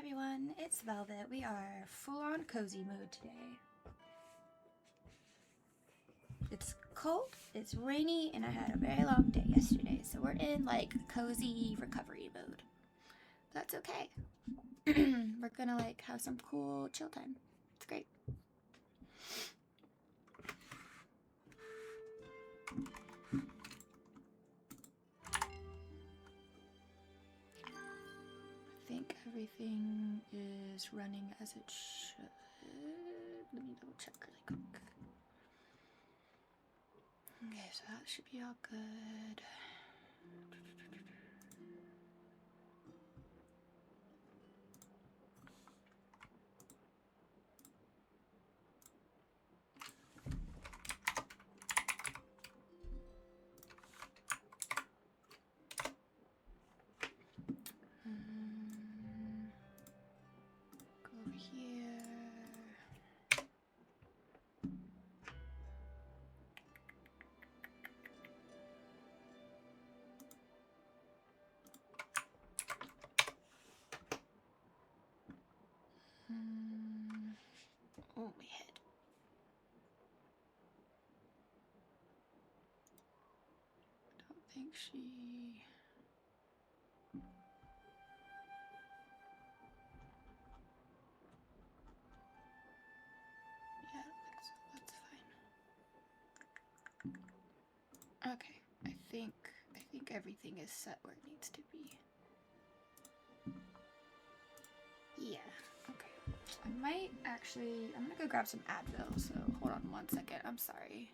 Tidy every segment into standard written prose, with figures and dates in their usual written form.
everyone, it's Velvet. We are full-on cozy mode today. It's cold, it's rainy, and I had a very long day yesterday, so we're in like cozy recovery mode. That's okay. We're gonna like have some cool chill time. It's great. I think everything is running as it should. Let me double check really quick. Okay, so that should be all good. Go over here. Oh, my head. Don't think she... Yeah, that's fine. Okay, I think everything is set where it needs to be. Yeah, okay. I might actually... I'm gonna go grab some Advil, so hold on 1 second. I'm sorry.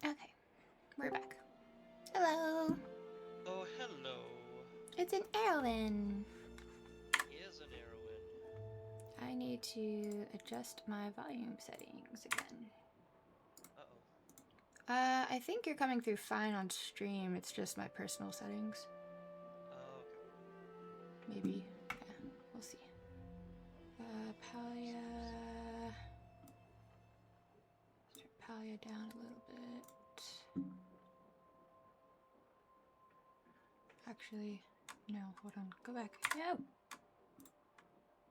Okay, we're back. Hello. Oh, hello. It's an Erwin. Is an heroine. I need to adjust my volume settings again. Uh-oh. I think you're coming through fine on stream. It's just my personal settings. Oh, okay. Maybe. Yeah, we'll see. Palia. Turn Palia down a little bit. Actually, no, hold on. Go back. No!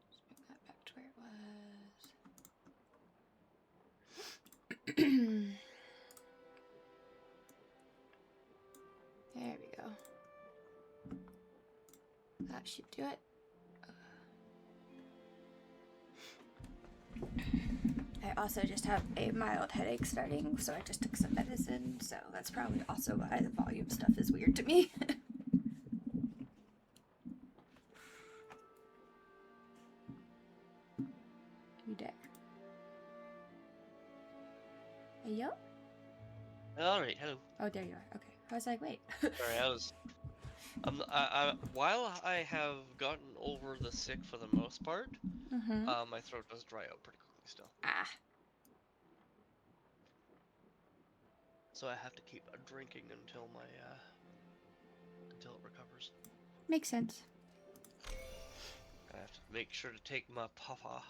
Just bring that back to where it was. There we go. That should do it. I also just have a mild headache starting, so I just took some medicine, so that's probably also why the volume stuff is weird to me. You there? Yo? Alright, hello. Oh, there you are. Okay. I was like, wait. Sorry, I was... while I have gotten over the sick for the most part, my throat does dry out pretty quickly still. Ah. So I have to keep drinking until my, until it recovers. Makes sense. make sure to take my puffer.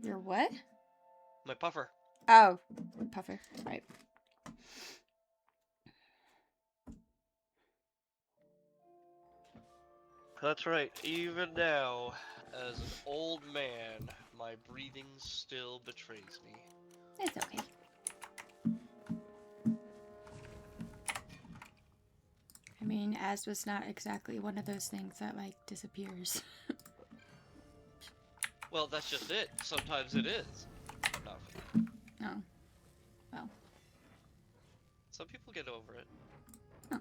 Your what? My puffer. Oh, puffer. Right. That's right. Even now, as an old man, my breathing still betrays me. It's okay. I mean, asthma's not exactly one of those things that, like, disappears. Well, that's just it. Sometimes it is. Not for me. Oh. Well. Some people get over it. Oh.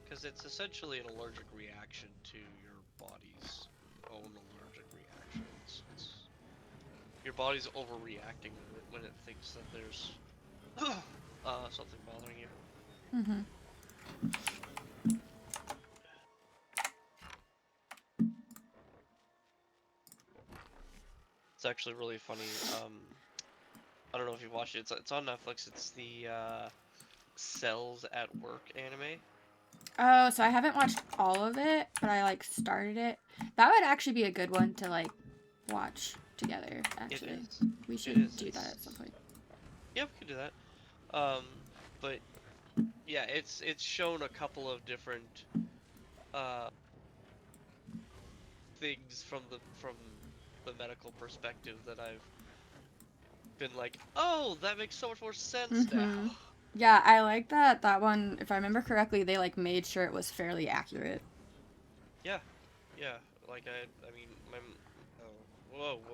Because it's essentially an allergic reaction to your body's own allergic reactions. Your body's overreacting when it thinks that there's something bothering you. Mm-hmm. It's actually really funny. I don't know if you've watched it. It's on Netflix. It's the Cells at Work anime. Oh, so I haven't watched all of it, but I, like, started it. That would actually be a good one to, like, watch together, actually. It is. We should do It's... that at some point. Yeah, we can do that. But yeah, it's shown a couple of different things from the medical perspective that I've been like, oh, that makes so much more sense now. Yeah, I like that. That one, if I remember correctly, they, like, made sure it was fairly accurate. Yeah, yeah. Like I mean, my whoa. What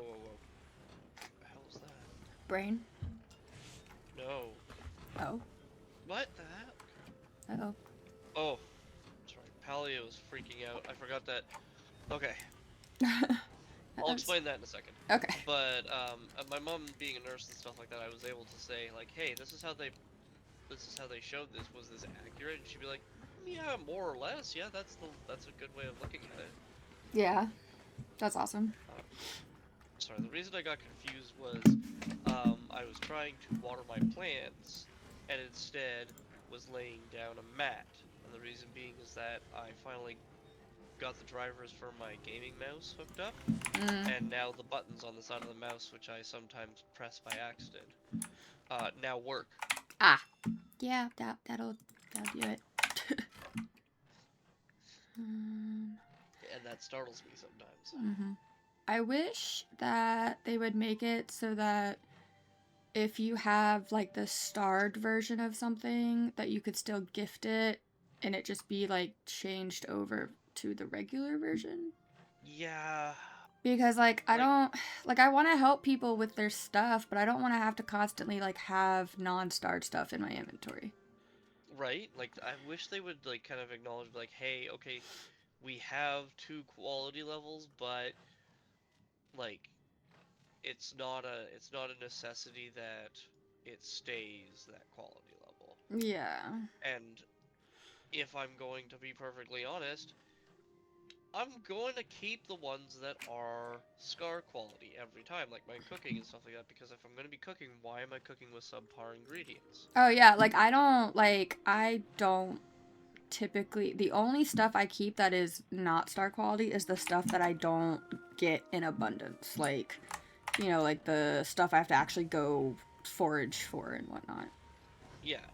the hell is that? Brain? No. Oh. What the heck? Uh-oh. Oh, sorry. Palia was freaking out. I forgot that. Okay. I'll explain that in a second. Okay. But my mom being a nurse and stuff like that, I was able to say like, hey, this is how they showed this. Was this accurate? And she'd be like, yeah, more or less. Yeah, that's a good way of looking at it. Yeah. That's awesome. Sorry, the reason I got confused was I was trying to water my plants and instead was laying down a mat. And the reason being is that I finally got the drivers for my gaming mouse hooked up, and now the buttons on the side of the mouse, which I sometimes press by accident, now work. Ah. Yeah, that'll do it. And that startles me sometimes. I wish that they would make it so that if you have, like, the starred version of something, that you could still gift it and it just be, like, changed over to the regular version. Yeah. Because, like, I don't, like, I want to help people with their stuff, but I don't want to have to constantly, like, have non-starred stuff in my inventory. Right? Like, I wish they would, like, kind of acknowledge, like, hey, okay, we have 2 quality levels, but, like, it's not a necessity that it stays that quality level. Yeah. And if I'm going to be perfectly honest, I'm going to keep the ones that are scar quality every time, like my cooking and stuff like that, because if I'm going to be cooking, why am I cooking with subpar ingredients? Oh, yeah, like, I don't typically, the only stuff I keep that is not star quality is the stuff that I don't get in abundance. Like, you know, like the stuff I have to actually go forage for and whatnot. Yeah.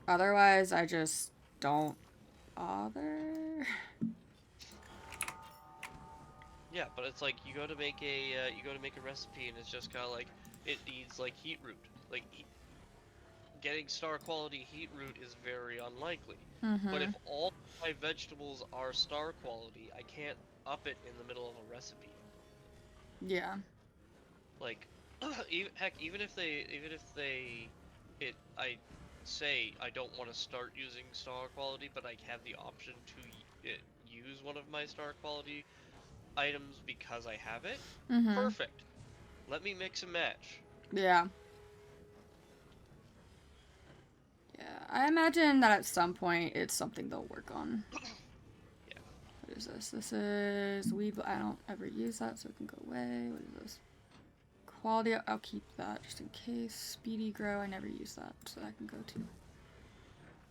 Otherwise, I just don't bother. Yeah, but it's like you go to make a recipe and it's just kind of like it needs like heat root. Like getting star quality heat root is very unlikely. But if all my vegetables are star quality, I can't up it in the middle of a recipe. Yeah. Like even if I say I don't want to start using star quality, but I have the option to use one of my star quality items because I have it. Perfect. Let me mix and match. Yeah. Yeah. I imagine that at some point it's something they'll work on. Yeah. What is this? This is weed. I don't ever use that, so it can go away. What is this? Quality. I'll keep that just in case. Speedy grow. I never use that, so that can go too.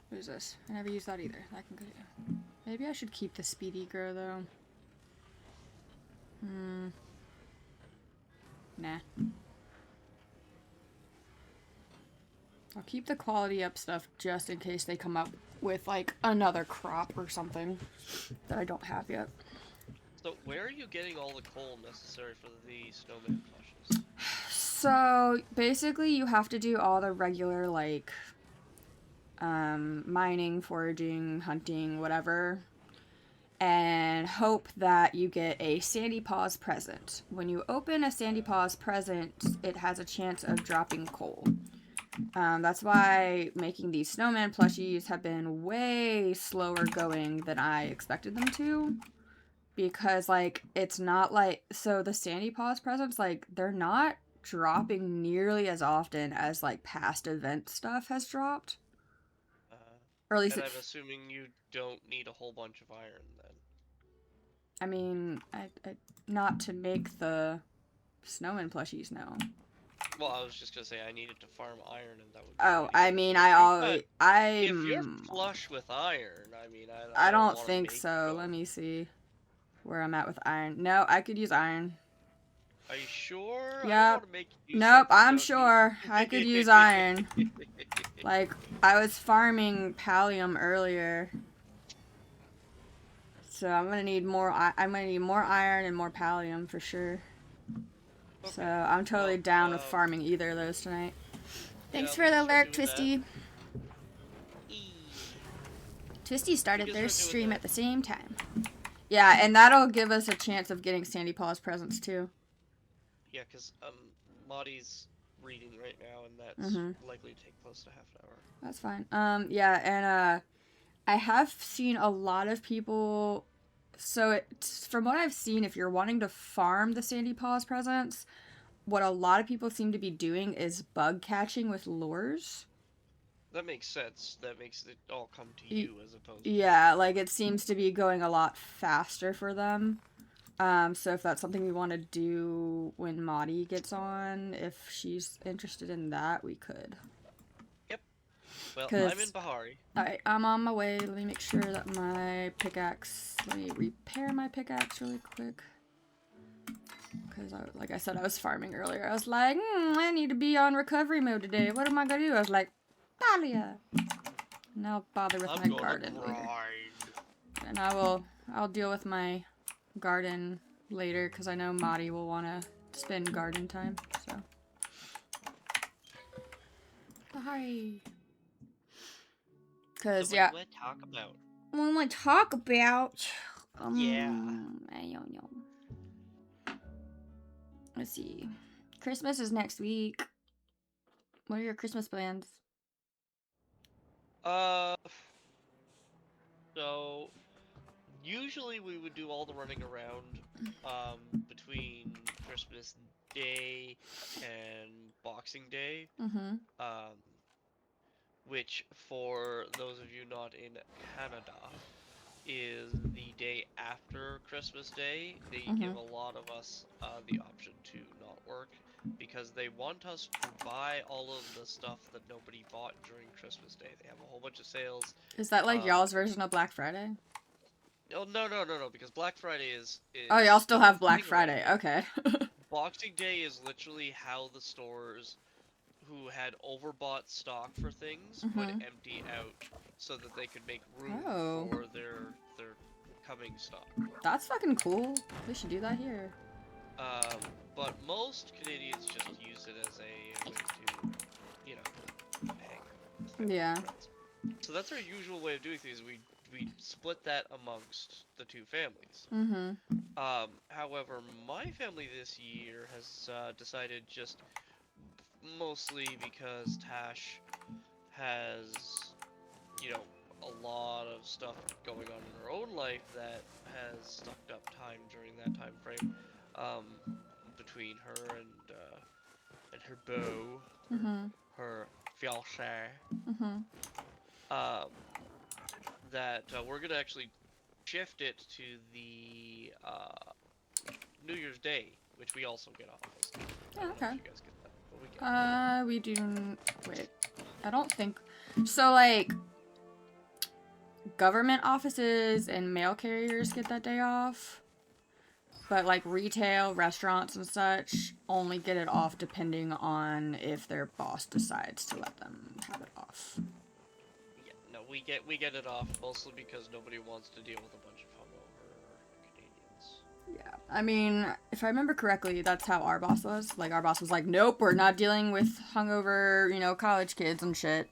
What is this? I never use that either. That can go too. Maybe I should keep the speedy grow though. Nah. I'll keep the quality up stuff just in case they come up with, like, another crop or something that I don't have yet. So, where are you getting all the coal necessary for the snowman plushes? So, basically, you have to do all the regular, like, mining, foraging, hunting, whatever, and hope that you get a Sandy Paws present. When you open a Sandy Paws present, it has a chance of dropping coal. That's why making these snowman plushies have been way slower going than I expected them to. Because, like, it's not like... So, the Sandy Paws presents, like, they're not dropping nearly as often as, like, past event stuff has dropped. Or at least and I'm assuming you don't need a whole bunch of iron, then. I mean, not to make the snowman plushies, no. Well, I was just gonna say I needed to farm iron, and that would. Oh, I mean, If you're flush with iron, I mean, I don't wanna think make so. you Let me see where I'm at with iron. No, I could use iron. Are you sure? I don't Yep. want to make you Nope, something you I'm don't sure. need. I could use iron. Like, I was farming pallium earlier. So I'm gonna need more. I'm gonna need more iron and more pallium for sure. Okay. So I'm totally down with farming either of those tonight. Thanks yeah, for the alert, that. Twisty. Twisty started their stream at the same time. Yeah, and that'll give us a chance of getting Sandy Paws presents too. Yeah, because Maudie's reading right now, and that's likely to take close to half an hour. That's fine. Yeah, and I have seen a lot of people. So from what I've seen, if you're wanting to farm the Sandy Paws presents, what a lot of people seem to be doing is bug catching with lures. That makes sense. That makes it all come to you as opposed to... Yeah, like it seems to be going a lot faster for them. So if that's something we want to do when Maudie gets on, if she's interested in that, we could. Yep. Well, I'm in Bahari. Alright, I'm on my way. Let me make sure that my pickaxe... Let me repair my pickaxe really quick. Because, like I said, I was farming earlier. I was like, I need to be on recovery mode today. What am I going to do? I was like, Palia. And I'll bother with my garden later. And I'll deal with my garden later because I know Maudie will want to spend garden time. So. Bahari. Because, yeah. What do I talk about? What do I talk about? Yeah. I don't know. Let's see. Christmas is next week. What are your Christmas plans? So usually we would do all the running around between Christmas Day and Boxing Day. Which for those of you not in Canada is the day after Christmas Day. They give a lot of us the option to not work because they want us to buy all of the stuff that nobody bought during Christmas Day. They have a whole bunch of sales. Is that like y'all's version of Black Friday? Oh, no, because Black Friday is oh, y'all still have Black Friday. Okay. Boxing Day is literally how the stores who had overbought stock for things would empty out so that they could make room for their coming stock. That's fucking cool. We should do that here. But most Canadians just use it as a way to, you know, hang. Yeah. So that's our usual way of doing things. We split that amongst the two families. However, my family this year has decided just mostly because Tash has, you know, a lot of stuff going on in her own life that has sucked up time during that time frame, between her and her beau, her fiancé, that we're gonna actually shift it to the New Year's Day, which we also get off. Oh, okay. You guys get that, but we get we do. Wait, I don't think so. Like, government offices and mail carriers get that day off. But like retail, restaurants and such only get it off depending on if their boss decides to let them have it off. Yeah, no, we get it off mostly because nobody wants to deal with a bunch of hungover Canadians. Yeah, I mean, if I remember correctly, that's how our boss was. Like, our boss was like, nope, we're not dealing with hungover, you know, college kids and shit.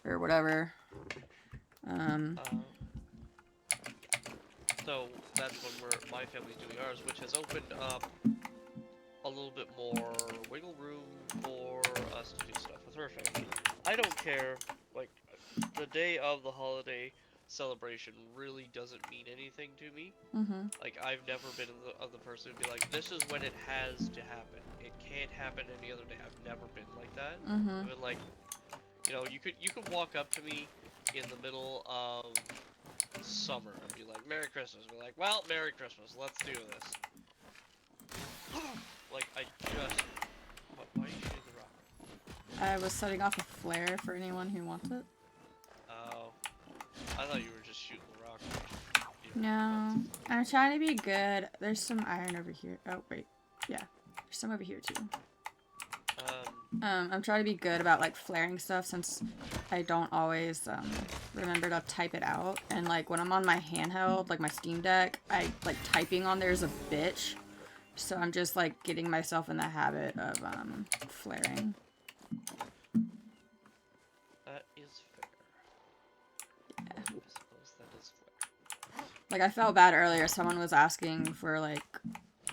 Or whatever. So that's when my family's doing ours, which has opened up a little bit more wiggle room for us to do stuff with her family. I don't care, like, the day of the holiday celebration really doesn't mean anything to me. Like, I've never been of the person who'd be like, this is when it has to happen. It can't happen any other day. I've never been like that. I've been like, you know, you could walk up to me in the middle of summer and be like, Merry Christmas. Be like, well, Merry Christmas. Let's do this. Like, I just... Why are you shooting the rock? I was setting off a flare for anyone who wants it. Oh. I thought you were just shooting the rock. No. I'm trying to be good. There's some iron over here. Oh, wait. Yeah. There's some over here, too. I'm trying to be good about, like, flaring stuff since I don't always, remember to type it out. And, like, when I'm on my handheld, like my Steam Deck, like, typing on there is a bitch. So I'm just, like, getting myself in the habit of, flaring. That is fair. Yeah. I suppose that is fair. Like, I felt bad earlier. Someone was asking for, like,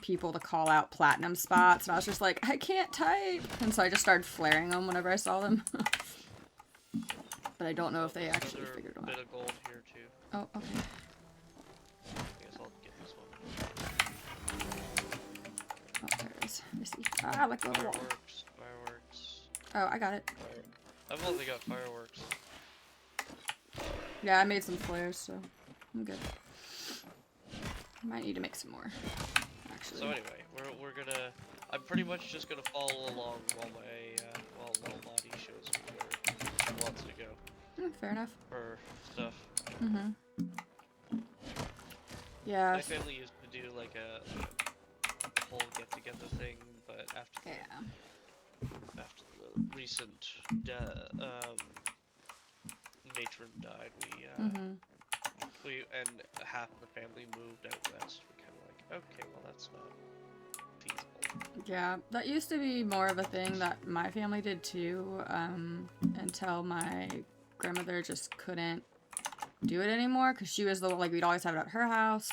people to call out platinum spots, and I was just like, I can't type! And so I just started flaring them whenever I saw them. But I don't know if they actually figured them out. Bit of gold here, too. Oh, okay. I guess I'll get this one. Oh, there it is. Let me see. Ah, let go of the wall. Fireworks. Oh, I got it. I've only got fireworks. Yeah, I made some flares, so I'm good. Might need to make some more, actually. So anyway, we're gonna... I'm pretty much just gonna follow along while while Lottie shows me where she wants to go. Fair enough. For stuff. Yeah. My family used to do like a whole get-together thing, but after the recent matron died, we and half the family moved out west. We're kind of like, okay, well that's not feasible. Yeah, that used to be more of a thing that my family did too, until my grandmother just couldn't do it anymore, because she was the one, like, we'd always have it at her house.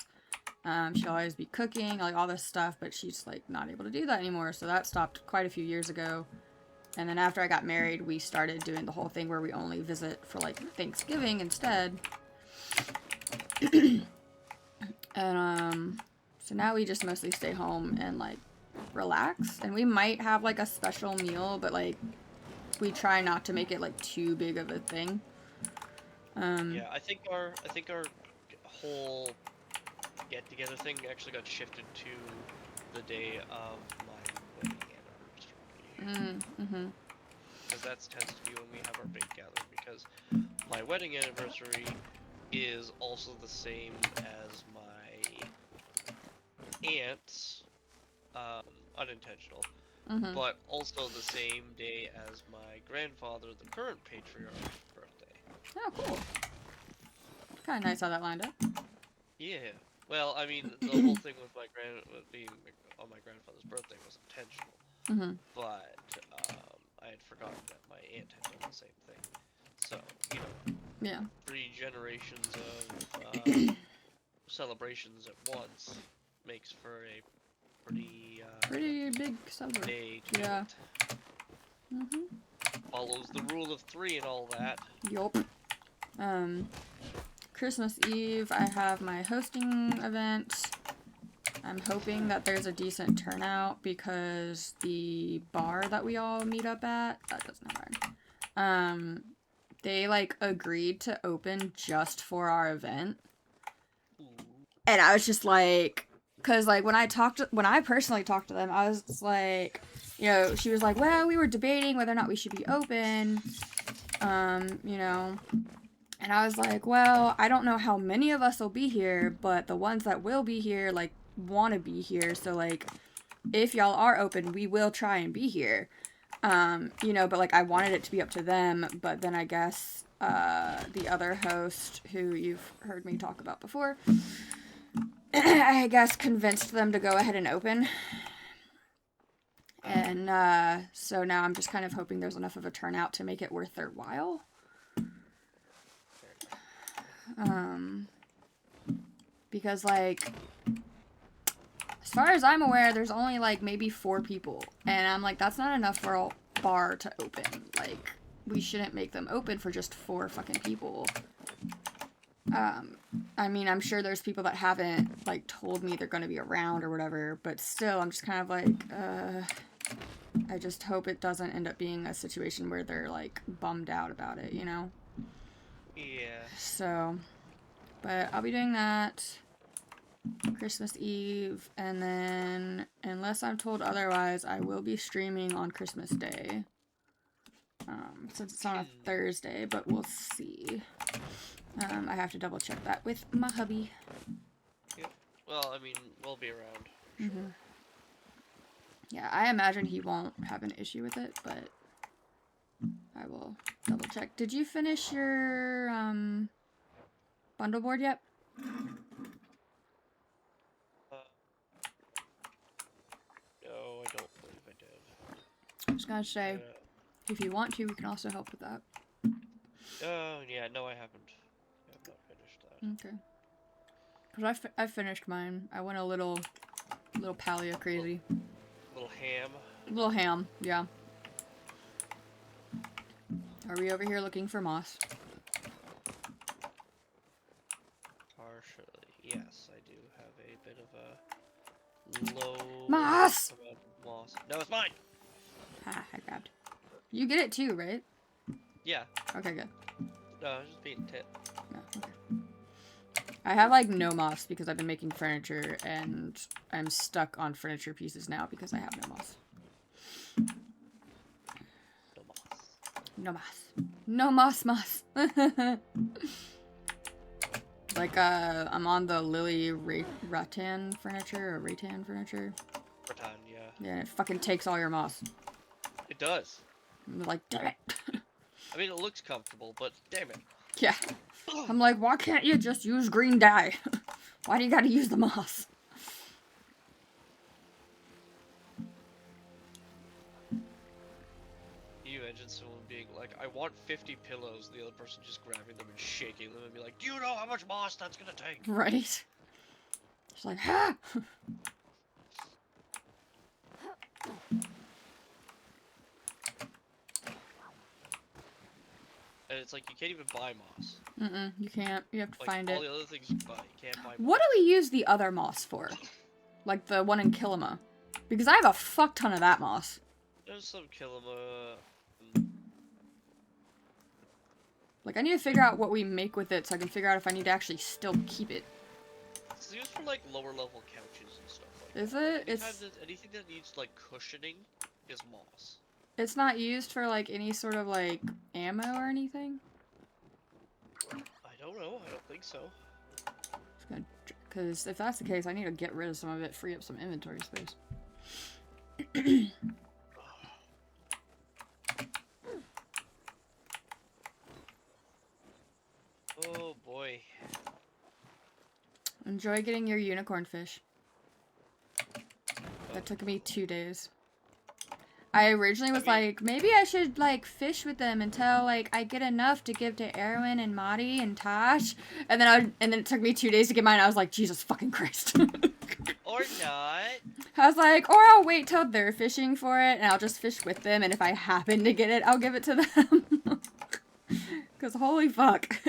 She'd always be cooking, like, all this stuff, but she's, like, not able to do that anymore, so that stopped quite a few years ago. And then after I got married, we started doing the whole thing where we only visit for, like, Thanksgiving instead. And, so now we just mostly stay home and, like, relax. And we might have, like, a special meal, but, like, we try not to make it, like, too big of a thing. Yeah, I think our whole get-together thing actually got shifted to the day of my wedding anniversary. Because that tends to be when we have our big gathering, because my wedding anniversary is also the same as my aunt's, unintentional, but also the same day as my grandfather, the current patriarch's birthday. Oh, cool. Kind of nice how that lined up. Yeah. Well, I mean, the whole thing with being on my grandfather's birthday was intentional. But I had forgotten that my aunt had done the same thing. So, you know, Yeah. 3 generations of celebrations at once makes for a pretty big celebration. day to Yeah. it. Follows the rule of 3 and all that. Yup. Christmas Eve, I have my hosting event. I'm hoping that there's a decent turnout because the bar that we all meet up at, that doesn't have iron, they, like, agreed to open just for our event. And I was just like, because, like, when I personally talked to them, I was like, you know, she was like, well, we were debating whether or not we should be open, you know. And I was like, well, I don't know how many of us will be here, but the ones that will be here, like, want to be here. So, like, if y'all are open, we will try and be here. You know, but, like, I wanted it to be up to them. But then I guess the other host, who you've heard me talk about before, I guess convinced them to go ahead and open. And so now I'm just kind of hoping there's enough of a turnout to make it worth their while. Because, like, as far as I'm aware, there's only, like, maybe 4 people. And I'm like, that's not enough for a bar to open. Like, we shouldn't make them open for just 4 fucking people. I mean, I'm sure there's people that haven't, like, told me they're going to be around or whatever. But still, I'm just kind of like, I just hope it doesn't end up being a situation where they're, like, bummed out about it, you know? Yeah. So, but I'll be doing that Christmas Eve, and then, unless I'm told otherwise, I will be streaming on Christmas Day. Since it's on a Thursday, but we'll see. I have to double check that with my hubby. Yep. Well, I mean, we'll be around. Sure. Mm-hmm. Yeah, I imagine he won't have an issue with it, but I will double check. Did you finish your bundle board yet? No, I don't believe I did. I was gonna say, if you want to, we can also help with that. Oh, yeah, no, I haven't. I've not finished that. Okay. Because I finished mine. I went a little Palia crazy. Little ham. Little ham, yeah. Are we over here looking for moss? Partially, yes, I do have a bit of a low Moss! amount of moss. No, it's mine! Ha, I grabbed. You get it too, right? Yeah. Okay, good. No, I was just being tit. No, okay. I have, like, no moss because I've been making furniture, and I'm stuck on furniture pieces now because I have no moss. No moss. No moss. No moss. Like, I'm on the Lily Rattan furniture, or Rattan furniture. Rattan, yeah. Yeah, it fucking takes all your moss. It does. I'm like, damn it. I mean, it looks comfortable, but damn it. Yeah. I'm like, why can't you just use green dye? Why do you gotta use the moss? You imagine someone being like, I want 50 pillows, the other person just grabbing them and shaking them and be like, do you know how much moss that's gonna take? Right? It's like, ha! And it's like, you can't even buy moss. Mm-mm, you can't. You have to Like, find all it. the other things you buy, you can't buy moss. What do we use the other moss for? Like the one in Kilima? Because I have a fuck ton of that moss. There's some Kilima. Like, I need to figure out what we make with it so I can figure out if I need to actually still keep it. It's used for like lower level couches and stuff like Is that. it? Anything that needs like cushioning is moss. It's not used for, like, any sort of, like, ammo or anything? I don't know. I don't think so. Because if that's the case, I need to get rid of some of it, free up some inventory space. Oh boy. Enjoy getting your unicorn fish. That took me 2 days. I originally was like, maybe I should, like, fish with them until, like, I get enough to give to Erwin and Madi and Tosh. And then it took me 2 days to get mine. I was like, Jesus fucking Christ. Or not. I was like, or I'll wait till they're fishing for it and I'll just fish with them. And if I happen to get it, I'll give it to them. Because holy fuck.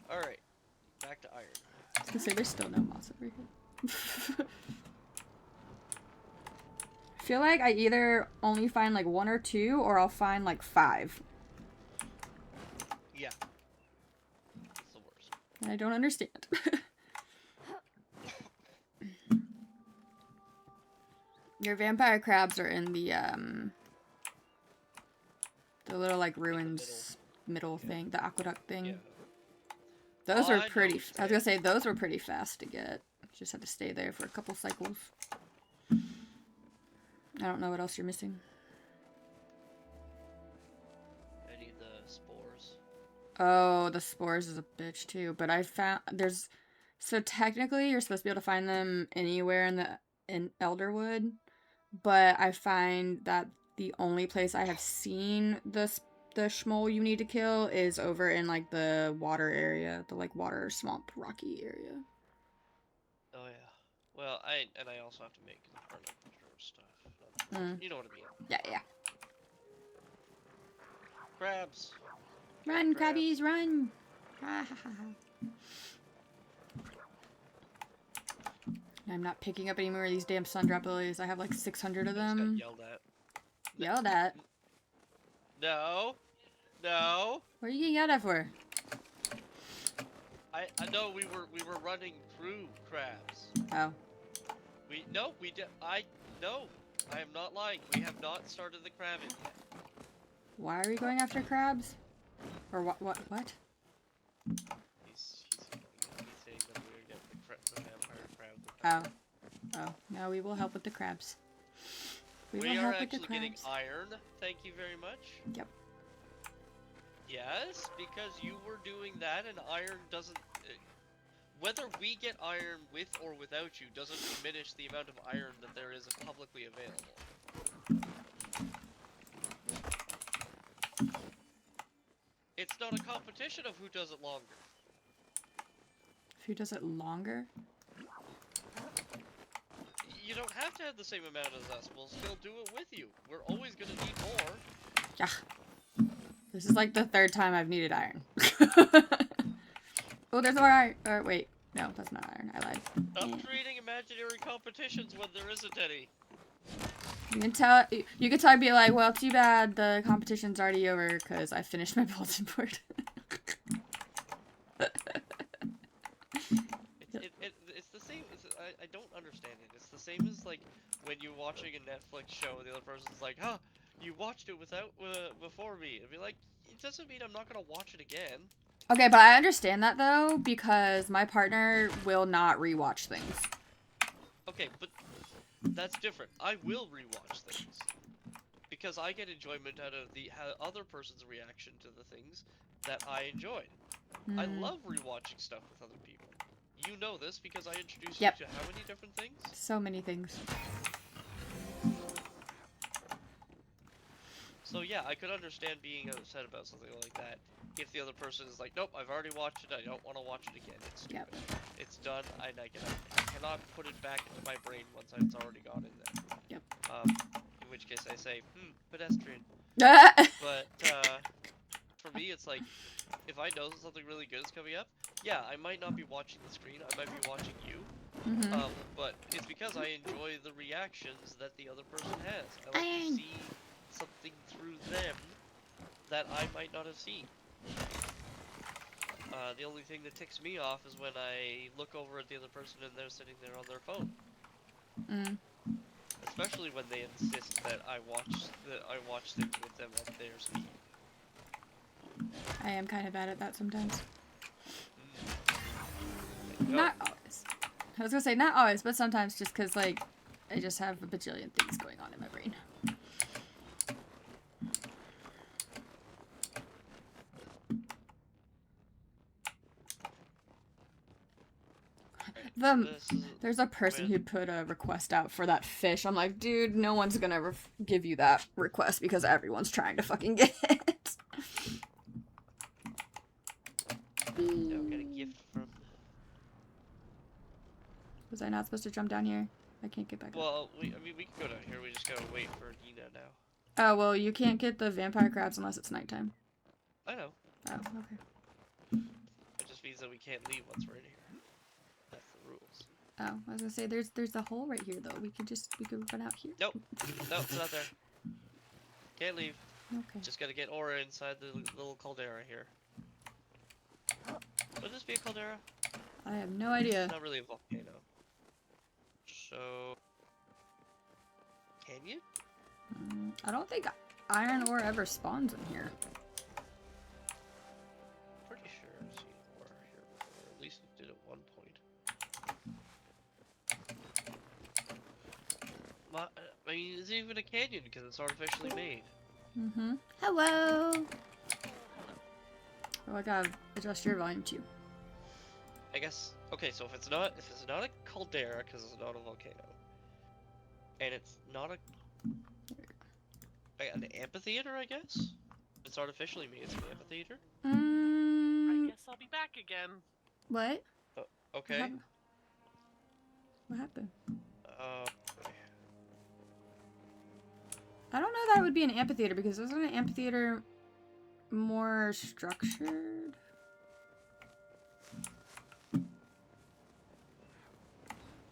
Alright. Back to iron. I was gonna say, there's still no moss over here. I feel like I either only find like 1 or 2, or I'll find like 5. Yeah. It's the worst. And I don't understand. Your vampire crabs are in the little like ruins middle thing, the aqueduct thing. Yeah. Those were I pretty. know, I was gonna say those were pretty fast to get. Just had to stay there for a couple cycles. I don't know what else you're missing. I need the spores. Oh, the spores is a bitch too. But I found there's. So technically, you're supposed to be able to find them anywhere in Elderwood, but I find that the only place I have seen the shmole you need to kill is over in like the water area, the like water swamp rocky area. Oh yeah. Well, I also have to make furniture stuff. You know what I mean. Yeah, yeah. Crabs. Run, Crabs. crabbies, run! Ha ha ha. I'm not picking up any more of these damn sundrop lilies. I have like 600 of I just got them. yelled at. Yelled at? No. No. What are you getting yelled at for? I know we were running through crabs. Oh. We did. No. I am not lying. We have not started the crabbing yet. Why are we going after crabs? Or what? He's saying that we're getting the vampire crab. Oh, no, we will help with the crabs. We will We are help with the actually getting crabs. iron. Thank you very much. Yep. Yes, because you were doing that, and iron doesn't. Whether we get iron with or without you doesn't diminish the amount of iron that there is publicly available. It's not a competition of who does it longer. Who does it longer? You don't have to have the same amount as us. We'll still do it with you. We're always gonna need more. Yeah. This is like the third time I've needed iron. Oh, there's more iron. Or wait, no, that's not iron. I lied. Stop Yeah. creating imaginary competitions when there isn't any. You can tell. You could tell. I'd be like, well, too bad the competition's already over because I finished my bulletin board. It's the same. I don't understand it. It's the same as like when you're watching a Netflix show and the other person's like, "Huh, you watched it before me." It'd be like, it doesn't mean I'm not gonna watch it again. Okay, but I understand that though because my partner will not rewatch things. Okay, but that's different. I will rewatch things because I get enjoyment out of the other person's reaction to the things that I enjoyed. I love rewatching stuff with other people. You know this because I introduced you to how many different things? So many things. So yeah, I could understand being upset about something like that if the other person is like, nope, I've already watched it, I don't want to watch it again. It's stupid. It's done, I cannot put it back into my brain once it's already gone in there. Yep. In which case I say, pedestrian. But for me, it's like, if I know something really good is coming up, yeah, I might not be watching the screen, I might be watching you. But it's because I enjoy the reactions that the other person has. I like to see something through them that I might not have seen. The only thing that ticks me off is when I look over at the other person and they're sitting there on their phone. Especially when they insist that I watch things with them at their speed. I am kind of bad at that sometimes. No. Not always. I was gonna say not always, but sometimes just because like I just have a bajillion things going on in my brain. There's a person who put a request out for that fish. I'm like, dude, no one's gonna give you that request because everyone's trying to fucking get it. I'll get a gift from... Was I not supposed to jump down here? I can't get back up. Well, we can go down here. We just gotta wait for Nina now. Oh, well, you can't get the vampire crabs unless it's nighttime. I know. Oh, okay. It just means that we can't leave once we're in here. That's the rules. Oh, I was gonna say there's a hole right here though. We could run out here. Nope. Nope, it's not there. Can't leave. Okay. Just gotta get Aura inside the little caldera here. Would this be a caldera? I have no idea. It's not really a volcano. So... Can you? I don't think iron ore ever spawns in here. even a canyon because it's artificially made. Mm-hmm. Hello. Oh, I gotta adjust your volume too. I guess. Okay, so if it's not a caldera because it's not a volcano, and it's not an amphitheater, I guess. It's artificially made. It's an amphitheater. I guess I'll be back again. What? Okay. What happened? Okay. I don't know that would be an amphitheater because isn't an amphitheater more structured?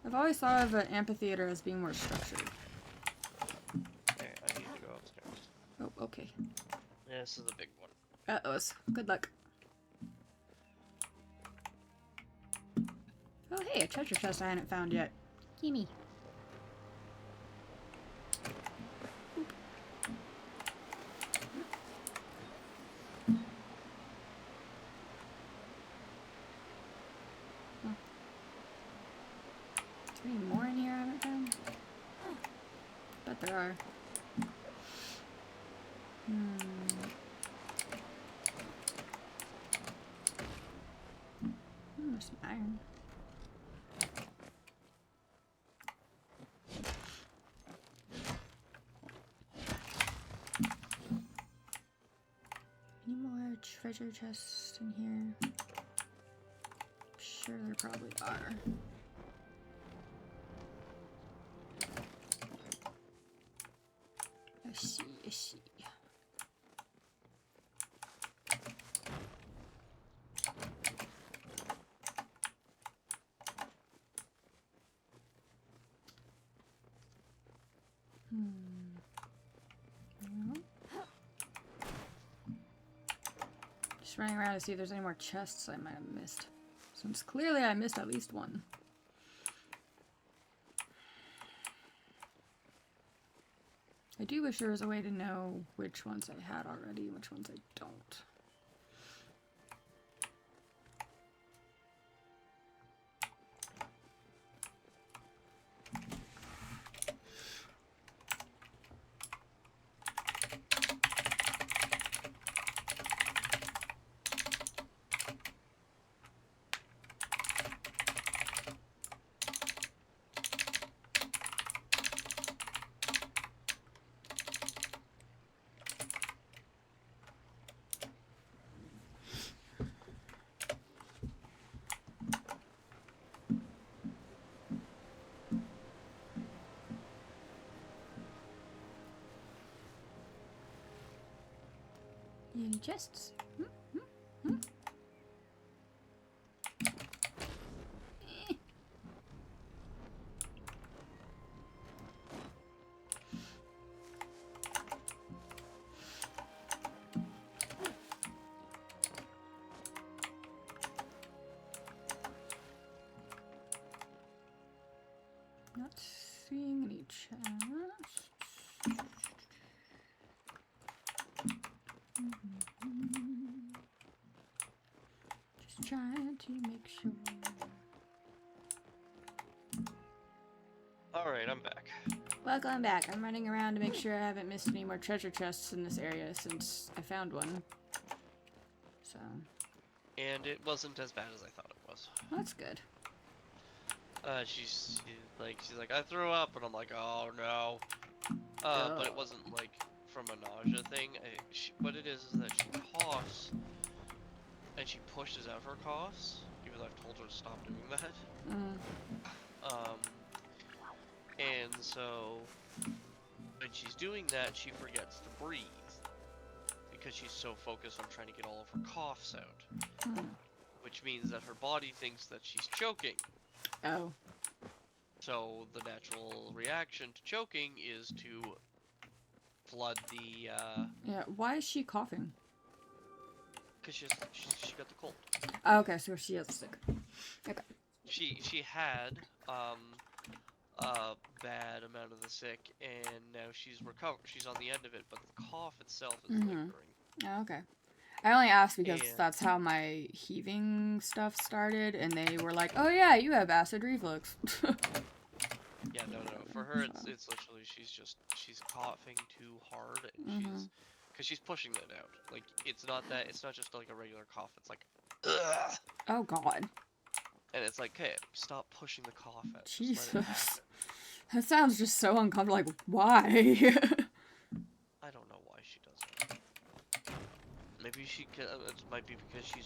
I've always thought of an amphitheater as being more structured. Okay, I need to go upstairs. Oh, okay. Yeah, this is the big one. Uh-oh. Good luck. Oh, hey, a treasure chest I hadn't found yet. Gimme. Is there any more in here I haven't found? Bet there are. There's some iron. Any more treasure chests in here? Sure, there probably are. I see, I see. Well. Just running around to see if there's any more chests I might have missed. Since clearly I missed at least one. I do wish there was a way to know which ones I had already and which ones I don't. Any chests? Eh. Not seeing any chests. Just trying to make sure. Alright, I'm back. Welcome back. I'm running around to make sure I haven't missed any more treasure chests in this area since I found one. So. And it wasn't as bad as I thought it was. Well, that's good. She's like, I threw up, and I'm like, oh no. But it wasn't like from a nausea thing. What it is that she coughs, and she pushes out her coughs, even though I've told her to stop doing that. And so when she's doing that, she forgets to breathe because she's so focused on trying to get all of her coughs out. Which means that her body thinks that she's choking. Oh. So the natural reaction to choking is to flood the Yeah, why is she coughing? because she got the cold. Oh, okay, so she is sick. Okay. She had a bad amount of the sick, and now she's recovered. She's on the end of it, but the cough itself is lingering. Oh, okay. I only asked because And- that's how my heaving stuff started, and they were like, "Oh yeah, you have acid reflux." Yeah, no. for her, it's literally she's coughing too hard, and she's pushing that out. Like it's not just like a regular cough. It's like, ugh! Oh God. And it's like, okay, stop pushing the cough out. Jesus. That sounds just so uncomfortable. Like, why? I don't know why she does that. Maybe she can. It might be because she's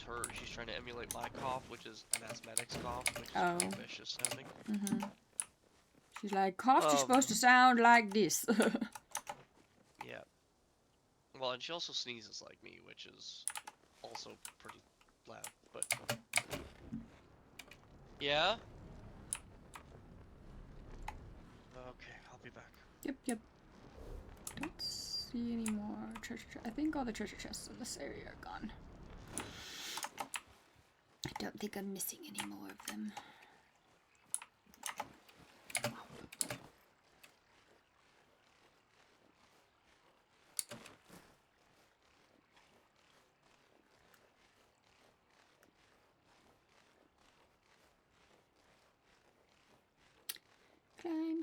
trying to emulate my cough, which is an asthmatic's cough, which is pretty vicious sounding. She's like, coughs are supposed to sound like this. Yeah. Well, and she also sneezes like me, which is also pretty loud. But yeah. Okay, I'll be back. Yep. Don't see any more treasure chests. I think all the treasure chests in this area are gone. I don't think I'm missing any more of them.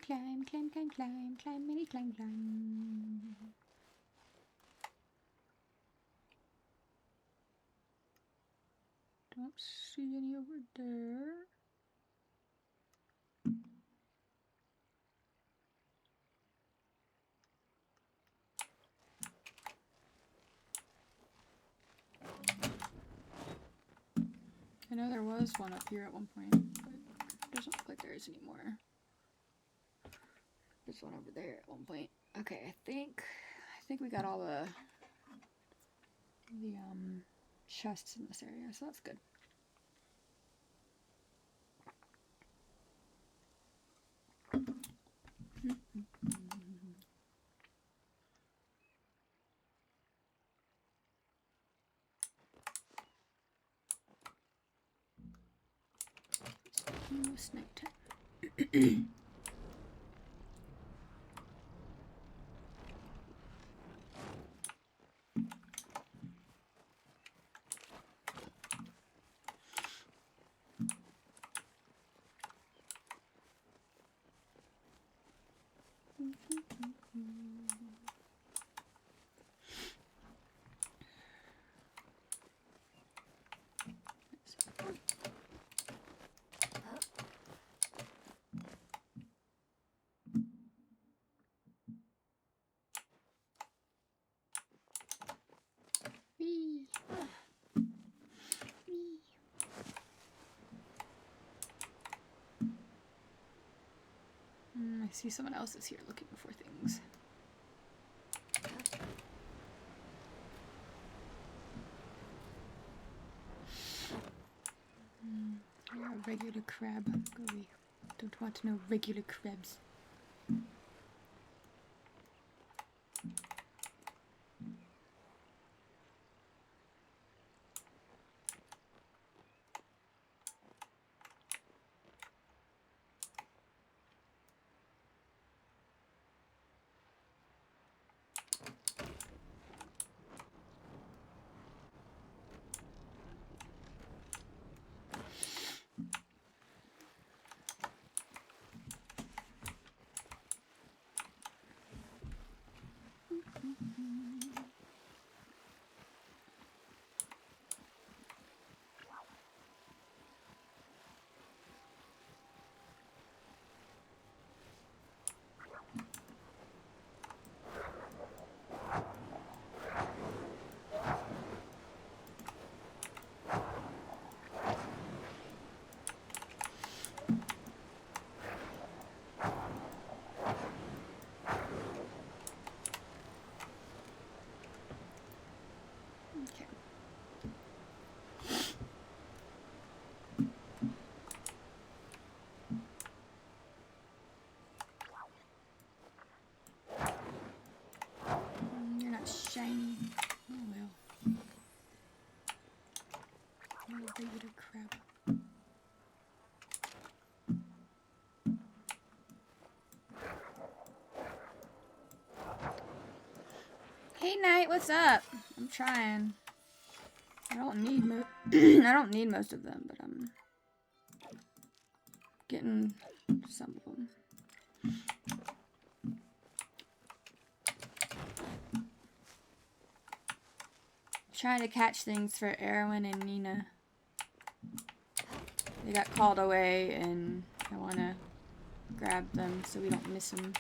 Climb, mini climb. Don't see any over there. I know there was one up here at one point, but it doesn't look like there is anymore. There's one over there at one point. Okay, I think we got all the chests in this area, so that's good. Almost nighttime. I see someone else is here looking for things. Yeah, regular crab. Go away. Don't want no regular crabs. Okay. You're not shiny. Oh well. You're a regular crab. Hey Knight, what's up? I'm trying. I don't need I don't need most of them, but I'm getting some of them. Trying to catch things for Erwin and Nina. They got called away and I want to grab them so we don't miss them.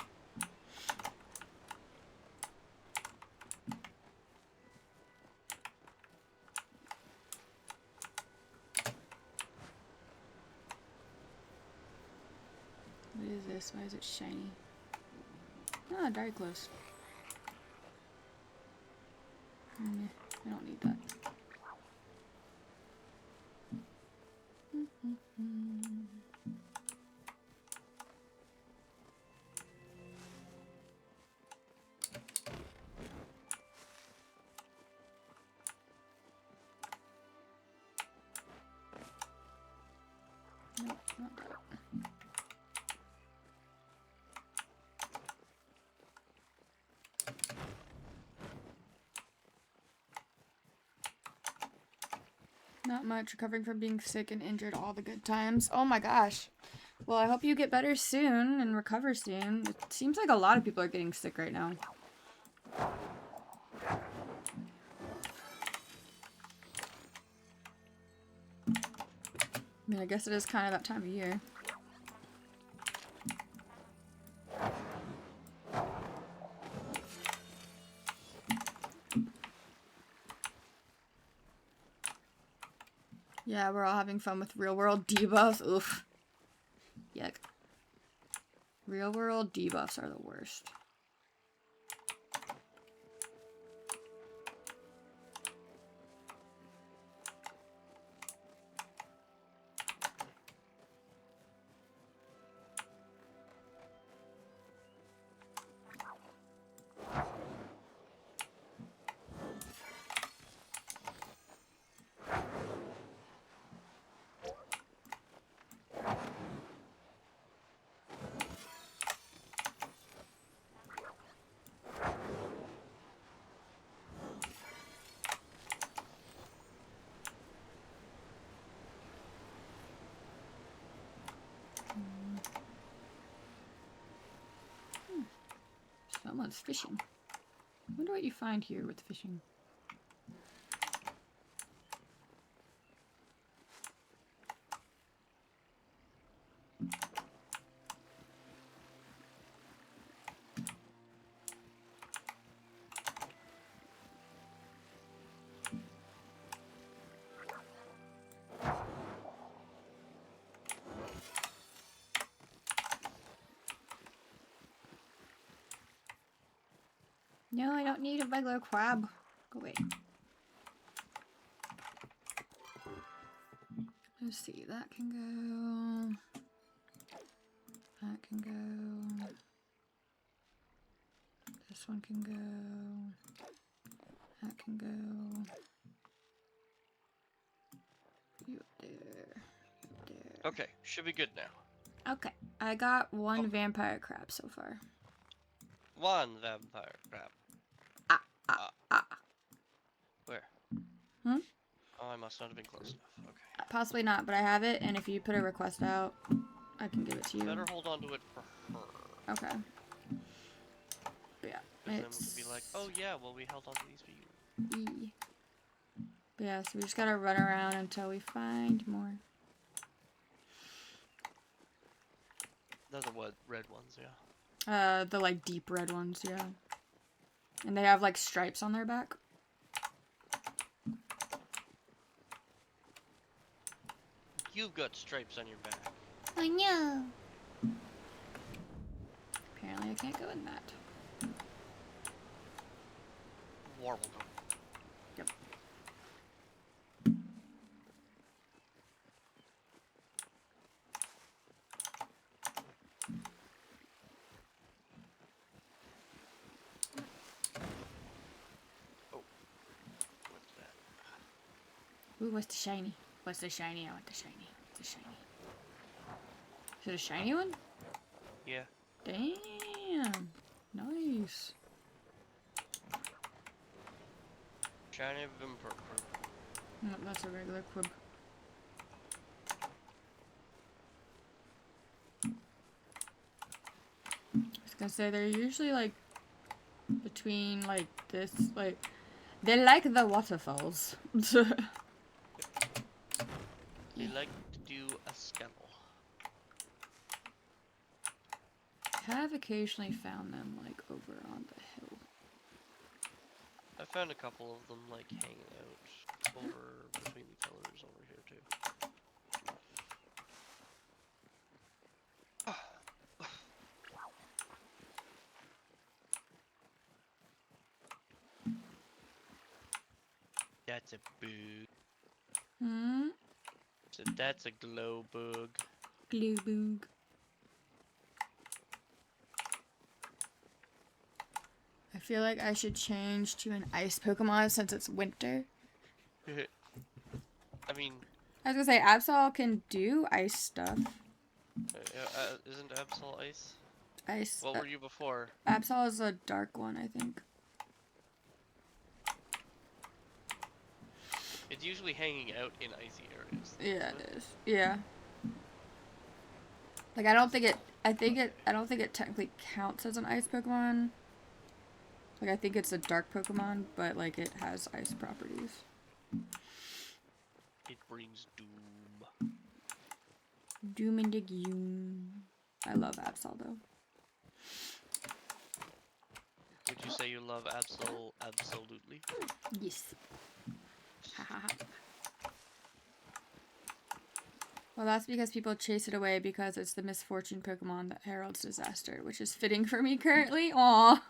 What is this? Why is it shiny? Ah, very close. I don't need that. Nope, not that. Not much. Recovering from being sick and injured all the good times. Oh my gosh. Well, I hope you get better soon and recover soon. It seems like a lot of people are getting sick right now. I mean, I guess it is kind of that time of year. Yeah, we're all having fun with real world debuffs. Oof. Yuck. Real world debuffs are the worst. Someone's fishing. I wonder what you find here with fishing. No, I don't need a regular crab. Go away. Let's see, that can go. That can go. This one can go. That can go. You up there. You up there. Okay, should be good now. Okay, I got one vampire crab so far. One vampire crab. Where? Hmm? Oh, I must not have been close enough. Okay. Possibly not, but I have it, and if you put a request out, I can give it to you. Better hold on to it for her. Okay. But yeah, Then we it's... could be like, oh yeah, well we held on to these for you. But yeah, so we just gotta run around until we find more. They're the red ones, yeah. The like deep red ones, yeah. And they have like stripes on their back. You've got stripes on your back. I know. Apparently I can't go in that. Warble. Yep. Oh. What's that? Ooh, what's the shiny? What's the shiny? I want the shiny. What's the shiny? Is it a shiny one? Yeah. Damn. Nice. Shiny Vampire. No, that's a regular quib. I was gonna say they're usually like between like this, like They like the waterfalls. They like to do a scuttle. Have occasionally found them like over on the hill. I found a couple of them like hanging out over between the pillars over here too. That's a bug. Hmm? So that's a glow bug. Glue boog. I feel like I should change to an ice Pokemon since it's winter. I mean, I was gonna say, Absol can do ice stuff. isn't Absol ice? Ice. What were you before? Absol is a dark one, I think. It's usually hanging out in icy areas. Yeah, it is. Yeah. Like, I don't think it technically counts as an ice Pokemon. Like, I think it's a dark Pokemon, but, like, it has ice properties. It brings doom. Doom and Gloom. I love Absol, though. Would you say you love Absol absolutely? Yes. Ha ha ha. Well, that's because people chase it away because it's the misfortune Pokemon that heralds disaster, which is fitting for me currently. Aww.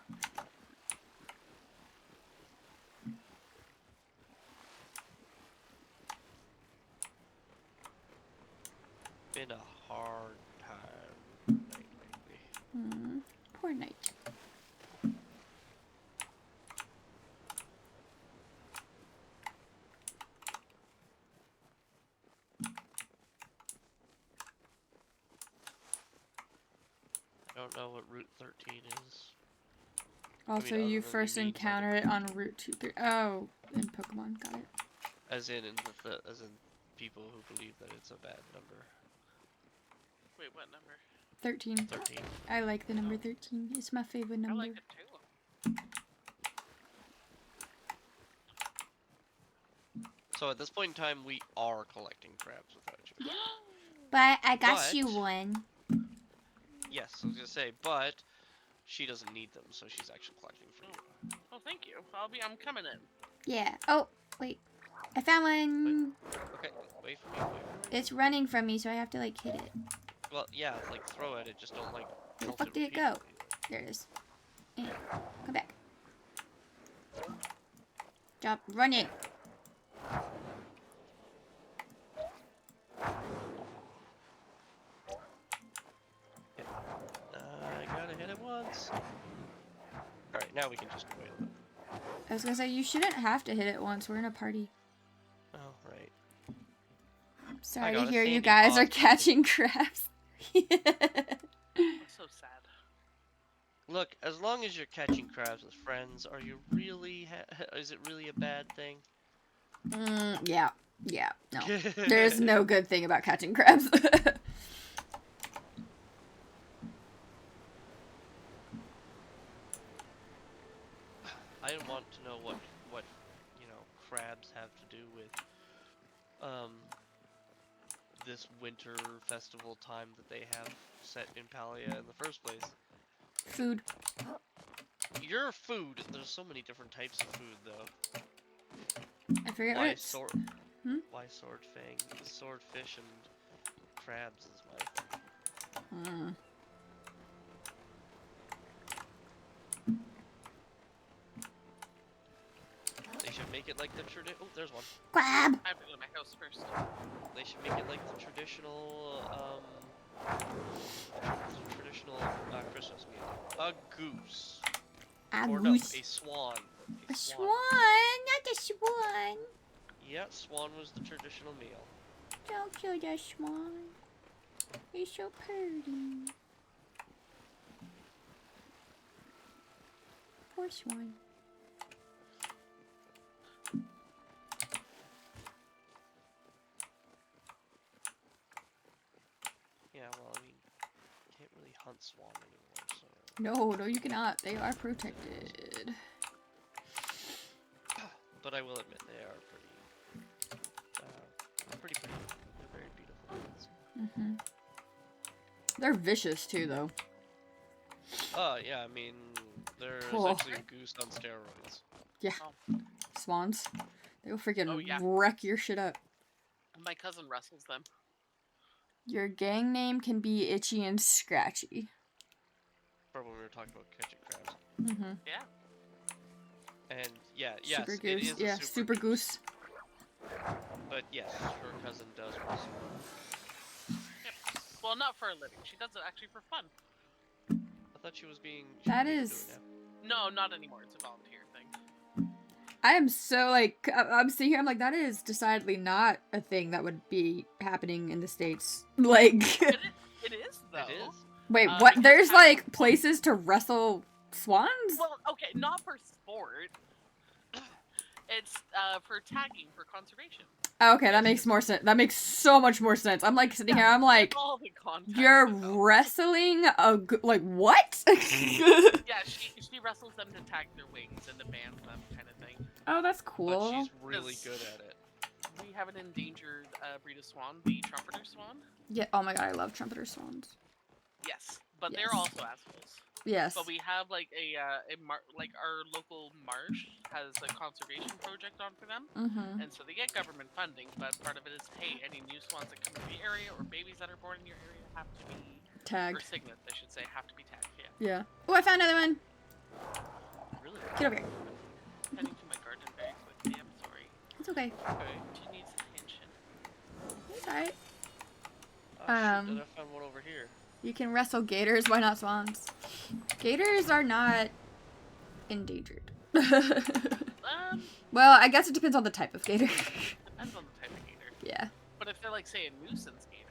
Been a hard time lately. Poor Knight. I don't know what Route 13 is. Also, other you than first me, encounter it on Route 2-3. Oh, in Pokemon, got it. As in people who believe that it's a bad number. Wait, what number? 13. 13. I like the number 13. It's my favorite I number. like it too. So at this point in time, we are collecting crabs without you. But I got But- you one. Yes, I was gonna say, but she doesn't need them, so she's actually collecting for you. Oh, thank you. I'm coming in. Yeah. Oh, wait. I found one. Okay, wait for me. Wait for me. It's running from me, so I have to, like, hit it. Well, yeah, like throw at it, just don't like. Where the pelt fuck did it go? repeatedly. There it is. Yeah. Come back. Stop running. I gotta hit it once. Alright, now we can just wait a little. I was gonna say, you shouldn't have to hit it once. We're in a party. Oh, right. Sorry got to a hear you sandy guys are paws. catching crabs. That's so sad. Look, as long as you're catching crabs with friends, are you really? Is it really a bad thing? Yeah. Yeah. No. There's no good thing about catching crabs. I want to know what crabs have to do with this winter festival time that they have set in Palia in the first place. Food. Your food. There's so many different types of food, though. I forget what it's. Why swordfang, swordfish, and crabs is my thing. They should make it like the tradition. Oh, there's one. Crab. I have to go to my house first. They should make it like the traditional, Christmas meal. A goose. A Or goose. no, a swan. A swan, not a swan. Yeah, swan was the traditional meal. Don't kill the swan. He's so pretty. Poor swan. Yeah, well, I mean, can't really hunt swan anymore, so. No, you cannot. They are protected. but I will admit they are pretty. They're very beautiful ones. Mm-hmm. They're vicious too, though. Oh yeah, I mean they're Cool. essentially a goose on steroids. Yeah. Oh. Swans. They'll freaking Oh, yeah. wreck your shit up. My cousin wrestles them. Your gang name can be Itchy and Scratchy. For when we were talking about catching crabs. Mm-hmm. Yeah. And yeah, yes, Super it Goose. is a Yeah, Super Goose. But yes, her cousin does wrestle. Yep. Well, not for a living. She does it actually for fun. I thought she was being. That paid to do is- it now. No, not anymore. It's a volunteer thing. I am so like I'm sitting here. I'm like, that is decidedly not a thing that would be happening in the States. Like, It is though. It is. wait, Uh, what? because There's I- like places to wrestle swans? Well, okay, not for sport. It's for tagging for conservation. Oh, okay, that makes more sense. That makes so much more sense. I'm like sitting here. I'm like, All the context. you're is all- wrestling a like what? Yeah, she wrestles them to tag their wings and to band them, kind of thing. Oh, that's But cool. she's really Yes. good at it. We have an endangered breed of swan, the trumpeter swan. Yeah. Oh my god, I love trumpeter swans. Yes, but Yes. they're also assholes. Yes. But we have like like our local marsh has a conservation project on for them, Mm-hmm. and so they get government funding. But part of it is, hey, any new swans that come to the area or babies that are born in your area have to be, or Tagged. cygnets, I should say, have to be tagged. Yeah. Yeah. Oh, I found another one. Really? Get over here. Heading to my garden very quickly. I'm sorry. It's okay. Okay. She needs attention. It's alright. Oh, shoot, Um, then I found one over here. You can wrestle gators. Why not swans? Gators are not endangered. Well, I guess it depends on the type of gator. Depends on the type of gator. Yeah. But if they're like, say, a nuisance gator,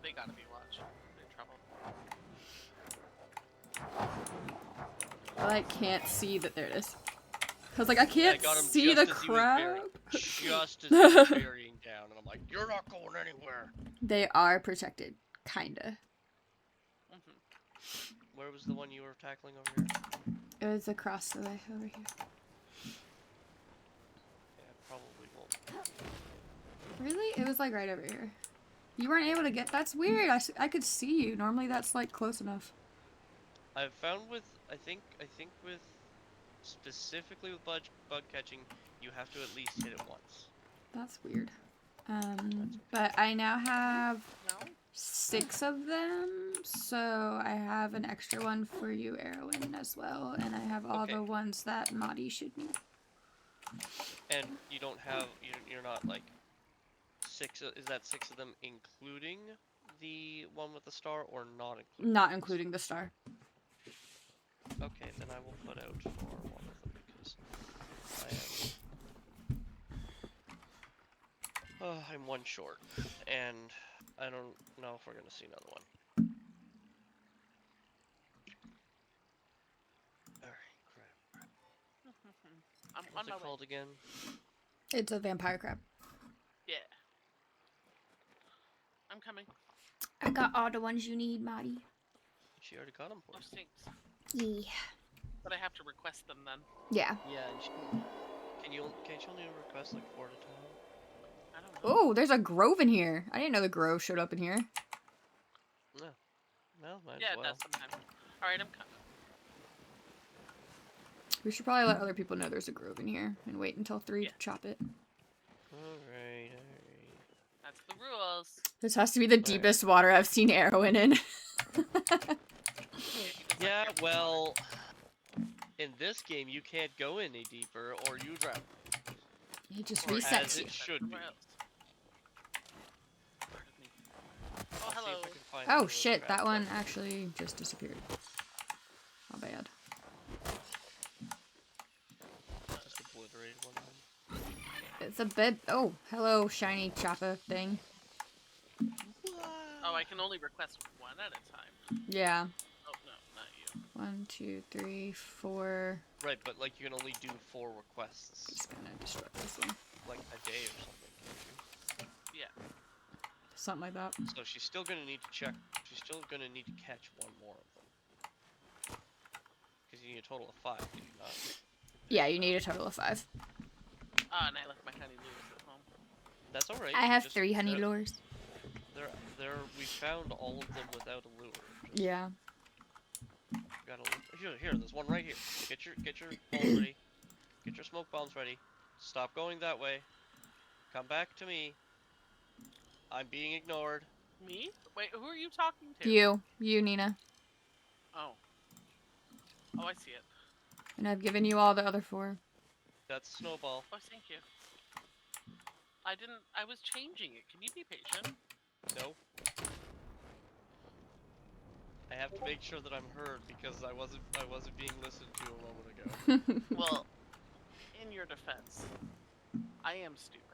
they gotta be watched. They're in trouble. I like can't see that there it is. I was like, I can't got him see the just as he was crab. Just as he was burying down, and I'm like, you're not going anywhere. They are protected, kinda. Mm-hmm. Where was the one you were tackling over here? It was across the way over here. Yeah, probably won't. Really? It was like right over here. You weren't able to get. That's weird. I could see you. Normally that's like close enough. I've found with I think with specifically with bug catching, you have to at least hit it once. That's weird. But I now have No? 6 of them, so I have an extra one for you, Erwin, as well, and I have all Okay. the ones that Maudie should need. And you don't have you're not like 6. Is that 6 of them including the one with the star or not including? Not including the star. Okay, then I will put out for one of them because I'm one short, and I don't know if we're gonna see another one. Alright, crap. I'm on What's my it way. called again? It's a vampire crab. Yeah. I'm coming. I got all the ones you need, Maddie. She already got them for Those us. things. Yeah. But I have to request them then. Yeah. Yeah, and can't you only request like 4 at a time? I don't know. Oh, there's a grove in here. I didn't know the grove showed up in here. No. No, might Yeah, as it well. does sometimes. Alright, I'm coming. We should probably let other people know there's a grove in here and wait until 3 Yeah. to chop it. Alright. That's the rules. This has to be the deepest water I've seen Erwin in. Yeah, well, in this game you can't go any deeper or you drown. He just Or resets as you. it should be. Somewhere else. Pardon me. Oh, I'll see if hello. I can find Oh one of those shit, that crabs one up. actually just disappeared. Not bad. Just obliterated one of them. It's a bit. Oh, hello, shiny choppa thing. Oh, I can only request one at a time. Yeah. Oh, no, not you. 1, 2, 3, 4. Right, but like you can only do 4 requests, Just gonna destroy this one. like a day or something. Can't you? Yeah. Something like that. So she's still gonna need to check. She's still gonna need to catch one more of them. Because you need a total of 5, do you not? Yeah, you need a total of 5. And I left my honey lures at home. That's alright. I have just 3 honey lures. We found all of them without a lure. Just Yeah. got here, there's one right here. Get your bombs ready. Get your smoke bombs ready. Stop going that way. Come back to me. I'm being ignored. Me? Wait, who are you talking to? You, Nina. Oh. Oh, I see it. And I've given you all the other 4. That's Snowball. Oh, thank you. I was changing it. Can you be patient? No. I have to make sure that I'm heard because I wasn't being listened to a moment ago. Well, in your defense, I am stupid.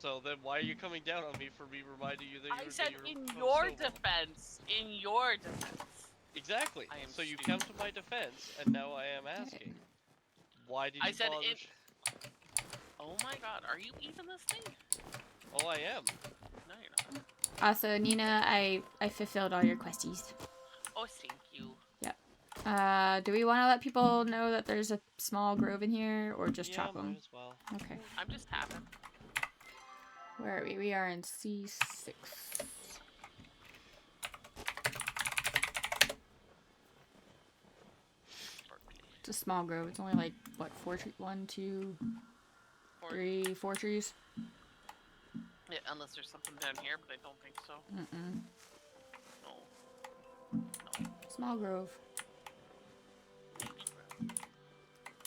So then why are you coming down on me for me reminding you that I said you're in from your Snowball? defense. In your defense. Exactly. I am So you stupid. come to my defense, and now I am asking. Why did you I said bother? Oh my god, are you even listening? Oh, I am. No, you're not. Also, Nina, I fulfilled all your questies. Oh, thank you. Do we want to let people know that there's a small grove in here, or just chop might them? as well. Okay. I'm just tapping. Where are we? We are in C6. It's a small grove. It's only like, what, 4 trees? 1, 2, 3, 4 trees? Yeah, unless there's something down here, but I don't think so. Mm-mm. No. Small grove.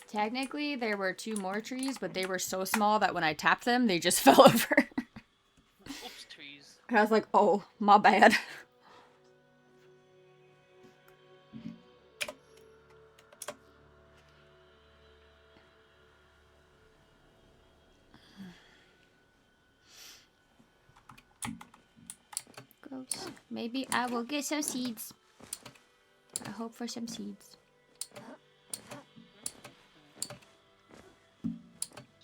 Technically, there were 2 more trees, but they were so small that when I tapped them, they just fell over. Oops, trees. And I was like, oh, my bad. Gross. Maybe I will get some seeds. I hope for some seeds.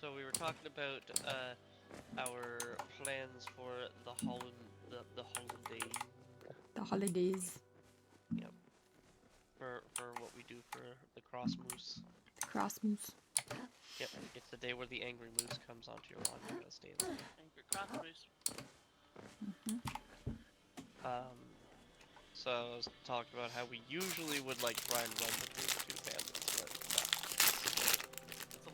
So we were talking about our plans for the holiday. The holidays. Yep. For what we do for the cross moose. Cross moose. Yep. It's the day where the angry moose comes onto your lawn. You gotta stay in there. Angry crossbows. So I was talking about how we usually would like try and run between the 2 families, but It's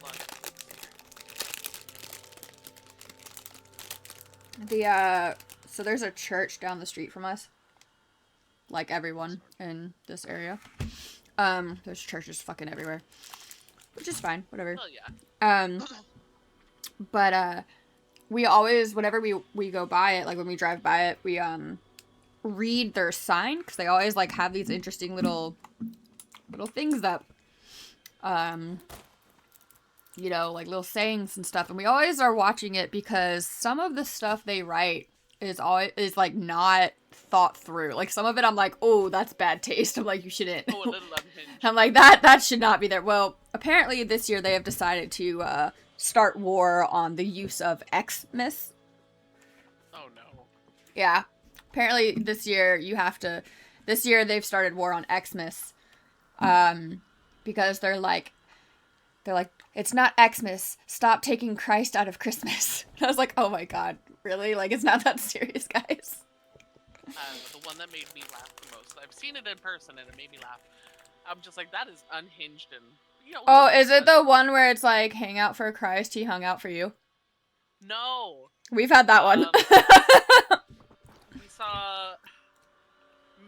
a lot. So there's a church down the street from us. Like everyone in this area. There's churches fucking everywhere. Which is fine, whatever. Oh yeah. But we always, whenever we go by it, like when we drive by it, we read their sign, because they always like have these interesting little things that you know, like little sayings and stuff, and we always are watching it because some of the stuff they write is like not thought through. Like some of it I'm like, oh, that's bad taste. I'm like, you shouldn't. Oh, a little unhinged. I'm like, that should not be there. Well, apparently this year they have decided to start war on the use of Xmas. Oh no. Yeah. Apparently this year they've started war on Xmas. Because they're like, it's not Xmas. Stop taking Christ out of Christmas. And I was like, oh my god, really? Like, it's not that serious, guys. The one that made me laugh the most. I've seen it in person and it made me laugh. I'm just like, that is unhinged and, you know. Oh, is it the one where it's like, hang out for Christ, he hung out for you? No. We've had that one. We saw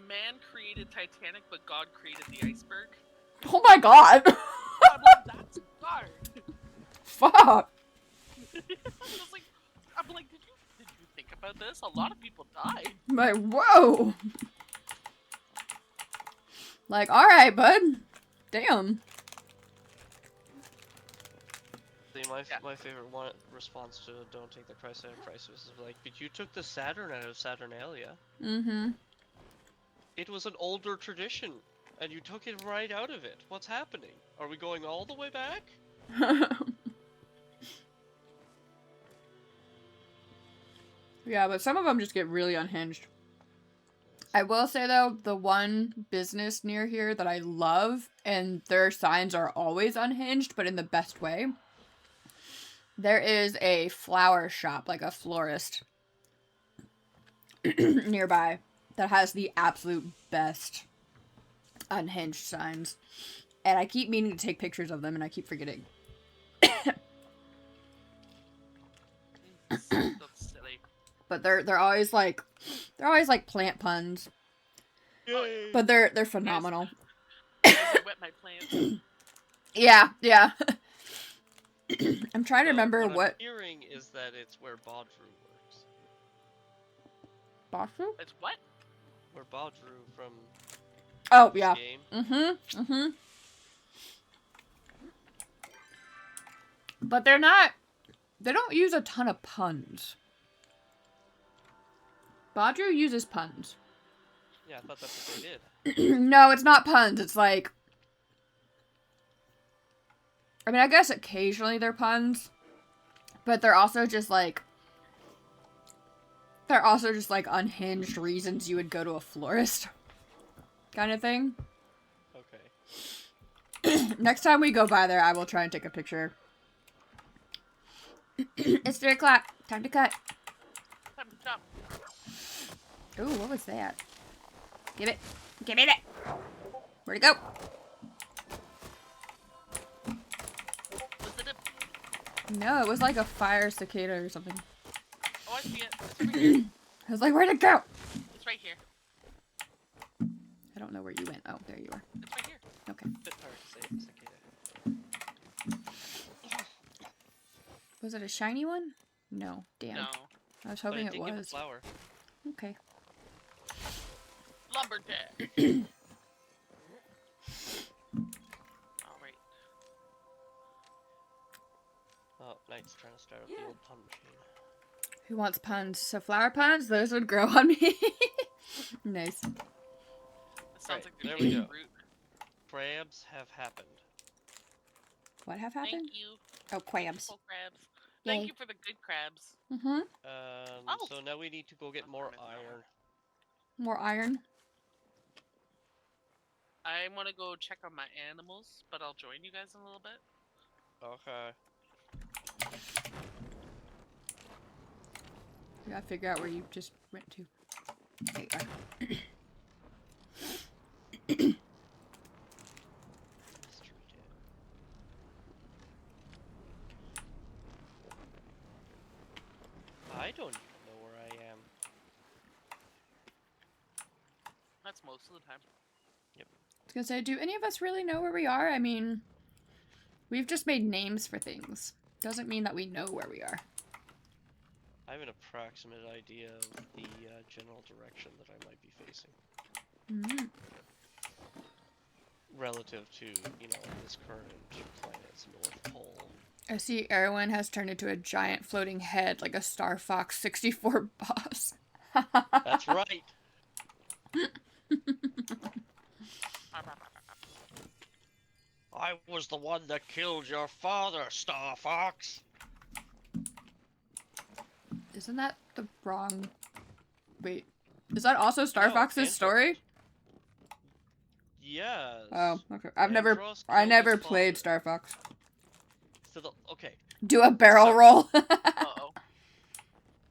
man created Titanic, but God created the iceberg. Oh my god. I'm like, that's dark. Fuck. I'm like, did you think about this? A lot of people died. I'm like, whoa. Like, alright, bud. Damn. see, my favorite one response to "Don't take the Christ out of Christmas" is like, "But you took the Saturn out of Saturnalia. Mm-hmm. It was an older tradition, and you took it right out of it. What's happening? Are we going all the way back?" Yeah, but some of them just get really unhinged. I will say though, the one business near here that I love, and their signs are always unhinged, but in the best way. There is a flower shop, like a florist, nearby that has the absolute best unhinged signs. And I keep meaning to take pictures of them, and I keep forgetting. That's silly. But they're always like plant puns. Yay! But they're phenomenal. As I wet my plants. Yeah. I'm trying to So, remember what I'm hearing is that it's where Bodru works. Basu? It's what? Where Bodru from Oh this yeah. game. But they don't use a ton of puns. Badru uses puns. Yeah, I thought that's what they did. No, it's not puns. It's like, I mean, I guess occasionally they're puns, but they're also just like unhinged reasons you would go to a florist kind of thing. Okay. Next time we go by there, I will try and take a picture. It's 3 o'clock. Time to cut. Time to chop. Ooh, what was that? Give it. Give me it. Where'd it go? Was it a... No, it was like a fire cicada or something. Oh, I see it. It's over here. I was like, where'd it go? It's right here. I don't know where you went. Oh, there you are. It's right here. Okay. Bit hard to say, cicada. Was it a shiny one? No. Damn. No. I was But hoping I did it give a was. flower. Okay. Lumberjack. Alright. Oh, Knight's trying to start up the old pun machine. Who wants puns? So flower puns? Those would grow on me. Nice. It sounds Right, like there there's we a go. root. Crabs have happened. What have happened? Thank you. Oh, crabs. Beautiful crabs. Yay. Thank you for the good crabs. Mm-hmm. Oh. So now we need to go get more iron. More iron. I want to go check on my animals, but I'll join you guys in a little bit. Okay. We gotta figure out where you just went to. There you are. Mystery tab. I don't even know where I am. That's most of the time. I was gonna say, do any of us really know where we are? I mean, we've just made names for things. Doesn't mean that we know where we are. I have an approximate idea of the general direction that I might be facing. Mm. Relative to, this current planet's North Pole. I see Erwin has turned into a giant floating head like a Star Fox 64 boss. That's right! I was the one that killed your father, Star Fox! Isn't that the wrong... Wait. Is that also Star No, Fox's Andros. story? Yes. Oh, okay. I Andros never killed his played father. Star Fox. Okay. Do a barrel So- roll. Uh-oh.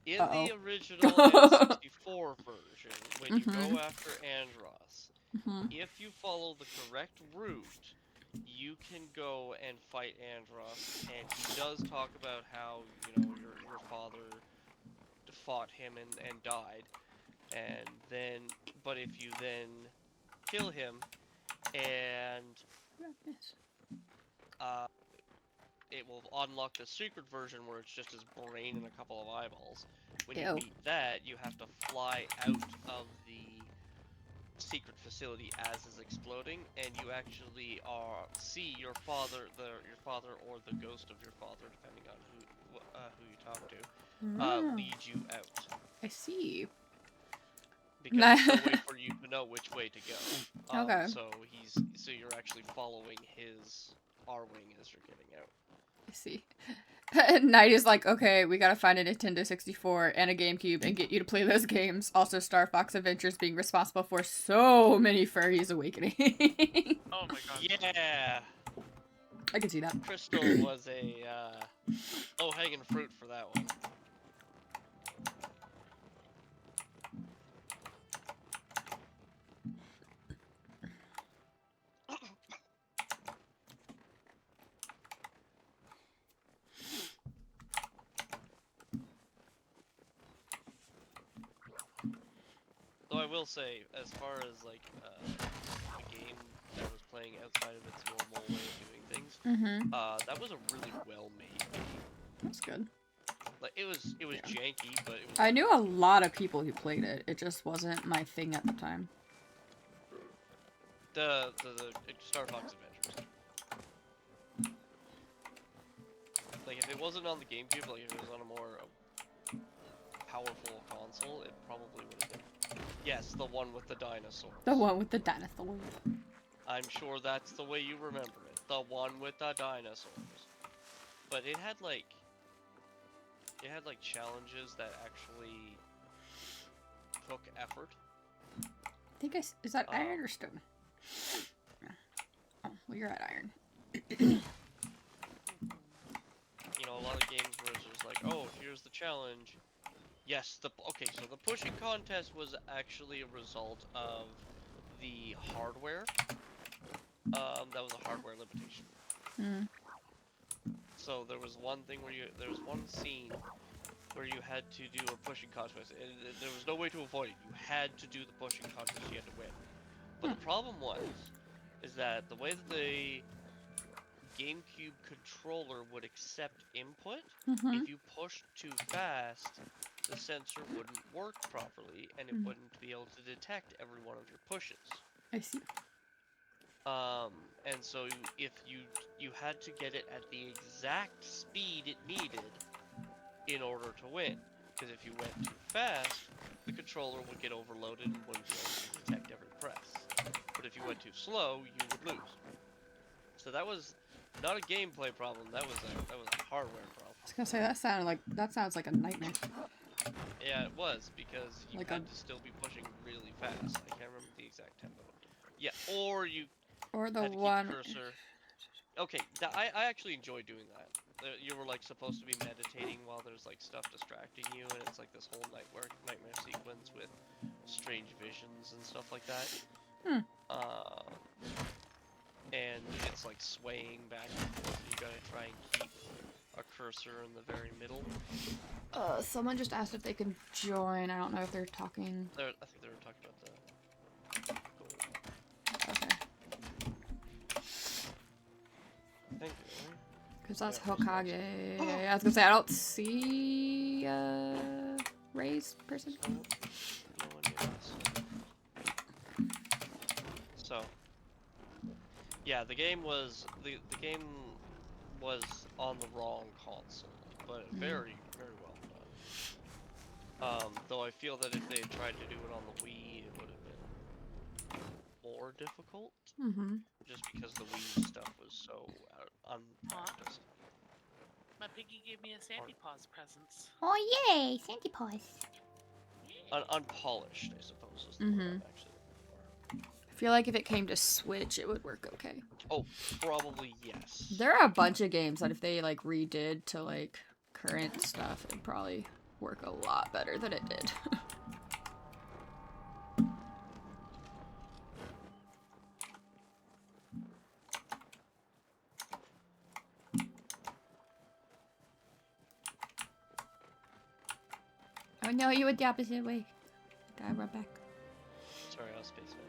In Uh-oh. the original N64 version, when you Mhm. go after Andros, Mhm. if you follow the correct route, you can go and fight Andros, and he does talk about how, your father fought him and died. And then, but if you then kill him, and it will unlock the secret version where it's just his brain and a couple of eyeballs. When you Ew. beat that, you have to fly out of the secret facility as is exploding, and you actually see your father, or the ghost of your father, depending on who you talk to, Ah, lead you out. I see. Because there's no way for you to know which way to go. Okay. So you're actually following his R-wing as you're getting out. I see. Knight is like, okay, we gotta find a Nintendo 64 and a GameCube and get you to play those games. Also, Star Fox Adventures being responsible for so many furries awakening. Oh my god. Yeah. I can see that. Crystal was a low-hanging fruit for that one. Though I will say, as far as like a game that was playing outside of its normal way of doing things, that was a really well-made game. That's good. Like it was janky, but it was. I knew a lot of people who played it. It just wasn't my thing at the time. The Star Fox Adventures. Like if it wasn't on the GameCube, like if it was on a more powerful console, it probably would have been. Yes, the one with the dinosaurs. The one with the dinosaurs. I'm sure that's the way you remember it. The one with the dinosaurs. But it had like challenges that actually took effort. I think is that iron or stone? Oh, well, you're at iron. You know, a lot of games where it's just like, oh, here's the challenge. Yes, okay, so the pushing contest was actually a result of the hardware. That was a hardware limitation. So there was one thing where there was one scene where you had to do a pushing contest, and there was no way to avoid it. You had to do the pushing contest, you had to win. But the problem is that the way that the GameCube controller would accept input, if you pushed too fast, the sensor wouldn't work properly, and it wouldn't be able to detect every one of your pushes. I see. And so if you had to get it at the exact speed it needed in order to win. Because if you went too fast, the controller would get overloaded and wouldn't be able to detect every press. But if you went too slow, you would lose. So that was not a gameplay problem. That was a hardware problem. I was gonna say that sounds like a nightmare. Yeah, it was because you Like had to still be pushing really fast. I can't remember the exact tempo. Yeah, or you or the had to one. keep cursor. Okay, I actually enjoy doing that. You were like supposed to be meditating while there's like stuff distracting you, and it's like this whole nightmare sequence with strange visions and stuff like that. And it's like swaying back and forth. And you gotta try and keep a cursor in the very middle. Someone just asked if they can join. I don't know if they're talking. I think they were talking about the gold. Okay. Thank you. Because that's Yeah, Hokage. I was gonna say, I don't see a raised person. So, no one knows. So, yeah, the game was on the wrong console, but very, very well done. Though I feel that if they had tried to do it on the Wii, it would have been more difficult. Just because the Wii stuff was so unpracticed. My piggy gave me a Sandy Paws present. Oh yay, Sandy Paws. Unpolished, I suppose, is the word I'm actually looking for. I feel like if it came to Switch, it would work okay. Oh, probably yes. There are a bunch of games that if they like redid to like current stuff, it'd probably work a lot better than it did. Oh no, you went the opposite way. Gotta run back. Sorry, I was spacing out.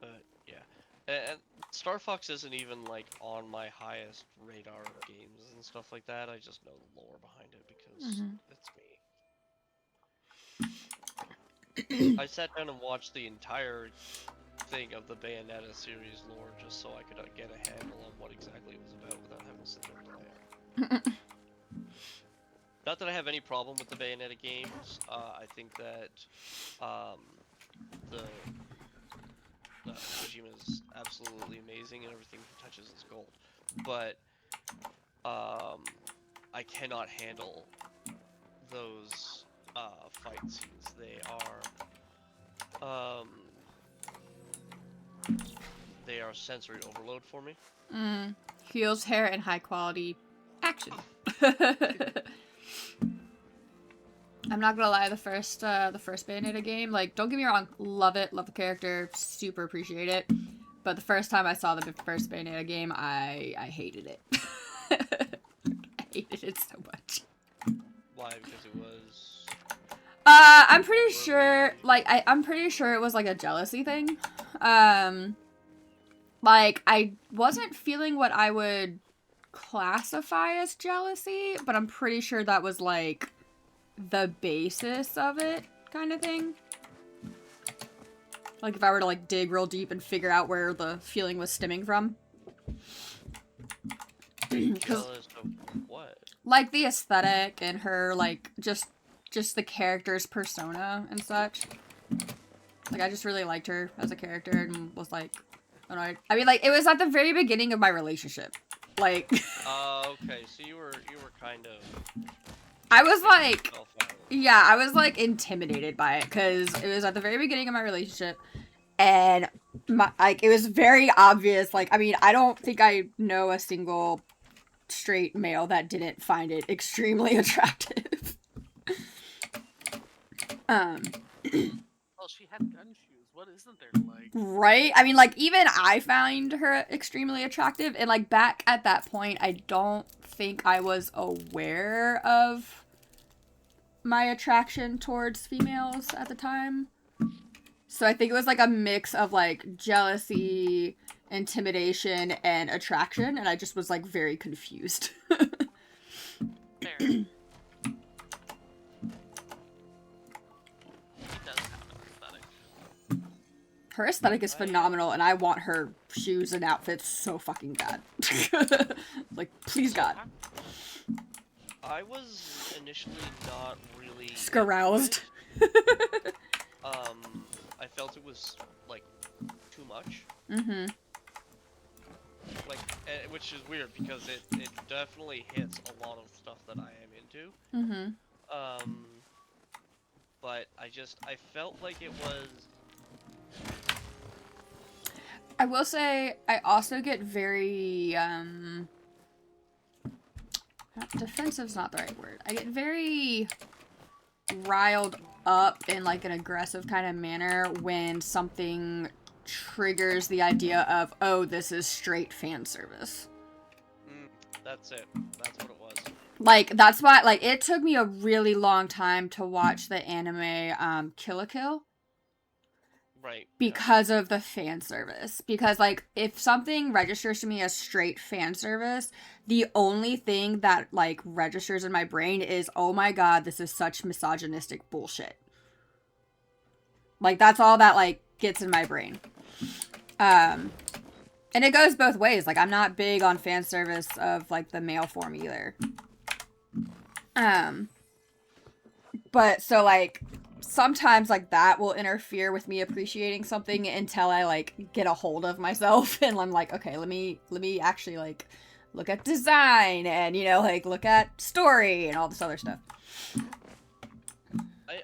But yeah, and Star Fox isn't even like on my highest radar of games and stuff like that. I just know the lore behind it because it's me. I sat down and watched the entire thing of the Bayonetta series lore just so I could get a handle on what exactly it was about without having to sit there and play it. Not that I have any problem with the Bayonetta games. I think that the absolutely amazing and everything he touches is gold. But I cannot handle those fight scenes. They are sensory overload for me. Heels, hair, and high quality action. I'm not gonna lie, the first Bayonetta game, like, don't get me wrong, love it, love the character, super appreciate it. But the first time I saw the first Bayonetta game, I hated it. I hated it so much. Why? Because it was. I'm pretty sure, like, I'm pretty sure it was like a jealousy thing. Like, I wasn't feeling what I would classify as jealousy, but I'm pretty sure that was like the basis of it, kind of thing. Like, if I were to, like, dig real deep and figure out where the feeling was stemming from. Jealous of what? Like, the aesthetic and her, like, just the character's persona and such. Like, I just really liked her as a character and was, like, annoyed. I mean, like, it was at the very beginning of my relationship. Like... okay, so you were kind of... I was, like... Yeah, I was, like, intimidated by it, because it was at the very beginning of my relationship, and, like, it was very obvious, like, I mean, I don't think I know a single straight male that didn't find it extremely attractive. Well, she had gun shoes. What isn't there to like? Right? I mean, like, even I found her extremely attractive, and, like, back at that point, I don't think I was aware of my attraction towards females at the time. So I think it was like a mix of like jealousy, intimidation, and attraction, and I just was like very confused. Fair. He does have an aesthetic. Her aesthetic is phenomenal, and I want her shoes and outfits so fucking bad. Like, please God. I was initially not really Scaroused. I felt it was like too much. Mm-hmm. Like, which is weird because it definitely hits a lot of stuff that I am into. Mm-hmm. But I felt like it was. I will say, I also get very, defensive's not the right word. I get very riled up in, like, an aggressive kind of manner when something triggers the idea of, oh, this is straight fan service. That's it. That's what it was. Like, that's why, like, it took me a really long time to watch the anime, Kill la Kill. Right. Because of the fan service. Because, like, if something registers to me as straight fan service, the only thing that, like, registers in my brain is, oh my god, this is such misogynistic bullshit. Like, that's all that, like, gets in my brain. And it goes both ways. Like, I'm not big on fan service of, like, the male form either. But, so, like... sometimes, like, that will interfere with me appreciating something until I, like, get a hold of myself and I'm like, okay, let me actually, like, look at design and, you know, like, look at story and all this other stuff. I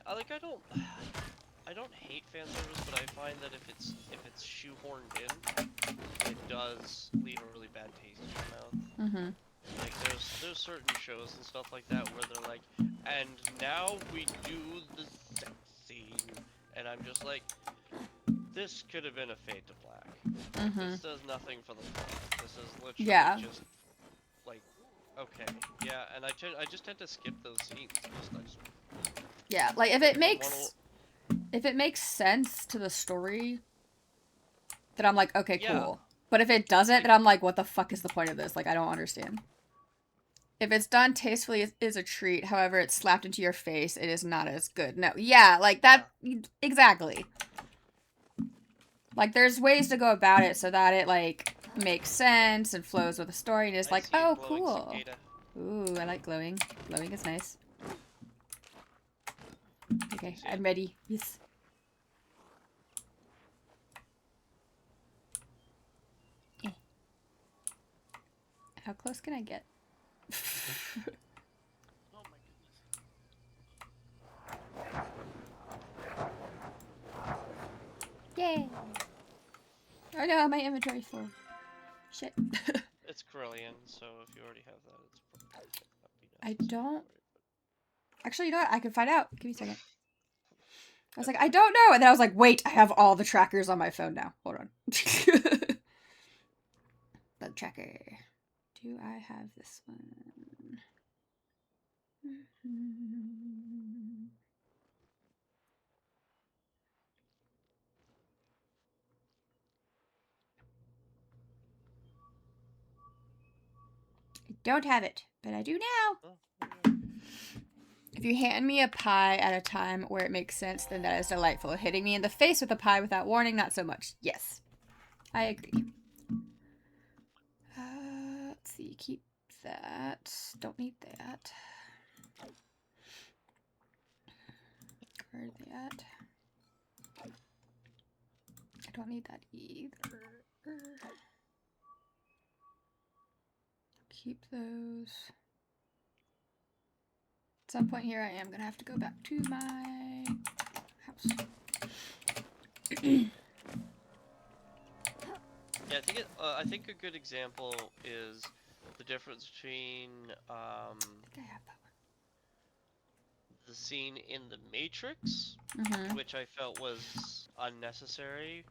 don't hate fan service, but I find that if it's shoehorned in, it does leave a really bad taste in your mouth. Mm-hmm. Like, there's certain shows and stuff like that where they're like, and now we do the sex scene, and I'm just like, this could have been a Fade to Black. Mm-hmm. This does nothing for the plot. This is literally just, like, okay, yeah, and I just tend to skip those scenes. Yeah, like, if it makes sense to the story, then I'm like, okay, cool. But if it doesn't, then I'm like, what the fuck is the point of this? Like, I don't understand. If it's done tastefully, it is a treat. However, it's slapped into your face, it is not as good. No, yeah, like, that, exactly. Like, there's ways to go about it so that it, like, makes sense and flows with the story, and it's like, oh, cool. Cicada. Ooh, I like glowing. Glowing is nice. Okay, I'm ready. Yes. How close can I get? Oh my goodness. Yay! Oh no, my inventory's full. Shit. It's Corellian, so if you already have that, it's probably not be I necessary don't- for it, Actually, you know what? I can find out. Give me a second. I was like, I don't know. And then I was like, wait, I have all the trackers on my phone now. Hold on. Bug tracker. Do I have this one? I don't have it, but I do now. Oh, yeah. If you hand me a pie at a time where it makes sense, then that is delightful. Hitting me in the face with a pie without warning, not so much. Yes, I agree. Let's see, keep that. Don't need that. Or that. I don't need that either. Keep those. At some point here, I am gonna have to go back to my house. Yeah, I think a good example is the difference between I think I have that the scene in The Matrix, one. which I felt was unnecessary,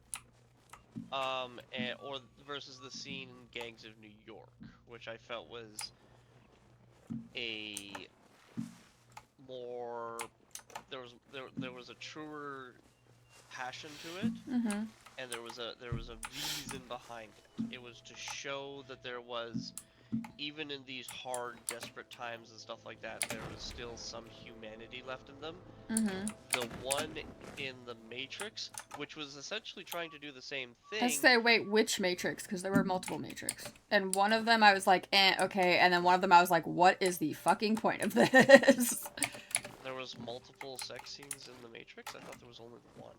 or versus the scene in Gangs of New York, which I felt was a more there was a truer passion to it, and there was a reason behind it. It was to show that there was, even in these hard, desperate times and stuff like that, there was still some humanity left in them. The one in The Matrix, which was essentially trying to do the same thing. I say, wait, which Matrix? Because there were multiple Matrix. And one of them I was like, okay. And then one of them I was like, what is the fucking point of this? There was multiple sex scenes in The Matrix? I thought there was only one.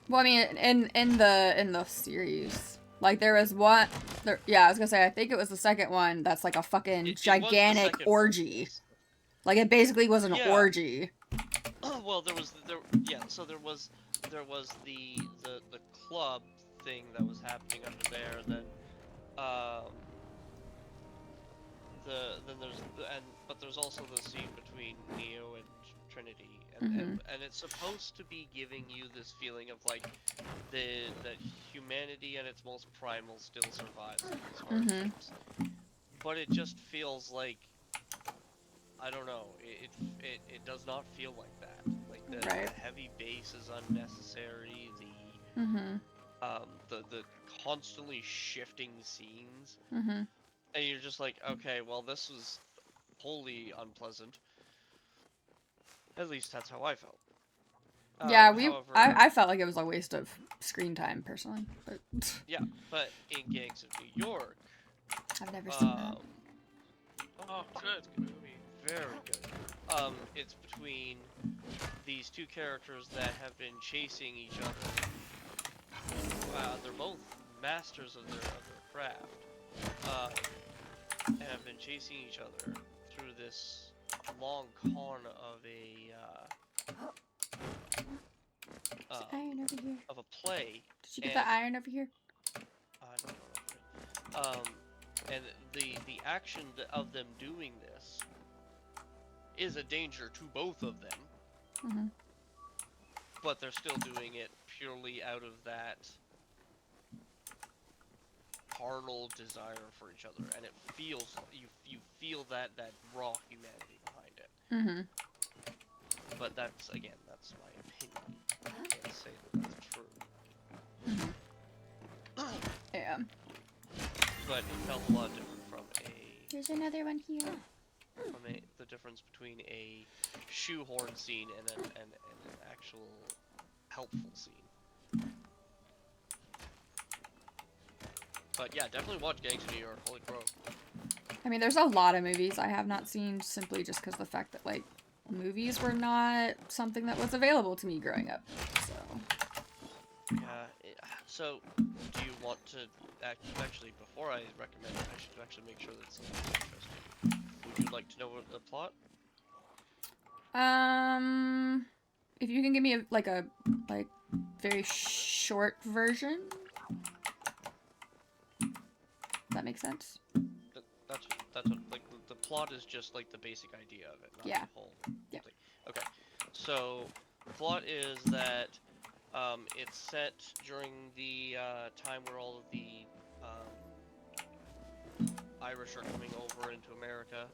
Well, I mean, in the series. Like, there was one... yeah, I was gonna say, I think it was the second one that's like a fucking gigantic orgy. Like, it basically was an orgy. Well, so there was the club thing that was happening under there, then but there's also the scene between Neo and Trinity, and it's supposed to be giving you this feeling of like that humanity at its most primal still survives in these hardships. But it just feels like, I don't know, it does not feel like that. Like the heavy bass is unnecessary, the constantly shifting scenes, and you're just like, okay, well, this was wholly unpleasant. At least that's how I felt. Yeah, however, I felt like it was a waste of screen time, personally. But yeah, but in Gangs of New York, I've never seen that. Oh, good movie. Very good. It's between these two characters that have been chasing each other. They're both masters of their craft, and have been chasing each other through this long con of Iron over here. of a play. Did you get the iron over here? I don't know. And the action of them doing this is a danger to both of them. But they're still doing it purely out of that carnal desire for each other, and it feels you feel that raw humanity behind it. But that's my opinion. I can't say that's true. Yeah. But it felt a lot different from There's another one here. the difference between a shoehorn scene and an actual helpful scene. But yeah, definitely watch Gangs of New York. Holy crow. I mean, there's a lot of movies I have not seen simply just because the fact that, like, movies were not something that was available to me growing up. So. Yeah, So, do you want to actually, before I recommend it, I should actually make sure that something's interesting. Would you like to know what the plot? If you can give me a very short version. Does that make sense? That's what, like, the plot is just like the basic idea of it, not Yeah. the whole Yep. thing. Okay, so the plot is that it's set during the time where all of the Irish are coming over into America,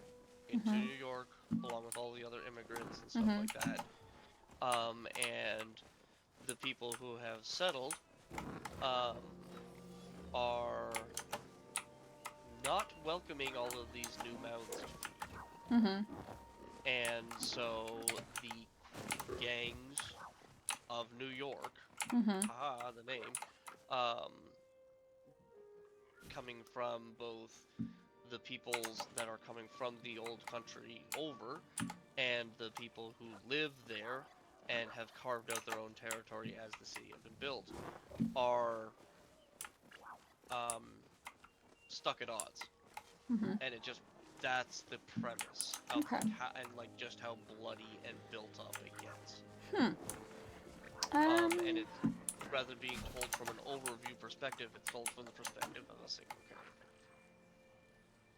into Mhm. New York, along with all the other immigrants and stuff Mhm. like that. And the people who have settled are not welcoming all of these new mouths to feed. Mhm. And so the gangs of New York, Mhm. haha, the name, um, coming from both the peoples that are coming from the old country over, and the people who live there and have carved out their own territory as the city has been built, are stuck at odds. Mhm. And that's the premise of Okay. just how bloody and built up it gets. And it's, rather than being told from an overview perspective, it's told from the perspective of a single character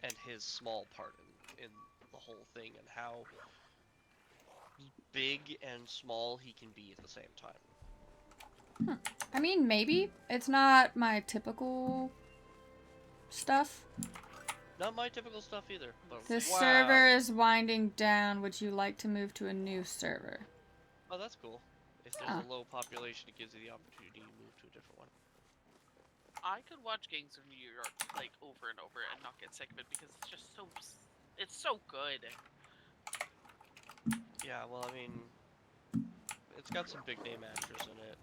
and his small part in the whole thing, and how big and small he can be at the same time. I mean, maybe it's not my typical stuff. Not my typical stuff either. But The wow. server is winding down. Would you like to move to a new server? Oh, that's cool. If there's a low population, it gives you the opportunity to move to a different one. I could watch Gangs of New York like over and over and not get sick of it because it's just it's so good. Yeah, well, I mean, it's got some big name actors in it.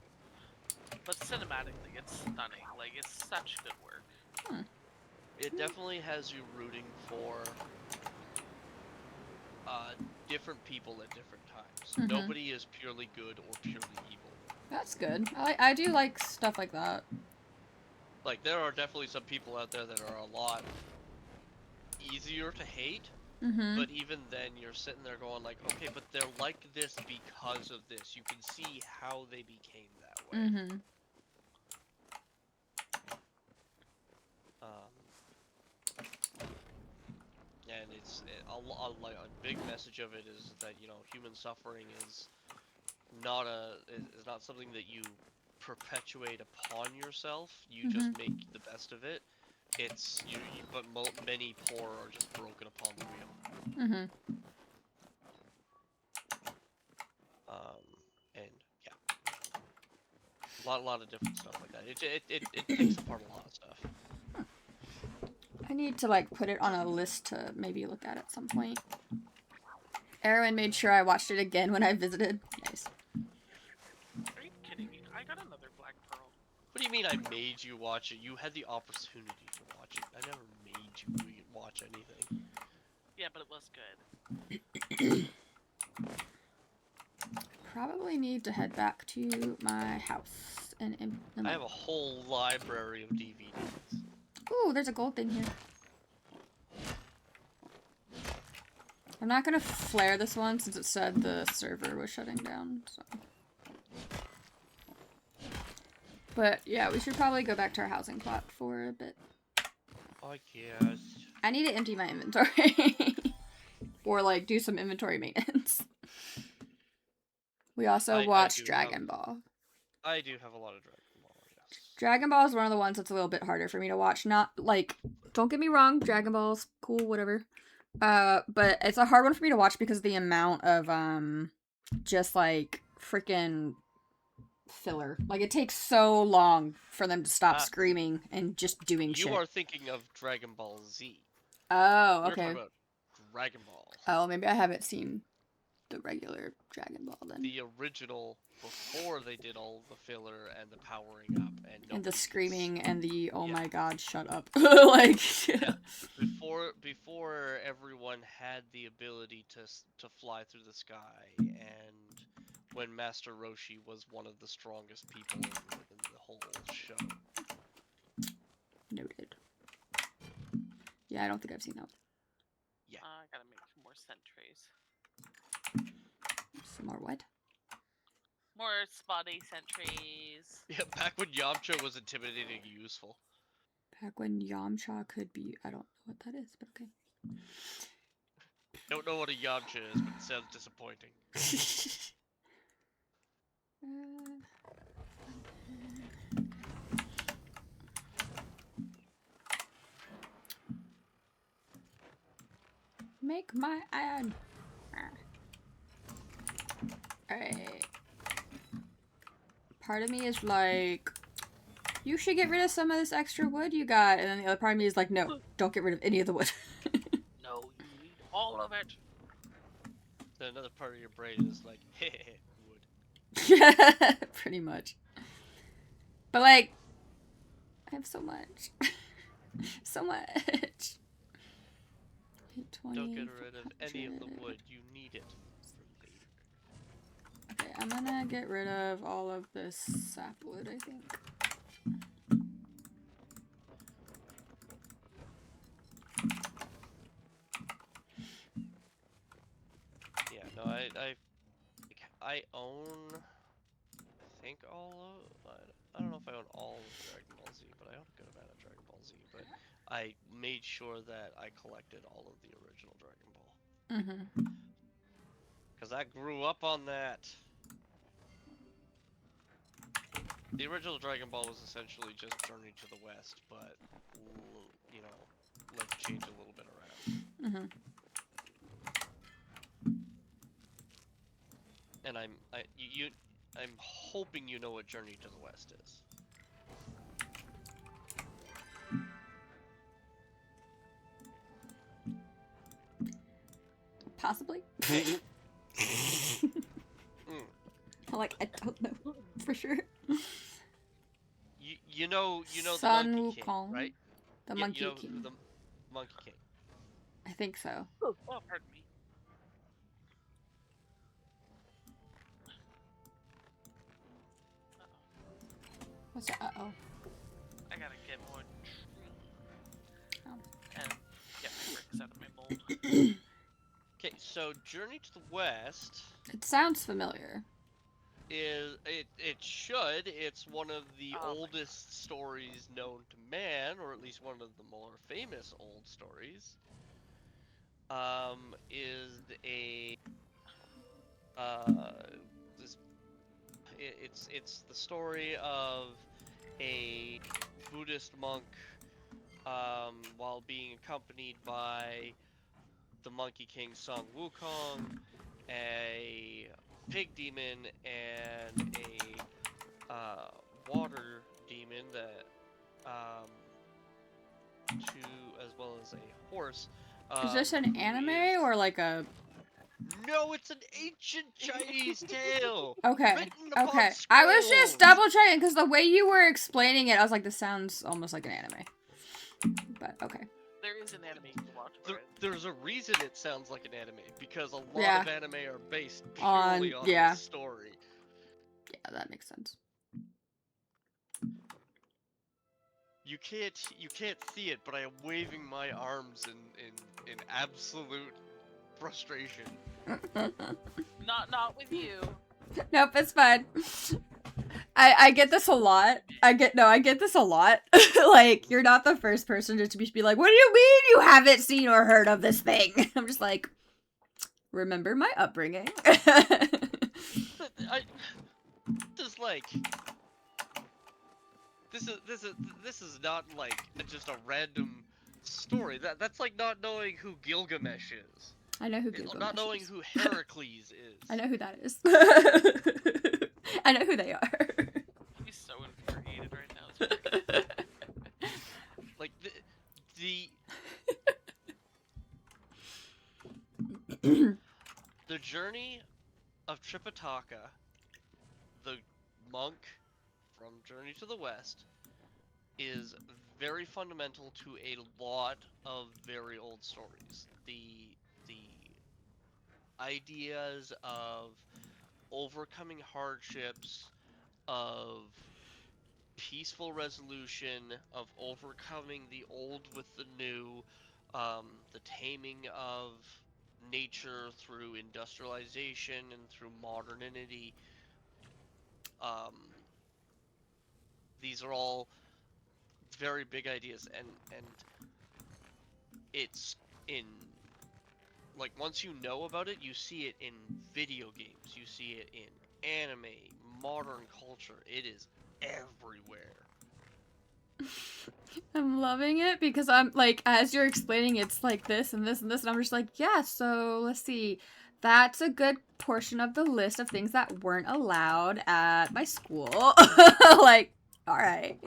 But cinematically, it's stunning. Like, it's such good work. It definitely has you rooting for different people at different times. Nobody is purely good or purely evil. That's good. I do like stuff like that. Like, there are definitely some people out there that are a lot easier to hate, but even then you're sitting there going like, okay, but they're like this because of this. You can see how they became that way. And a big message of it is that, you know, human suffering is not something that you perpetuate upon yourself. You just make the best of it. It's but many poor are just broken upon the wheel. And yeah, a lot of different stuff like that. It takes apart a lot of stuff. I need to like put it on a list to maybe look at some point. Erwin made sure I watched it again when I visited. Nice. Are you kidding me? I got another Black Pearl. What do you mean I made you watch it? You had the opportunity to watch it. I never made you watch anything. Yeah, but it was good. Probably need to head back to my house and I have a whole library of DVDs. Ooh, there's a gold thing here. I'm not gonna flare this one since it said the server was shutting down, so. But yeah, we should probably go back to our housing plot for a bit. I guess. I need to empty my inventory. Or like do some inventory maintenance. We also watched Dragon Ball. I do have a lot of Dragon Ball, yes. Dragon Ball is one of the ones that's a little bit harder for me to watch. Not like, don't get me wrong, Dragon Ball's cool, whatever. But it's a hard one for me to watch because of the amount of just like freaking filler. Like it takes so long for them to stop screaming and just doing shit. You are thinking of Dragon Ball Z. Oh, okay. We're talking about Dragon Ball. Oh, maybe I haven't seen the regular Dragon Ball then. The original, before they did all the filler and the powering up and the screaming and the oh my god, shut up. Like yeah. Before everyone had the ability to fly through the sky, and when Master Roshi was one of the strongest people in the whole show. Noted. Yeah, I don't think I've seen that one. Yeah. I gotta make more sentries. Some more what? More spotty sentries. Yeah, back when Yamcha was intimidating and useful. Back when Yamcha could be... I don't know what that is, but okay. Don't know what a Yamcha is, but it sounds disappointing. Make my iron. Alright. Part of me is like, you should get rid of some of this extra wood you got. And then the other part of me is like, no, don't get rid of any of the wood. No, you need all of it. Then another part of your brain is like, heh, wood. Pretty much. But like, I have so much. So much. 820 Don't get rid of any of the 400. wood. You need it for later. Okay, I'm gonna get rid of all of this sapwood, I think. Yeah, no, I own, I think all of, I don't know if I own all of Dragon Ball Z, but I own a good amount of Dragon Ball Z, but I made sure that I collected all of the original Dragon Ball. Mm-hmm. Because I grew up on that. The original Dragon Ball was essentially just Journey to the West, but, you know, let's change a little bit around. Mm-hmm. And I'm hoping you know what Journey to the West is. Possibly. Like, I don't know for sure. You know Sun the Monkey King, Wukong, right? the You Monkey know King. the Monkey King. I think so. Oh, pardon me. What's that? Uh-oh. I gotta get more trees. Oh. And get my bricks out of my mold. Okay, so Journey to the West It sounds familiar. is it's one of the Oh my oldest stories known to man, or at least one of the more famous old stories. Is a this it's the story of a Buddhist monk while being accompanied by the Monkey King Sun Wukong, a pig demon, and a water demon that as well as a horse. Is this an who anime is- or like a... No, it's an ancient Chinese tale. Okay, Written upon okay. I was just scrolls. double checking because the way you were explaining it, I was like, this sounds almost like an anime. But, okay. There is an anime you can watch for it. There's a reason it sounds like an anime, because a lot Yeah. of anime are based On- purely on yeah. this story. Yeah, that makes sense. You can't see it, but I am waving my arms in absolute frustration. Not with you. Nope, it's fine. I get this a lot. I get this a lot. Like, you're not the first person to be like, what do you mean you haven't seen or heard of this thing? I'm just like, remember my upbringing. But just like this is not like just a random story. That's like not knowing who Gilgamesh is. I know who It's Gilgamesh not knowing is. who Heracles is. I know who that is. I know who they are. He's so infuriated right now. It's pretty- Like the journey of Tripitaka, the monk from Journey to the West, is very fundamental to a lot of very old stories. The ideas of overcoming hardships, of peaceful resolution of overcoming the old with the new, the taming of nature through industrialization and through modernity. Um, these are all very big ideas, and it's in, like, once you know about it, you see it in video games, you see it in anime, modern culture. It is everywhere. I'm loving it because I'm like, as you're explaining, it's like this and this and this, and I'm just like, yeah, so let's see. That's a good portion of the list of things that weren't allowed at my school. Like, all right.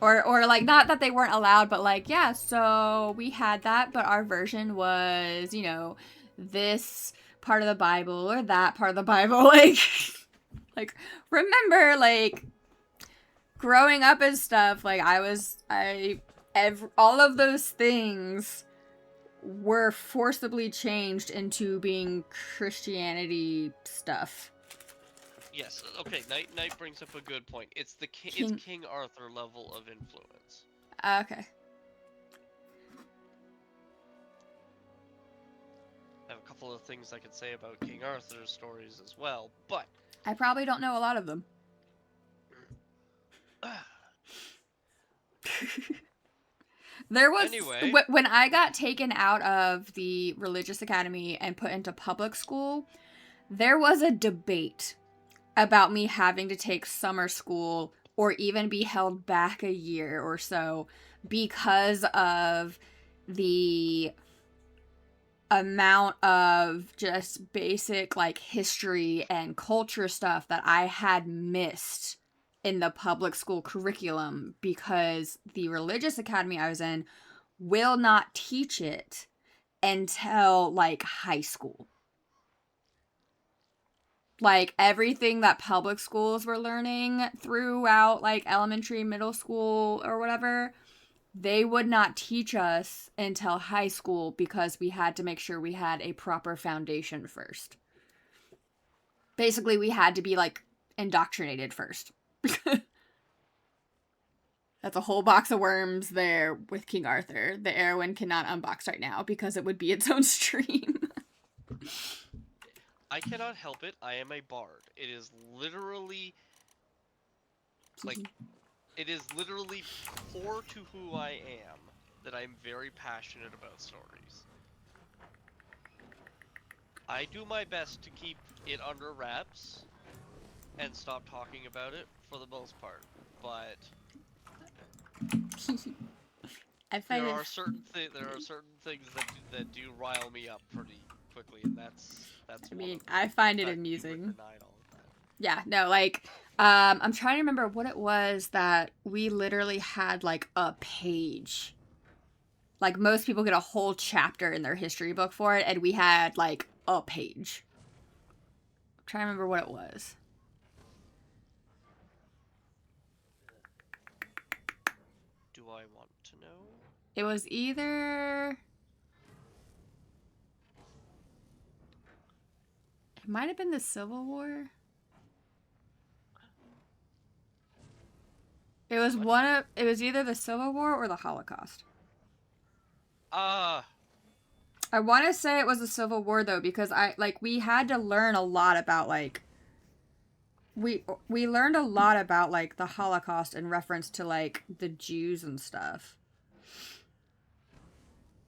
Or like, not that they weren't allowed, but like, yeah, so we had that, but our version was, you know, this part of the Bible or that part of the Bible. Like, remember, like, growing up and stuff, like, all of those things were forcibly changed into being Christianity stuff. Yes. Okay. Knight brings up a good point. It's it's King Arthur level of influence. Okay. I have a couple of things I could say about King Arthur's stories as well, but I probably don't know a lot of them. There was, anyway, when I got taken out of the religious academy and put into public school, there was a debate about me having to take summer school or even be held back a year or so because of the amount of just basic, like, history and culture stuff that I had missed in the public school curriculum, because the religious academy I was in will not teach it until, like, high school. Like, everything that public schools were learning throughout, like, elementary, middle school, or whatever, they would not teach us until high school because we had to make sure we had a proper foundation first. Basically, we had to be, like, indoctrinated first. That's a whole box of worms there with King Arthur. The Erwin cannot unbox right now because it would be its own stream. I cannot help it. I am a bard. It is literally, like, it is literally core to who I am that I'm very passionate about stories. I do my best to keep it under wraps and stop talking about it for the most part, but there are certain things that do rile me up pretty quickly, and that's. I mean, I find it amusing. All of that. Yeah, no, like, I'm trying to remember what it was that we literally had, like, a page. Like, most people get a whole chapter in their history book for it, and we had, like, a page. I'm trying to remember what it was. Do I want to know? It was either... It might have been the Civil War. It was it was either the Civil War or the Holocaust. I want to say it was the Civil War, though, because we had to learn a lot about, like, we learned a lot about, like, the Holocaust in reference to, like, the Jews and stuff.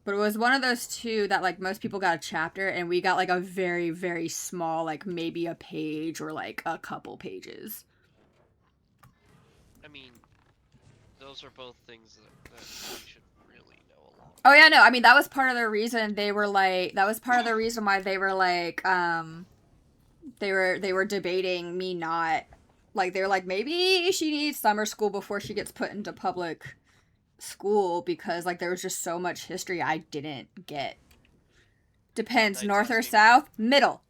But it was one of those two that, like, most people got a chapter, and we got, like, a very, very small, like, maybe a page or, like, a couple pages. I mean, those are both things that we should really know a lot about. Oh, yeah, no, I mean, that was part of the reason they were, like, that was part of the reason why they were, like, they were debating me not, like, they were like, maybe she needs summer school before she gets put into public school, because, like, there was just so much history I didn't get. Depends, north or south? Middle.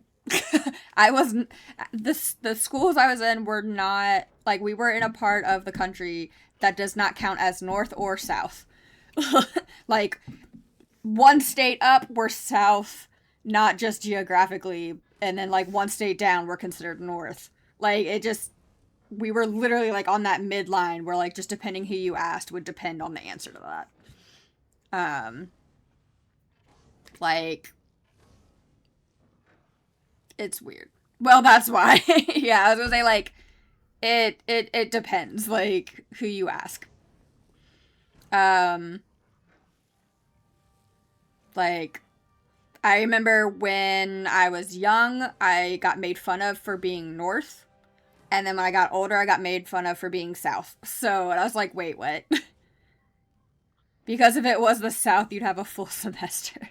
I wasn't, the schools I was in were not, like, we were in a part of the country that does not count as north or south. Like, one state up, we're south, not just geographically, and then like one state down we're considered north. Like it just, we were literally like on that midline where like just depending who you asked would depend on the answer to that. Like it's weird. Well, that's why. Yeah, I was gonna say like it depends like who you ask. Like I remember when I was young, I got made fun of for being north. And then when I got older, I got made fun of for being south. So I was like, wait, what? Because if it was the south, you'd have a full semester.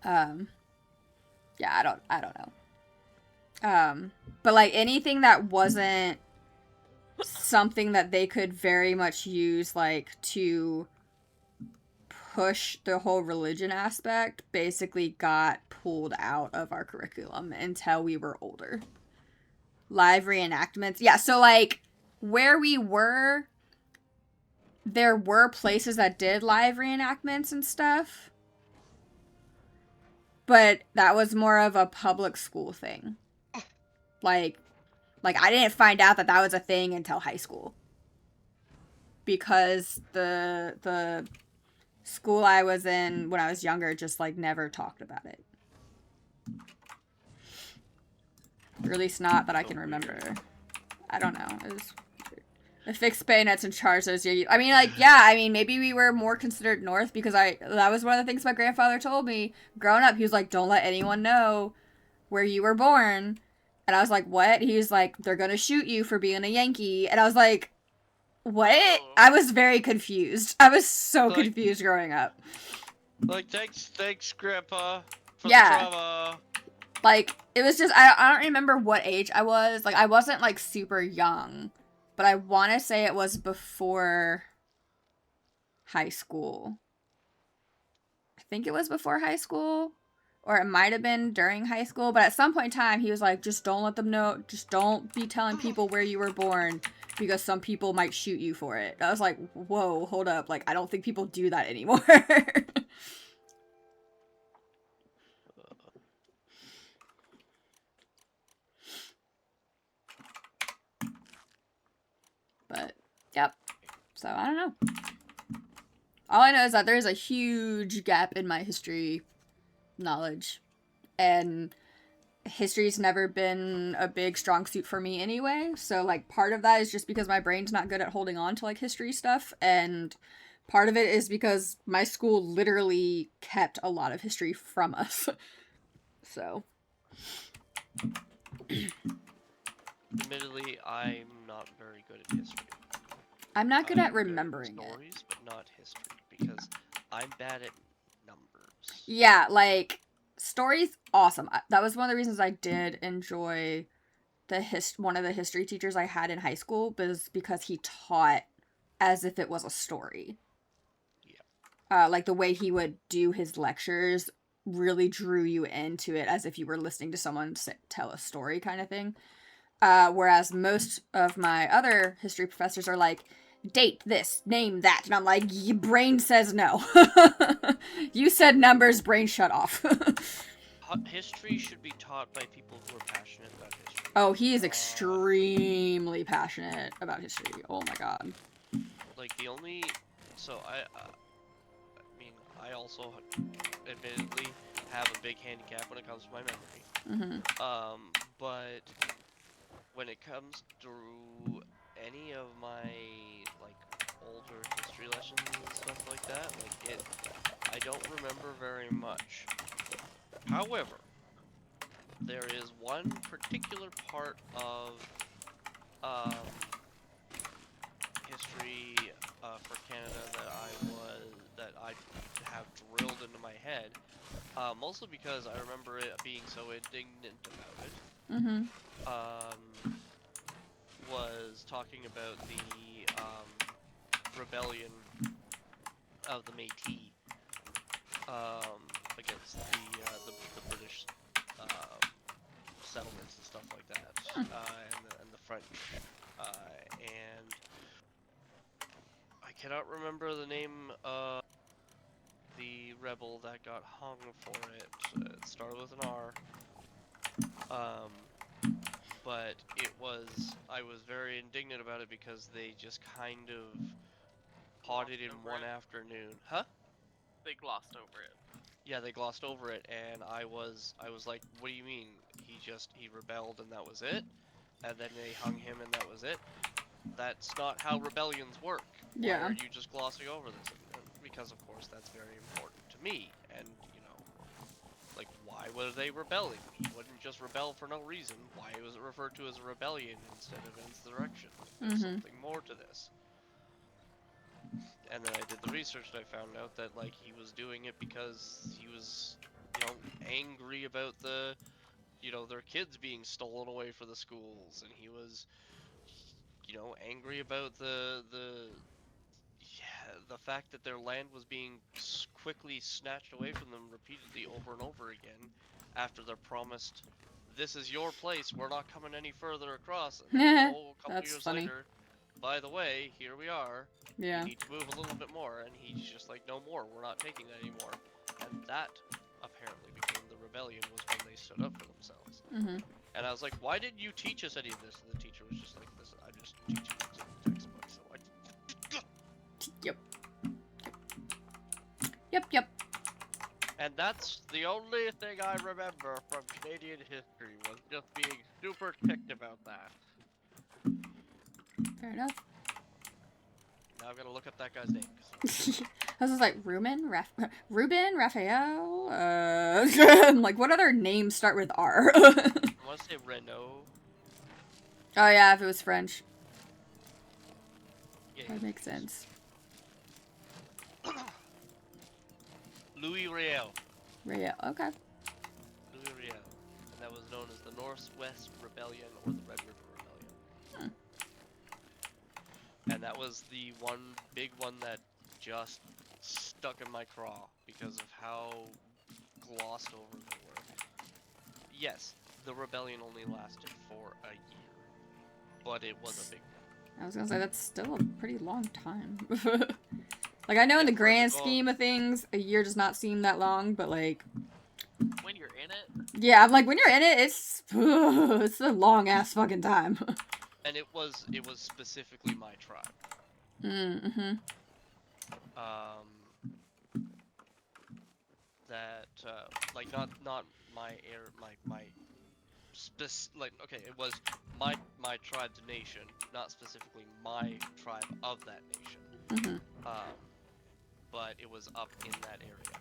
Yeah, I don't know. But like anything that wasn't something that they could very much use like to push the whole religion aspect basically got pulled out of our curriculum until we were older. Live reenactments. Yeah, so like where we were, there were places that did live reenactments and stuff. But that was more of a public school thing. Like I didn't find out that was a thing until high school. Because the school I was in when I was younger just like never talked about it. Or at least not that I can remember. I don't know. It was the fixed bayonets and charges. I mean, like, yeah, I mean, maybe we were more considered north because that was one of the things my grandfather told me growing up. He was like, don't let anyone know where you were born. And I was like, what? He was like, they're gonna shoot you for being a Yankee. And I was like, what? I was very confused. I was so confused growing up. Like, thanks, Grandpa, for the Yeah. trauma. Like, it was just, I don't remember what age I was. Like, I wasn't, like, super young. But I want to say it was before high school. I think it was before high school. Or it might have been during high school. But at some point in time, he was like, just don't let them know. Just don't be telling people where you were born. Because some people might shoot you for it. I was like, whoa, hold up. Like, I don't think people do that anymore. But, yep. So, I don't know. All I know is that there's a huge gap in my history knowledge. And history's never been a big strong suit for me anyway. So, like, part of that is just because my brain's not good at holding on to, like, history stuff. And part of it is because my school literally kept a lot of history from us. So. Admittedly, I'm not very good at history. I'm not good at remembering stories, but not history, because I'm bad at numbers. Yeah, like, stories, awesome. That was one of the reasons I did enjoy one of the history teachers I had in high school, because he taught as if it was a story. Yeah. Like, the way he would do his lectures really drew you into it as if you were listening to someone tell a story kind of thing. Whereas most of my other history professors are like, date this, name that. And I'm like, your brain says no. You said numbers, brain shut off. History should be taught by people who are passionate about history. Oh, he is extremely passionate about history. Oh my god. Like, the only... So, I mean, I also admittedly have a big handicap when it comes to my memory. Mm-hmm. But when it comes through any of my, like, older history lessons and stuff like that, like, I don't remember very much. However, there is one particular part of history for Canada that I have drilled into my head, mostly because I remember it being so indignant about it. Mm-hmm. Was talking about the rebellion of the Métis against the British settlements and stuff like that, and the French, and I cannot remember the name the rebel that got hung for it. It started with an R. But I was very indignant about it because they just kind of potted in Over one it. afternoon. Huh? They glossed over it. Yeah, they glossed over it, and I was like, what do you mean? He rebelled and that was it? And then they hung him and that was it? That's not how rebellions work. Why Yeah. are you just glossing over this? And because of course that's very important to me, and you know, like, why were they rebelling? He wouldn't just rebel for no reason. Why was it referred to as a rebellion instead of insurrection? There's something more to this. And then I did the research and I found out that, like, he was doing it because he was, you know, angry about the, you know, their kids being stolen away from the schools, and he was, you know, angry about the fact that their land was being quickly snatched away from them repeatedly over and over again after they're promised, this is your place, we're not coming any further across, and then, oh, a couple That's years funny. later, by the way, here we are. Yeah. You need to move a little bit more, and he's just like, no more, we're not taking that anymore. And that apparently became the rebellion, was when they stood up for themselves. And I was like, why didn't you teach us any of this? And the teacher was just like, this, I just teach you what's in the textbook, so I... Yep. And that's the only thing I remember from Canadian history, was just being super ticked about that. Fair enough. Now I'm gonna look up that guy's name. I was just like, Ruben, Raphael, I'm like, what other names start with R? I want to say Renault. Oh yeah, if it was French. Yeah, That makes sense. Louis Riel. Yeah, okay. Louis Riel. And that was known as the Northwest Rebellion, or the Red River Rebellion. And that was the one big one that just stuck in my craw because of how glossed over they were. Yes, the rebellion only lasted for a year, but it was a big one. I was gonna say, that's still a pretty long time. Like, I know in the grand scheme of things, a year does not seem that long, but like... When you're in it? Yeah, I'm like, when you're in it, it's a long-ass fucking time. And it was specifically my tribe. That like not my okay, it was my tribe's nation, not specifically my tribe of that nation. But it was up in that area.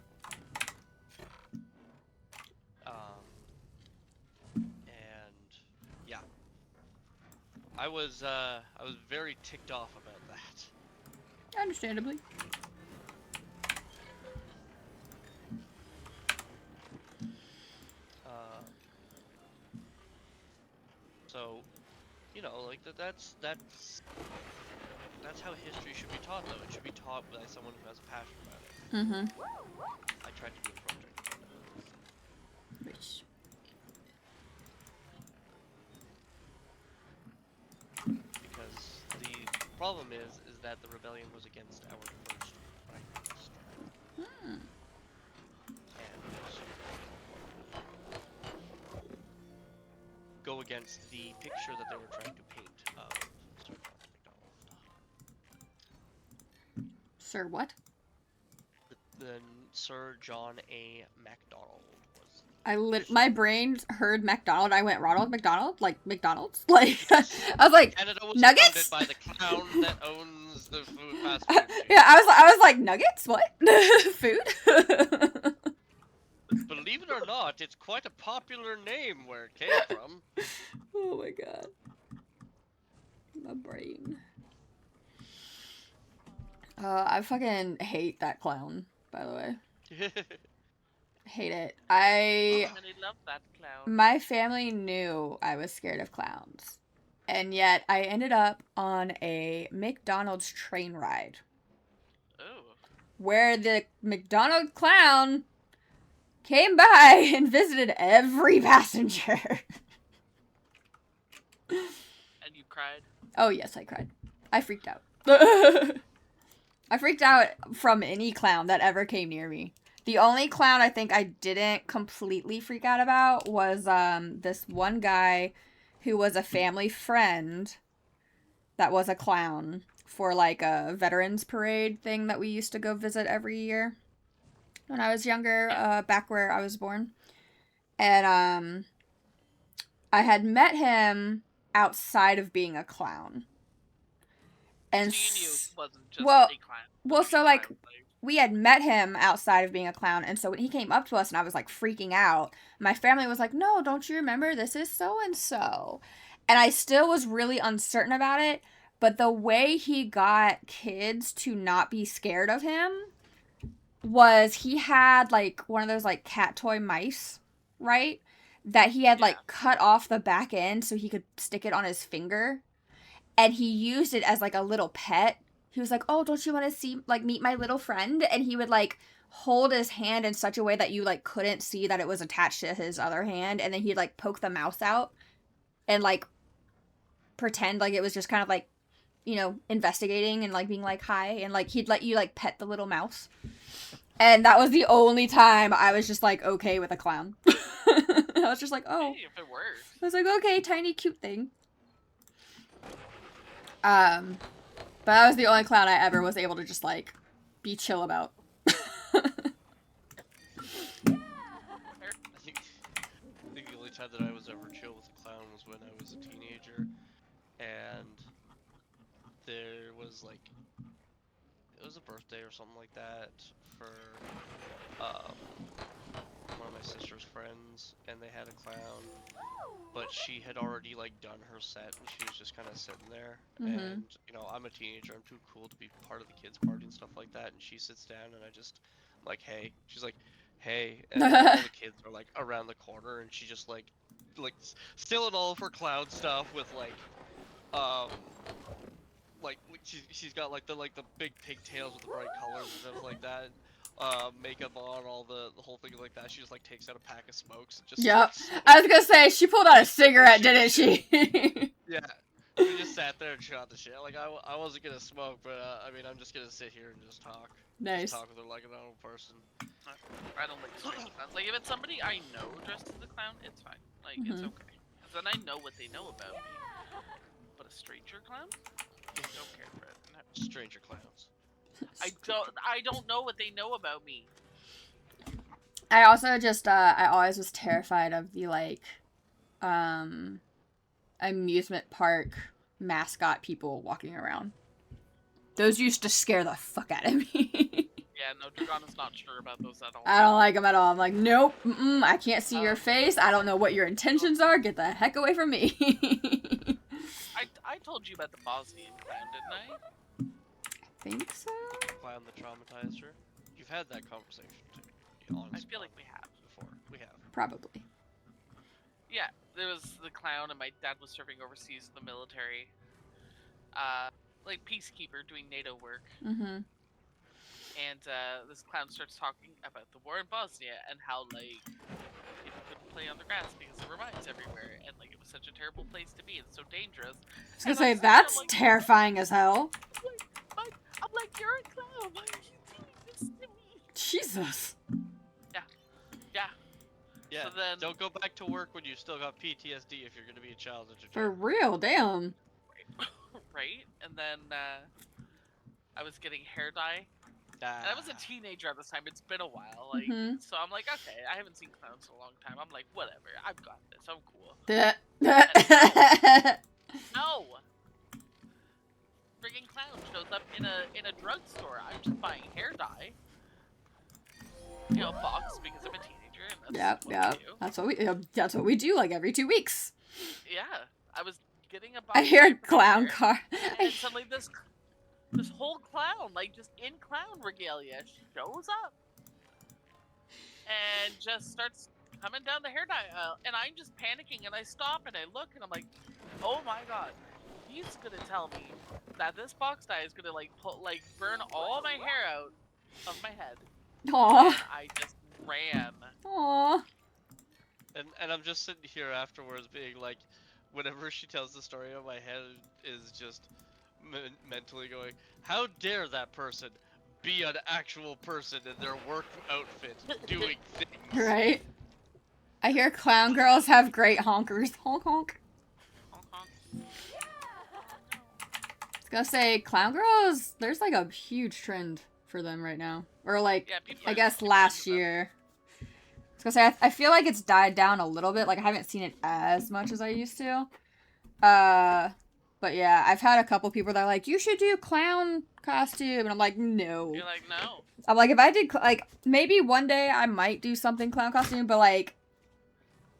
And yeah, I was very ticked off about that. Understandably. So, you know, like that's how history should be taught, though. It should be taught by someone who has a passion about it. I tried to do a project on it. Which... Because the problem is that the rebellion was against our first breakfast. And go against the picture that they were trying to paint of Sir John MacDonald. Sir what? Then Sir John A. MacDonald was. My brain heard McDonald. I went, Ronald McDonald? Like, McDonald's? Like, I was like, Canada was nuggets? founded by the clown that owns the fast food chain. Yeah, I was like, nuggets? What? Food? Believe it or not, it's quite a popular name where it came from. Oh my god. My brain. I fucking hate that clown, by the way. Hate it. I really love that clown. My family knew I was scared of clowns. And yet, I ended up on a McDonald's train ride. Oh. Where the McDonald clown came by and visited every passenger. And you cried? Oh, yes, I cried. I freaked out. I freaked out from any clown that ever came near me. The only clown I think I didn't completely freak out about was this one guy who was a family friend that was a clown for like a veterans parade thing that we used to go visit every year when I was younger, back where I was born. And I had met him outside of being a clown. And So you knew it wasn't just well, a clown. well, so like Clown, we had met him outside of being a clown, and so when he came up to us and I was like freaking out, my family was like, "No, don't you remember? This is so and so." And I still was really uncertain about it, but the way he got kids to not be scared of him was he had like one of those like cat toy mice, right? That he had like cut off the back end so he could stick it on his finger. And he used it as like a little pet. He was like, "Oh, don't you want to see, like, meet my little friend?" And he would like hold his hand in such a way that you like couldn't see that it was attached to his other hand. And then he'd like poke the mouse out and like pretend like it was just kind of like, you know, investigating and like being like, "Hi." And like he'd let you like pet the little mouse. And that was the only time I was just like okay with a clown. I was just like, "Oh." hey, if it works. I was like, "Okay, tiny cute thing." But that was the only clown I ever was able to just, like, be chill about. I think the only time that I was ever chill with a clown was when I was a teenager, and there was like, it was a birthday or something like that for one of my sister's friends, and they had a clown, but she had already like done her set, and she was just kind of sitting there. And you know, I'm a teenager, I'm too cool to be part of the kids party and stuff like that, and she sits down and I just like, "Hey." She's like, "Hey," and all the kids are like around the corner, and she just like stealing all of her clown stuff with like she's got like the big pigtails with the bright colors and stuff like that, makeup on, all the whole thing like that. She just like takes out a pack of smokes and just Yep. starts I was gonna say, she pulled out a cigarette, didn't she? yeah, we just sat there and shot the shit. Like I wasn't gonna smoke, but I mean I'm just gonna sit here and just talk. Nice. Just talk with her like a normal person. I don't like strange clowns. Like if it's somebody I know dressed as a clown, it's fine. Like it's okay, because then I know what they know about me. But a stranger clown, don't care for it. No. Stranger clowns. I don't know what they know about me. I also just, I always was terrified of the, like, amusement park mascot people walking around. Those used to scare the fuck out of me. Yeah, no, Dragana's not sure about those at all. I don't like them at all. I'm like, nope, I can't see your face. I don't know what your intentions are. Get the heck away from me. I told you about the Bosnian clown, didn't I? I think so. The clown that traumatized her. You've had that conversation too. To be honest, I feel like we have. before. We have. Probably. Yeah, there was the clown, and my dad was serving overseas in the military. Like peacekeeper doing NATO work. Mm-hmm. And this clown starts talking about the war in Bosnia and how like people couldn't play on the grass because there were mines everywhere, and like it was such a terrible place to be and so dangerous. I was gonna say, that's like, terrifying as hell. I'm like, you're a clown. Why are you doing this to me? Jesus. Yeah. Yeah. So then, don't go back to work when you still got PTSD if you're gonna be a child entertainer. For real, damn. Right? And then I was getting hair dye. And I was a teenager at this time. It's been a while, like so. I'm like, okay, I haven't seen clowns in a long time. I'm like, whatever, I've got this. I'm cool. No, friggin' clown shows up in a drugstore. I'm just buying hair dye, you know, box because I'm a teenager. And that's what we do. That's what we do. Like every 2 weeks. Yeah, I was getting a box. I hear a clown car. And suddenly this whole clown, like just in clown regalia, shows up and just starts coming down the hair dye aisle, and I'm just panicking, and I stop and I look and I'm like, oh my god, he's gonna tell me that this box dye is gonna like burn all my hair out of my head. Aww. And I just ran. Aww. And I'm just sitting here afterwards being like, whenever she tells the story in my head is just mentally going, how dare that person be an actual person in their work outfit doing things. Right? I hear clown girls have great honkers. Honk honk. Honk, honk. I was gonna say, clown girls, there's like a huge trend for them right now. Or like, Yeah, people I are guess super last into them. year. I was gonna say, I feel like it's died down a little bit. Like, I haven't seen it as much as I used to. But yeah, I've had a couple people that are like, you should do clown costume. And I'm like, no. You're like, no. I'm like, if I did, like, maybe one day I might do something clown costume, but like,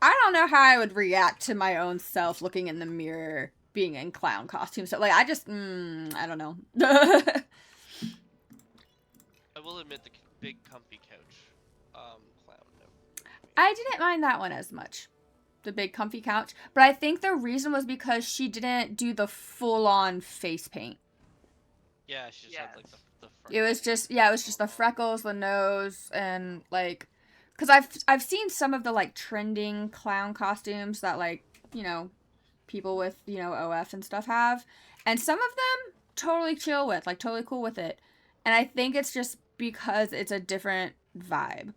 I don't know how I would react to my own self looking in the mirror being in clown costume. So, like, I just, I don't know. I will admit the big comfy couch, clown. No. I didn't mind that one as much. The big comfy couch. But I think the reason was because she didn't do the full-on face paint. Yeah, she just had like the It was just, yeah, it was just the freckles, the nose, and like, because I've seen some of the like trending clown costumes that like, you know, people with, you know, OF and stuff have, and some of them totally chill with, like totally cool with it. And I think it's just because it's a different vibe.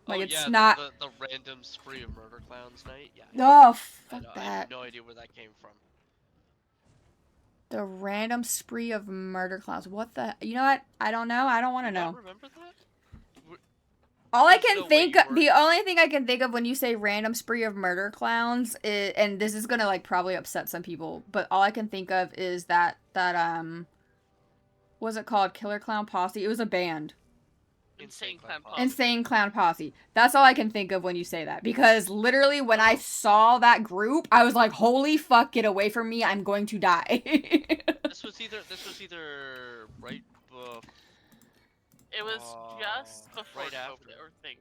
Like, it's yeah, not... the random spree of murder clowns night. Yeah. Oh, I fuck know, I that. have no idea where that came from. The random spree of murder clowns. What the... You know what? I don't know. I don't want to I know. don't remember that. All I There's can no way think... you were- The only thing I can think of when you say random spree of murder clowns is... And this is gonna, like, probably upset some people. But all I can think of is that... What's it called? Killer Clown Posse? It was a band. Insane Clown Posse. Insane Clown Posse. That's all I can think of when you say that. Because literally when I saw that group, I was like, holy fuck, get away from me. I'm going to die. This was either right before. It was just before right after. COVID, or think.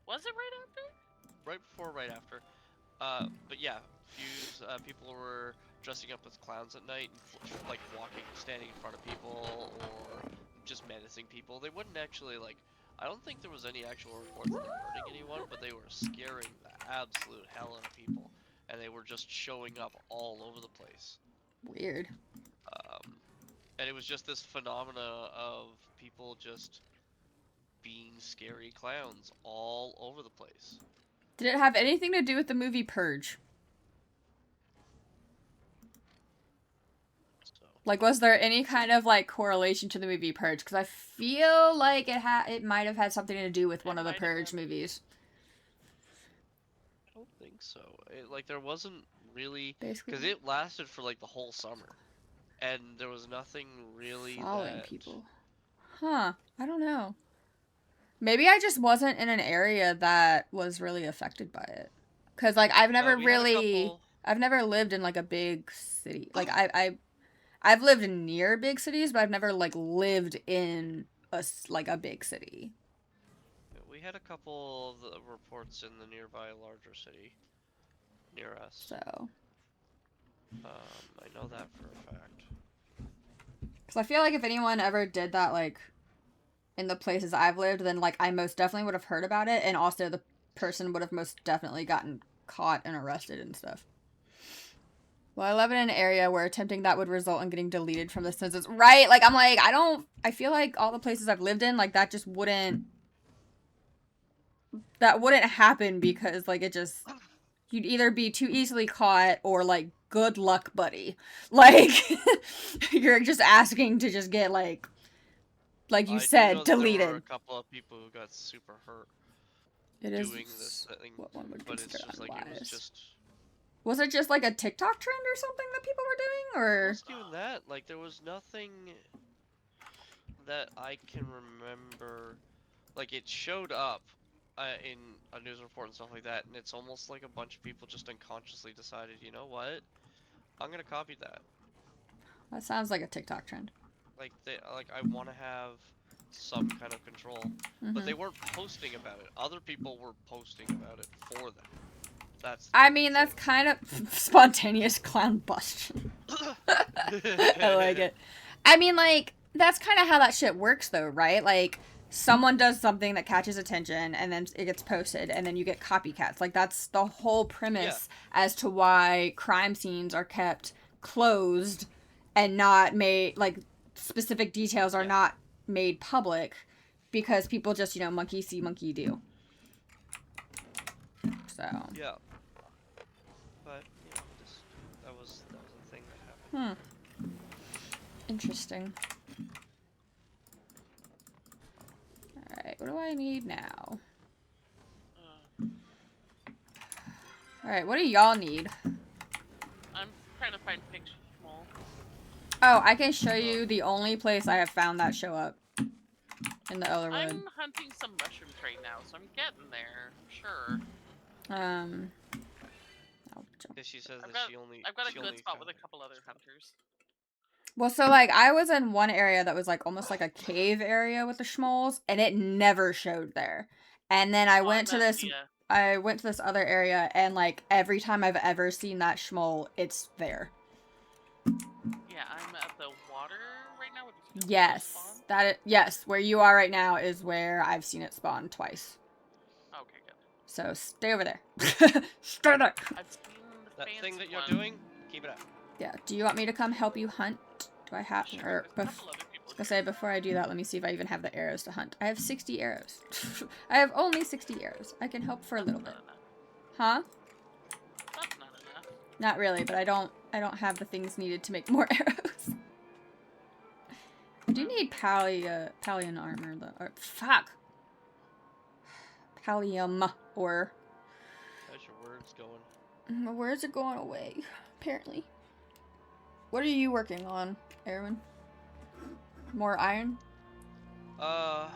Was it right after? Right before, right after. But yeah, people were dressing up as clowns at night and like standing in front of people or just menacing people. They wouldn't actually like. I don't think there was any actual reports of them hurting anyone, but they were scaring the absolute hell out of people, and they were just showing up all over the place. Weird. And it was just this phenomena of people just being scary clowns all over the place. Did it have anything to do with the movie Purge? Like, was there any kind of, like, correlation to the movie Purge? Because I feel like it might have had something to do with one of the Purge movies. I don't think so. Like, there wasn't really... Basically. Because it lasted for, like, the whole summer. And there was nothing really following people. Huh. I don't know. Maybe I just wasn't in an area that was really affected by it. Because, like, I've never I've never lived in, like, a big city. Like, I've lived in near big cities, but I've never, like, lived in a big city. We had a couple of the reports in the nearby larger city near us. So. I know that for a fact. Because I feel like if anyone ever did that, like, in the places I've lived, then, like, I most definitely would have heard about it, and also the person would have most definitely gotten caught and arrested and stuff. Well, I live in an area where attempting that would result in getting deleted from the census. Right? Like, I feel like all the places I've lived in, like, that wouldn't happen because, like, you'd either be too easily caught or, like, good luck, buddy. Like, you're just asking to just get, like you said, deleted. There were a couple of people who got super hurt doing this thing, what one would but it's consider just like, unwise. it was just... Was it just like a TikTok trend or something that people were doing, or? It was doing that. Like, there was nothing that I can remember. Like, it showed up in a news report and stuff like that, and it's almost like a bunch of people just unconsciously decided, you know what? I'm gonna copy that. That sounds like a TikTok trend. Like, I want to have some kind of control, but they weren't posting about it. Other people were posting about it for them. That's kind of spontaneous clown bust. I like it. I mean, like, that's kind of how that shit works, though, right? Like, someone does something that catches attention, and then it gets posted, and then you get copycats. Like, that's the whole premise as to why crime scenes are kept closed and not made, like, specific details are not made public because people just, you know, monkey see, monkey do. So. Yeah. But, you know, that was a thing that happened. Interesting. Alright, what do I need now? Alright, what do y'all need? I'm trying to find pictures. Oh, I can show you the only place I have found that show up. In the Elderwood. I'm hunting some mushrooms right now, so I'm getting there. Sure. I'll jump. Yeah, she says I've that got, she only. I've got a she good only spot found with a it. couple other hunters. Well, so, like, I was in one area that was, like, almost like a cave area with the schmoles, and it never showed there. And then I went to this other area, and, like, every time I've ever seen that schmole, it's there. Yeah, I'm at the water right now. With the Yes. Yes, where you are right now is where I've seen it spawn twice. Okay, good. So, stay over there. Stay there. I've seen the That fancy thing that you're one. doing, keep it up. Yeah, do you want me to come help you hunt? Do I have, Sure, or, there's a couple other people I here. say, before I do that, let me see if I even have the arrows to hunt. I have 60 arrows. I have only 60 arrows. I can help for a little bit. Huh? That's not enough. Not really, but I don't have the things needed to make more arrows. I do need Palian armor though. Or, fuck. Pallium ore. How's your words going? My words are going away, apparently. What are you working on, Erwin? More iron? Well,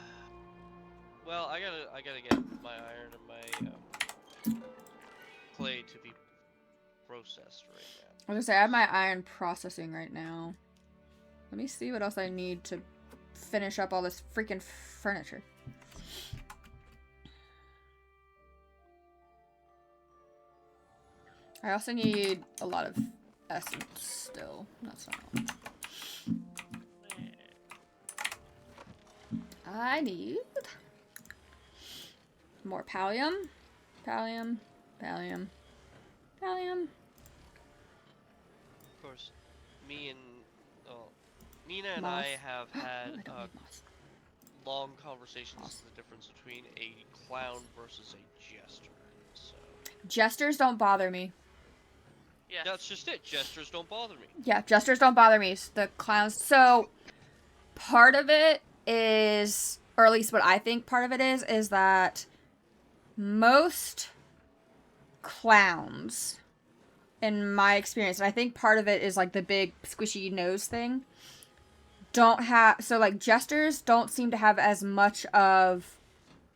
I gotta get my iron and my clay to be processed right now. I was gonna say, I have my iron processing right now. Let me see what else I need to finish up all this freaking furniture. I also need a lot of essence still. That's not all. I need more pallium. Pallium. Pallium. Pallium. Of course, me and Nina and Moss. I have I had don't need moss. long conversations Moss. as to the difference between a clown versus a jester. So Jesters don't bother me. Yes. that's just it. Jesters don't bother me. Yeah, jesters don't bother me. The clowns. So, part of it is, or at least what I think part of it is that most clowns, in my experience, and I think part of it is like the big squishy nose thing, don't have, so like jesters don't seem to have as much of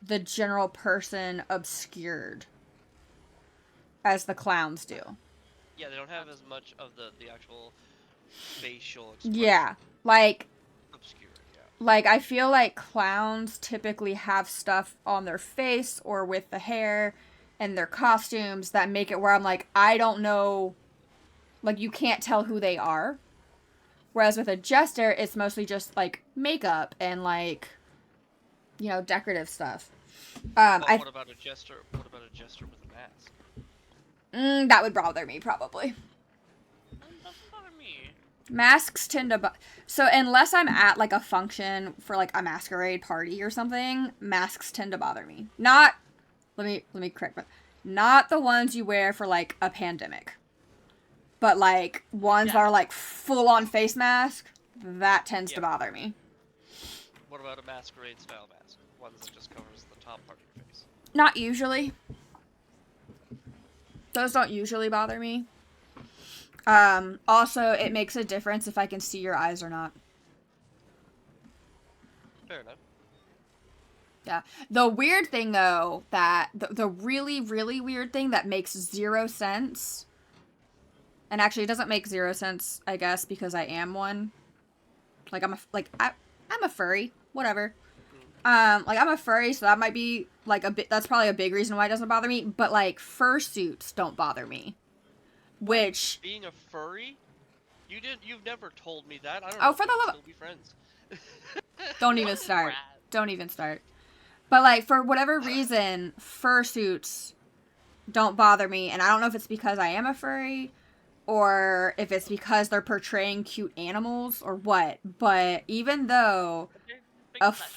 the general person obscured as the clowns do. Yeah, they don't have as much of the actual facial expression. Yeah, like Obscured, yeah. Like, I feel like clowns typically have stuff on their face or with the hair and their costumes that make it where I'm like, I don't know, like, you can't tell who they are. Whereas with a jester, it's mostly just, like, makeup and, like, you know, decorative stuff. What about a jester? What about a jester with a mask? That would bother me, probably. Doesn't bother me. Masks tend to... So, unless I'm at, like, a function for, like, a masquerade party or something, masks tend to bother me. Not... Let me correct that. Not the ones you wear for, like, a pandemic. But, like, ones that are, like, full-on face mask, that tends to bother me. What about a masquerade style mask? One that just covers the top part of your face. Not usually. Those don't usually bother me. Also, it makes a difference if I can see your eyes or not. Fair enough. Yeah. The weird thing, though, that... The really, really weird thing that makes zero sense... And actually, it doesn't make zero sense, I guess, because I am one. Like, I'm a furry. Whatever. Like, I'm a furry, so that might be, like, that's probably a big reason why it doesn't bother me. But, like, fursuits don't bother me. Which... Being a furry? You've never told me that. I don't Oh, know for if the we love can still be friends. Don't even start. Don't even start. But, like, for whatever reason, fursuits don't bother me. And I don't know if it's because I am a furry... or if it's because they're portraying cute animals or what. But even though Big a plush.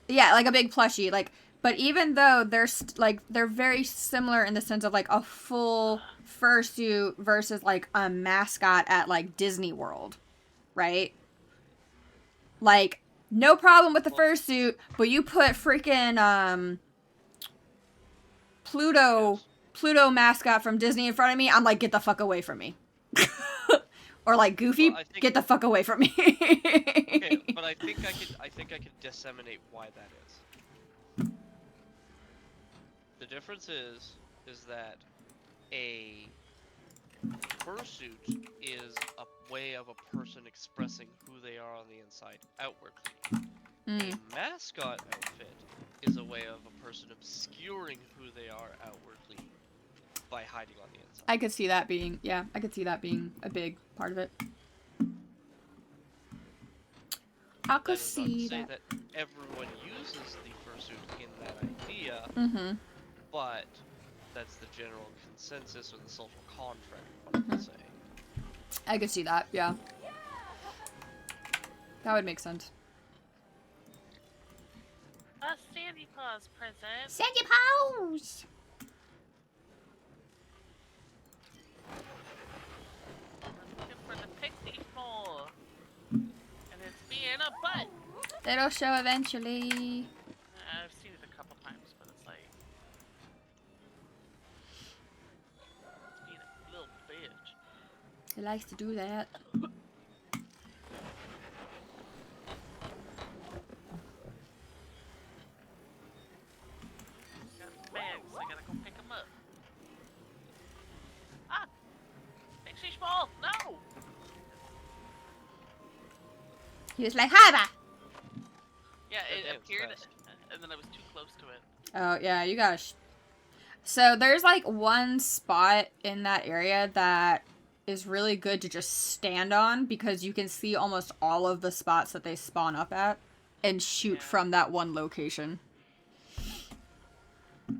yeah, like a big plushie, like, but even though they're like they're very similar in the sense of like a full fursuit versus like a mascot at like Disney World, right? Like, no problem with the fursuit, but you put freaking Pluto mascot from Disney in front of me, I'm like, get the fuck away from me. Or like Goofy, Well, I think- get the fuck away from me. Okay, but I think I could disseminate why that is. The difference is that a fursuit is a way of a person expressing who they are on the inside outwardly. A mascot outfit is a way of a person obscuring who they are outwardly by hiding on the inside. I could see that being, yeah, I could see that being a big part of it. I could That is not to see say that. that everyone uses the fursuit in that idea, Mm-hmm. but that's the general consensus or the social contract, one would say. I could see that, yeah. That would make sense. A Sandy Paws present. Sandy Paws! I'm looking for the pixie mole. And it's being a butt. It'll show eventually. I've seen it a couple times, but it's like... It's being a little bitch. It likes to do that. Got some bags, I gotta go pick them up. Ah! Pixie ball! No! He was like, Haba! Yeah, it Goddamn appeared, fast. and then I was too close to it. Oh, yeah, you gotta... So there's like one spot in that area that is really good to just stand on because you can see almost all of the spots that they spawn up at and shoot Yeah. from that one location. Oh,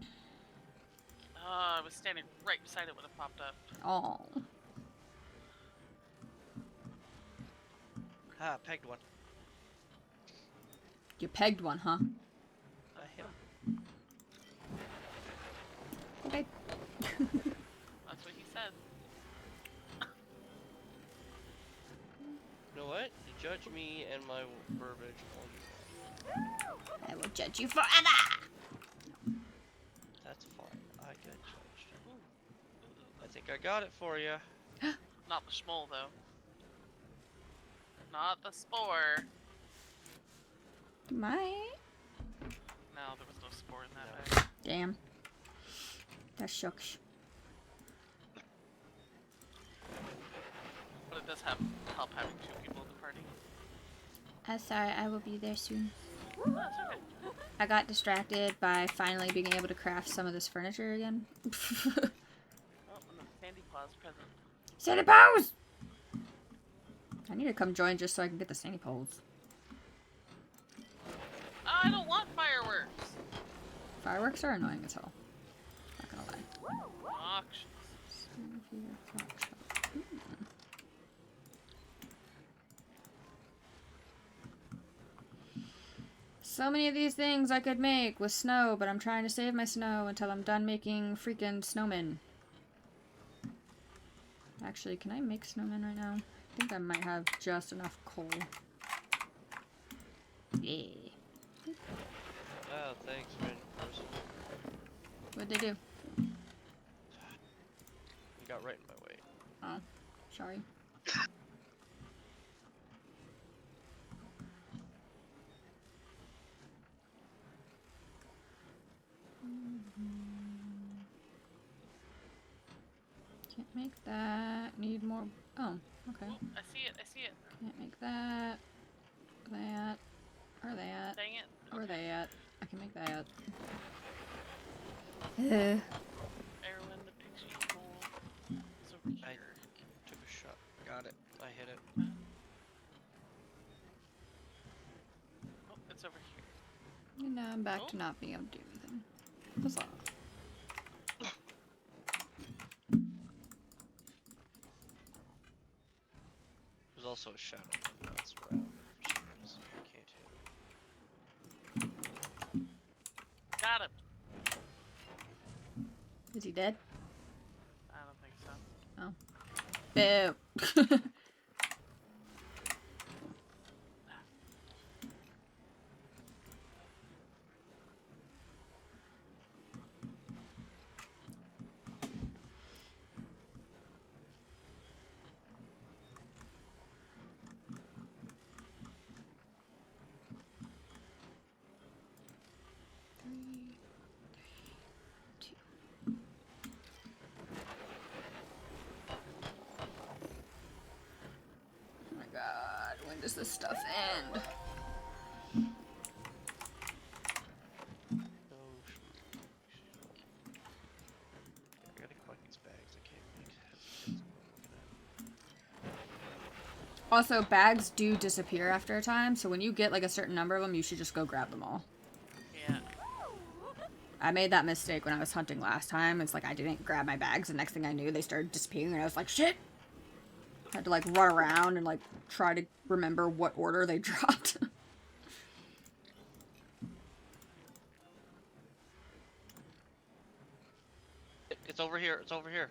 I was standing right beside it when it popped up. Oh. Ah, pegged one. You pegged one, huh? I hit him. Okay. That's what he said. You know what? You judge me and my verbiage all you want. I will judge you forever! That's fine. I get judged. I think I got it for you. Not the schmoll, though. Not the spore. My... No, there was no spore in that No. bag. Damn. That shucks. But it does help having two people in the party. I'm sorry, I will be there soon. Oh, that's okay. I got distracted by finally being able to craft some of this furniture again. Oh, and the Sandy Paws present. Sandy Paws! I need to come join just so I can get the Sandy Paws. Oh, I don't want fireworks! Fireworks are annoying as hell. Not gonna lie. Auctions. So many of these things I could make with snow, but I'm trying to save my snow until I'm done making freaking snowmen. Actually, can I make snowmen right now? I think I might have just enough coal. Yeah. Oh, thanks, random person. What'd they do? You got right in my way. Oh, sorry. Can't make that. Need more. Oh, okay. Oh, I see it, I see it. Can't make that. That. Or that. Dang it. Or that. I can make that. Erwin, the pixie bowl is over I- here. Took a shot. Got it. I hit it. Oh, it's over here. And now I'm back to Oh. not being able to do anything. Huzzah. also a shadow that's around for some reason. I can't hit. Got him. Is he dead? I don't think so. Boo. Oh my god, when does this stuff end? No, I gotta collect these bags. I can't wait. Also, bags do disappear after a time, so when you get like a certain number of them, you should just go grab them all. Yeah. I made that mistake when I was hunting last time. It's like I didn't grab my bags, and next thing I knew, they started disappearing, and I was like, shit! I had to like run around and like try to remember what order they dropped. It's over here. It's over here.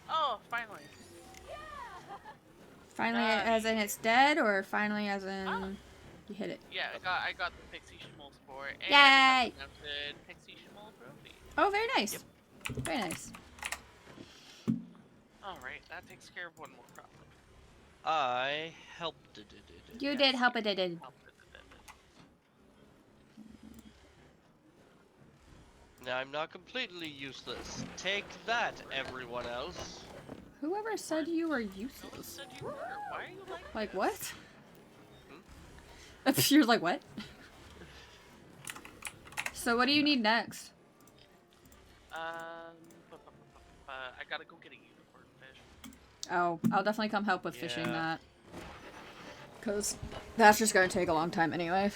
Oh, finally. Finally, Nice. as in it's dead, or finally as in Oh. you hit it? Yeah, I got the Pixie Schmoll spore and Yay! I got the mounted Pixie Schmoll trophy. Oh, very nice. Yep. Very nice. Alright, that takes care of one more problem. I helped. You did help it. Now I'm not completely useless. Take that, everyone else. Whoever said you were No one useless? said you were. Why are you Like like what? Hmm? You're like what? So what do you need next? I gotta go get a unicorn fish. Oh, I'll definitely come help with fishing Yeah. that. Cause that's just gonna take a long time anyway.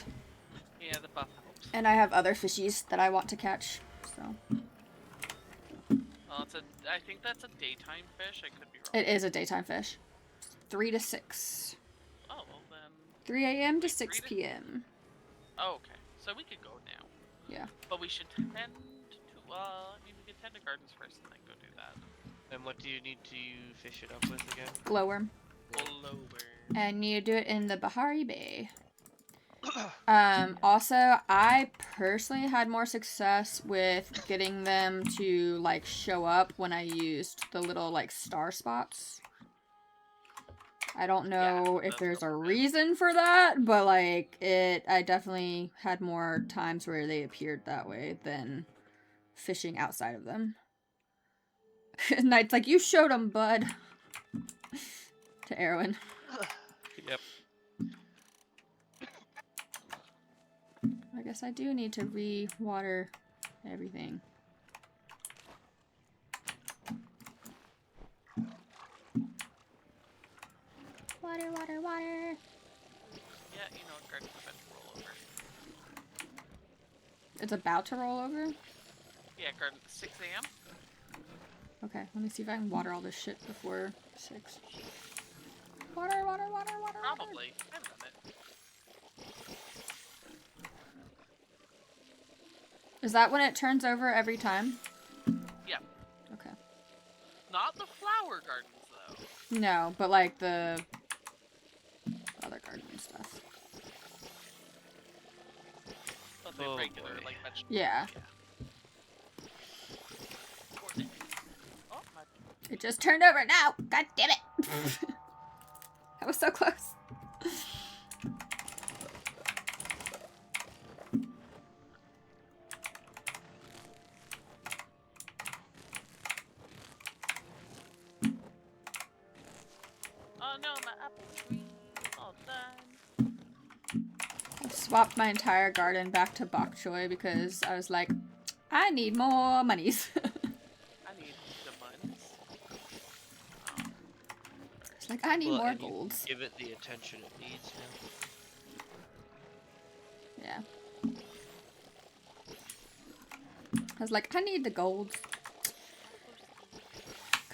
Yeah, the buff helps. And I have other fishies that I want to catch, so. Well, I think that's a daytime fish. I could be wrong. It is a daytime fish. 3 to 6. Oh, well then. 3 a.m. to Wait, 6 3 to- p.m. Oh, okay. So we could go now. Yeah. But we should tend to, I mean, we could tend to gardens first and then go do that. And what do you need to fish it up with again? Glowworm. Lower. And you do it in the Bahari Bay. Also, I personally had more success with getting them to, like, show up when I used the little, like, star spots. I don't know if that's there's a really good. reason for that, but, like, I definitely had more times where they appeared that way than fishing outside of them. Knight's like, you showed them, bud. To Erwin. Yep. I guess I do need to re-water everything. Water, water, water. Yeah, you know, gardens about to roll over. It's about to roll over? Yeah, garden 6 a.m. Okay, let me see if I can water all this shit before 6. Water, water, water, water. Probably. I've done it. Is that when it turns over every time? Yeah. Okay. Not the flower gardens, though. No, but like the other gardening stuff. But the Oh, regular, boy. like, vegetables. Yeah. Oh, my. It just turned over now. God damn it. That was so close. Oh no, my apple tree is all done. I swapped my entire garden back to bok choy because I was like, I need more monies. I need the buns. It's like, I need Well, more and you golds. give it the attention it needs now. Yeah. I was like, I need the golds.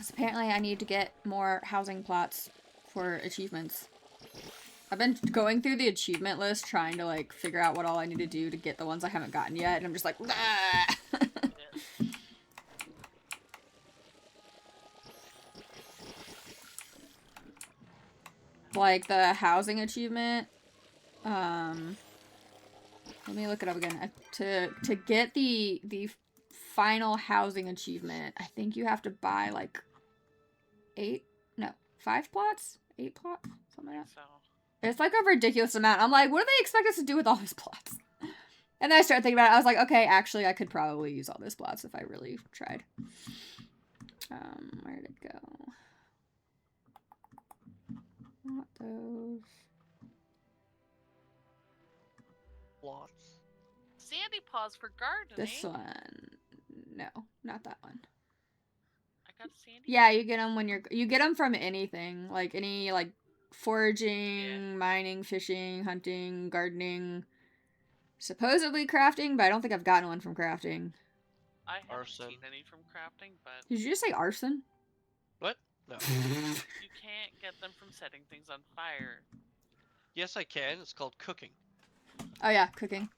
Because apparently I need to get more housing plots for achievements. I've been going through the achievement list trying to like figure out what all I need to do to get the ones I haven't gotten yet, and I'm just like, ah! Like the housing achievement. Let me look it up again. To get the final housing achievement, I think you have to buy like 5 plots? 8 plots? Something like that. So. It's like a ridiculous amount. I'm like, what do they expect us to do with all these plots? And then I started thinking about it. I was like, okay, actually, I could probably use all those plots if I really tried. Where did it go? Not those. Lots. Sandy paws for gardening. This one. No, not that one. I got sandy. Yeah, you get them when you get them from anything, like any like foraging, Yeah. mining, fishing, hunting, gardening, supposedly crafting, but I don't think I've gotten one from crafting. I haven't Arson. seen any from crafting, but Did you just say arson? What? No. you can't get them from setting things on fire. Yes, I can. It's called cooking. Oh yeah, cooking.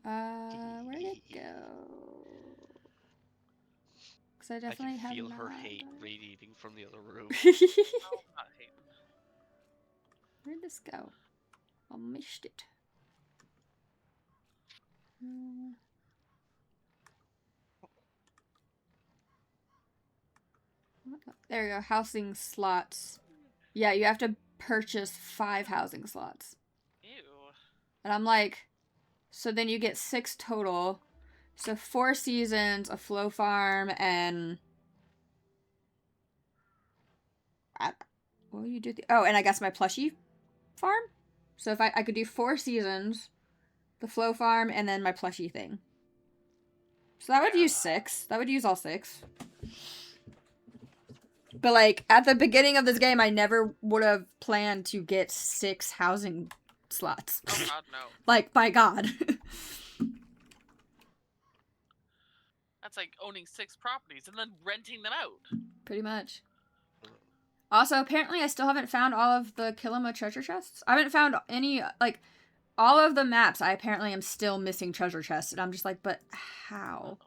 Where did it go? Because I definitely I can feel have her not hate done it. radiating from the other room. Oh, not hating. Where'd this go? I missed it. There we go. Housing slots. Yeah, you have to purchase 5 housing slots. Ew. And I'm like, so then you get 6 total. So 4 seasons, a flow farm, and what do you do? Oh, and I guess my plushie farm. So if I could do 4 seasons, the flow farm, and then my plushie thing. So that would use 6. That would use all 6. But like at the beginning of this game, I never would have planned to get 6 housing slots. Oh god, no. Like, my god. That's like owning 6 properties and then renting them out. Pretty much. Also, apparently I still haven't found all of the Kilima treasure chests. I haven't found any, like, all of the maps. I apparently am still missing treasure chests. And I'm just like, but how?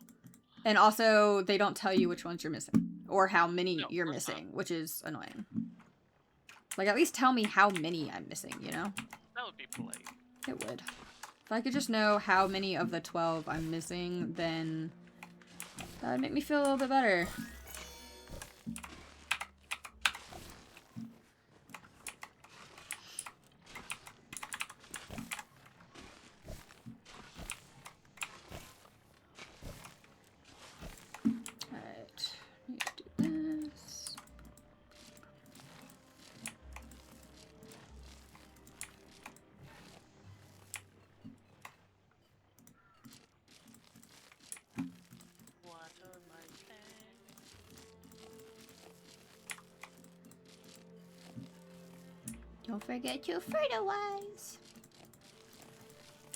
And also, they don't tell you which ones you're missing. Or how many you're missing, which is annoying. Like, at least tell me how many I'm missing, you know? That would be polite. It would. If I could just know how many of the 12 I'm missing, then that would make me feel a little bit better. Alright, need to do this. Water my plant. Don't forget to fertilize.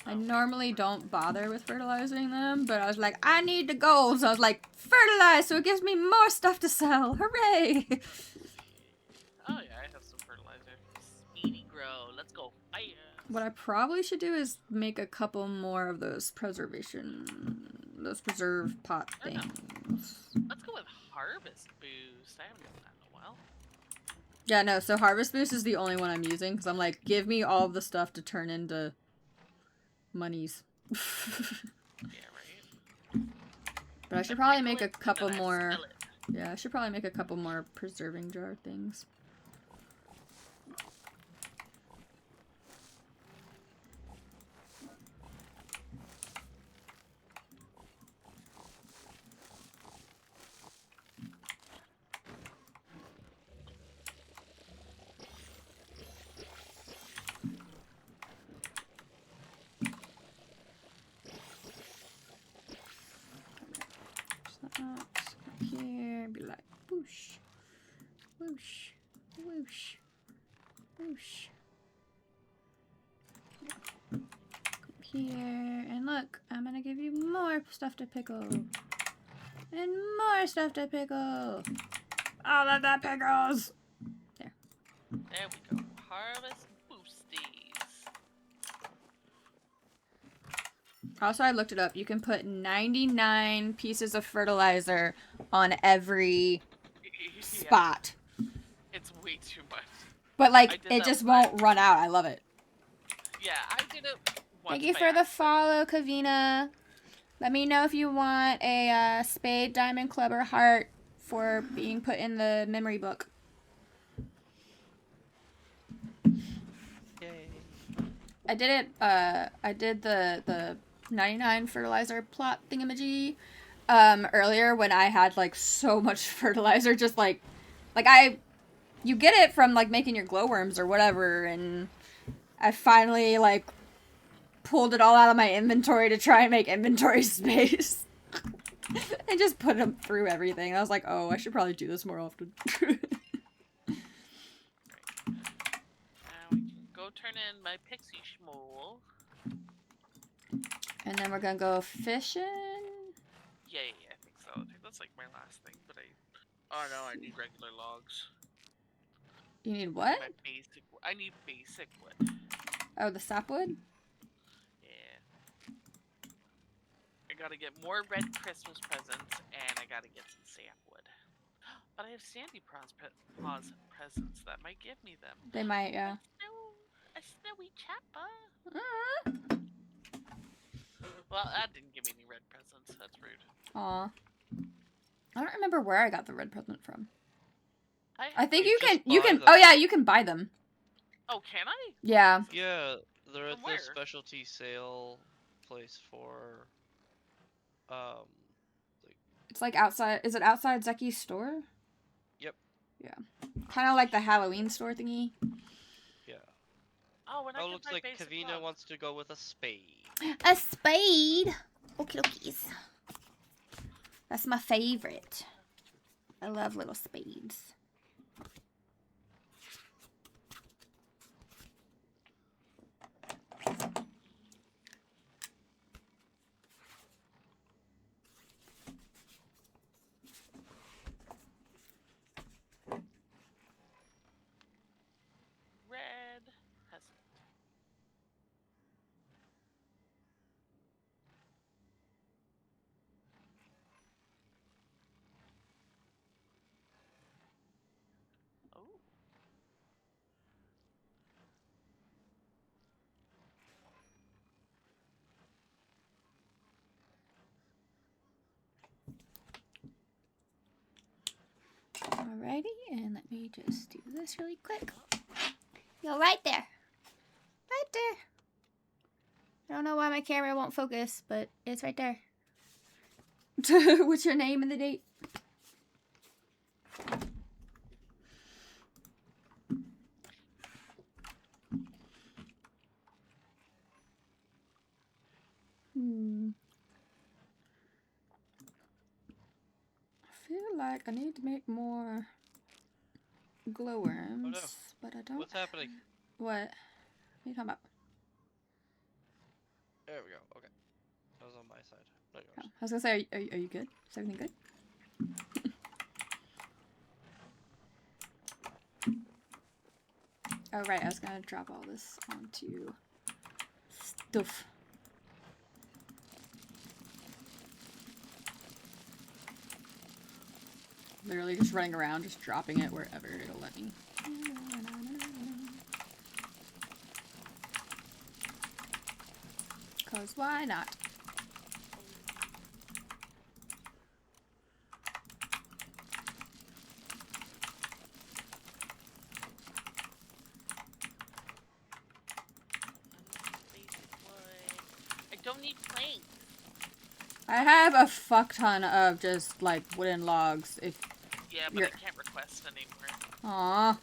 I normally don't bother with fertilizing them, but I was like, I need the gold, so I was like, fertilize, so it gives me more stuff to sell. Hooray! Oh yeah, I have some fertilizer. Speedy grow. Let's go fire. What I probably should do is make a couple more of those preserve pot things. Let's go with harvest boost. I haven't done that in a while. Yeah, no, so Harvest Boost is the only one I'm using, because I'm like, give me all of the stuff to turn into monies. Yeah, right. But I should probably make a Pickle it, couple and then I more... sell it. Yeah, I should probably make a couple more preserving jar things. Here, be like whoosh, whoosh, whoosh, whoosh. Come here, and look, I'm gonna give you more stuff to pickle. And more stuff to pickle. I love that pickles. There we go. Harvest boosties. Also, I looked it up. You can put 99 pieces of fertilizer on every Yeah, spot. it's way too much. But, I like, did it that just once. won't run out. I love it. Yeah, I did it once. Thank you by for the accident. follow, Kavina. Let me know if you want a spade, diamond, club, or heart for being put in the memory book. Yay. I did it. I did the 99 fertilizer plot thingamajig Earlier when I had, like, so much fertilizer, just, like, you get it from, like, making your glowworms or whatever, and I finally, like, pulled it all out of my inventory to try and make inventory space. And just put them through everything. I was like, oh, I should probably do this more often. Now we can go turn in my pixie schmool. And then we're gonna go fishing. Yay, I think so. I think that's like my last thing, but oh no, I need regular logs. You need what? My basic. I need basic wood. Oh, the sapwood? Yeah. I gotta get more red Christmas presents, and I gotta get some sapwood. But I have Sandy Paws presents that might give me them. They might, yeah. A snowy chappa. Mm. Well, that didn't give me any red presents. That's rude. Aw. I don't remember where I got the red present from. I think You you can, just you buy can, them. oh yeah, you can buy them. Oh, can I? Yeah. Yeah, they're at From the where? specialty sale place for, like, It's like outside, is it outside Zeki's store? yep, Kind of like the Halloween store thingy. yeah. Oh, and I Oh, can looks buy like basic Kavina logs. wants to go with a spade. A spade. Okie dokies. That's my favorite. I love little spades. Red peasant. Oh. Alrighty, and let me just do this really quick. Yo, right there. Right there. I don't know why my camera won't focus, but it's right there. What's your name and the date? I feel like I need to make more glowworms, Oh, no. but I don't. What's happening? What? What are you talking about? There we go. Okay. That was on my side, not Oh, yours. I was gonna say, are you good? Is everything good? Oh right, I was gonna drop all this onto stuff. Literally just running around, just dropping it wherever it'll let me. Cause why not? Basic wood. I don't need planks. I have a fuck ton of just like wooden logs. If Yeah, but You're- I can't request anymore. Aw,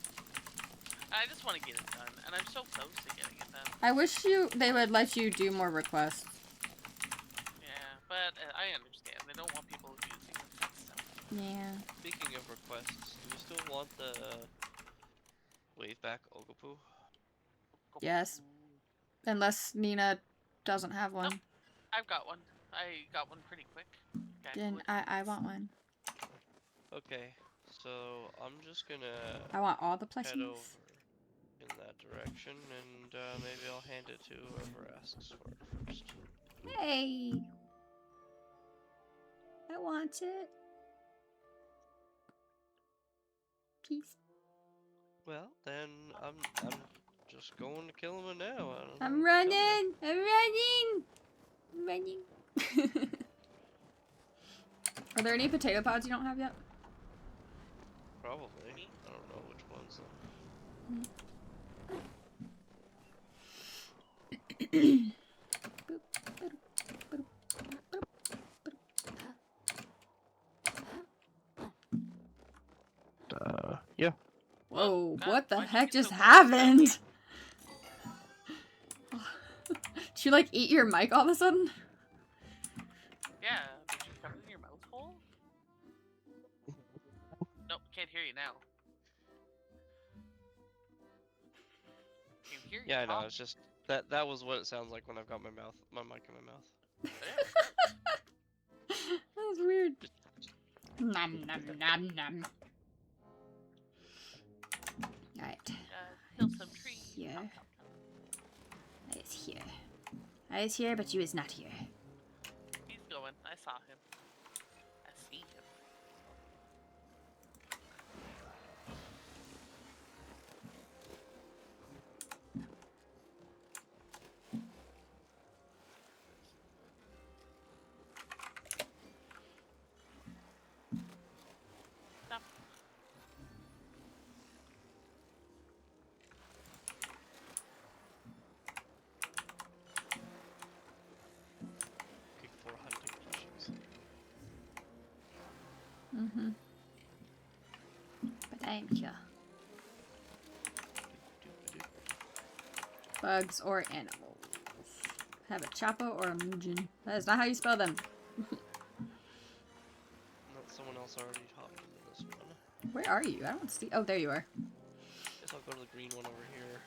I just want to get it done, and I'm so close to getting it done. I wish they would let you do more requests. Yeah, but I understand. They don't want people abusing the system. Yeah. Speaking of requests, do we still want the wave back Ogopu? Yes. Unless Nina doesn't have one. Nope. I've got one. I got one pretty quick. Then I want one. Okay, so I'm just gonna I want all the head over plushies. in that direction, and maybe I'll hand it to whoever asks for it first. Hey! I want it. Peace. Well, then I'm just going to kill him now. I don't I'm know. running! I'm running! I'm running. Are there any potato pods you don't have yet? Probably. I don't know which ones though. Yeah. Whoa, God, what the why'd you heck get so just close? happened? Did you like eat your mic all of a sudden? Yeah, did you come in your mouth hole? Nope, can't hear you now. Can hear you Yeah, I know. talk. It's just that was what it sounds like when I've got my mic in my mouth. That was weird. Nom nom nom nom. Alright. Kill some trees. Here. Chop, chop, chop. I is here. I is here, but you is not here. He's going. I saw him. I see him. Stop. Looking for hunting plushies. Mm-hmm. But I am here. Bugs or animals. Have a Chapo or a Mujin. That is not how you spell them. Not someone else already hopped into this one. Where are you? I don't see. Oh, there you are. Guess I'll go to the green one over here.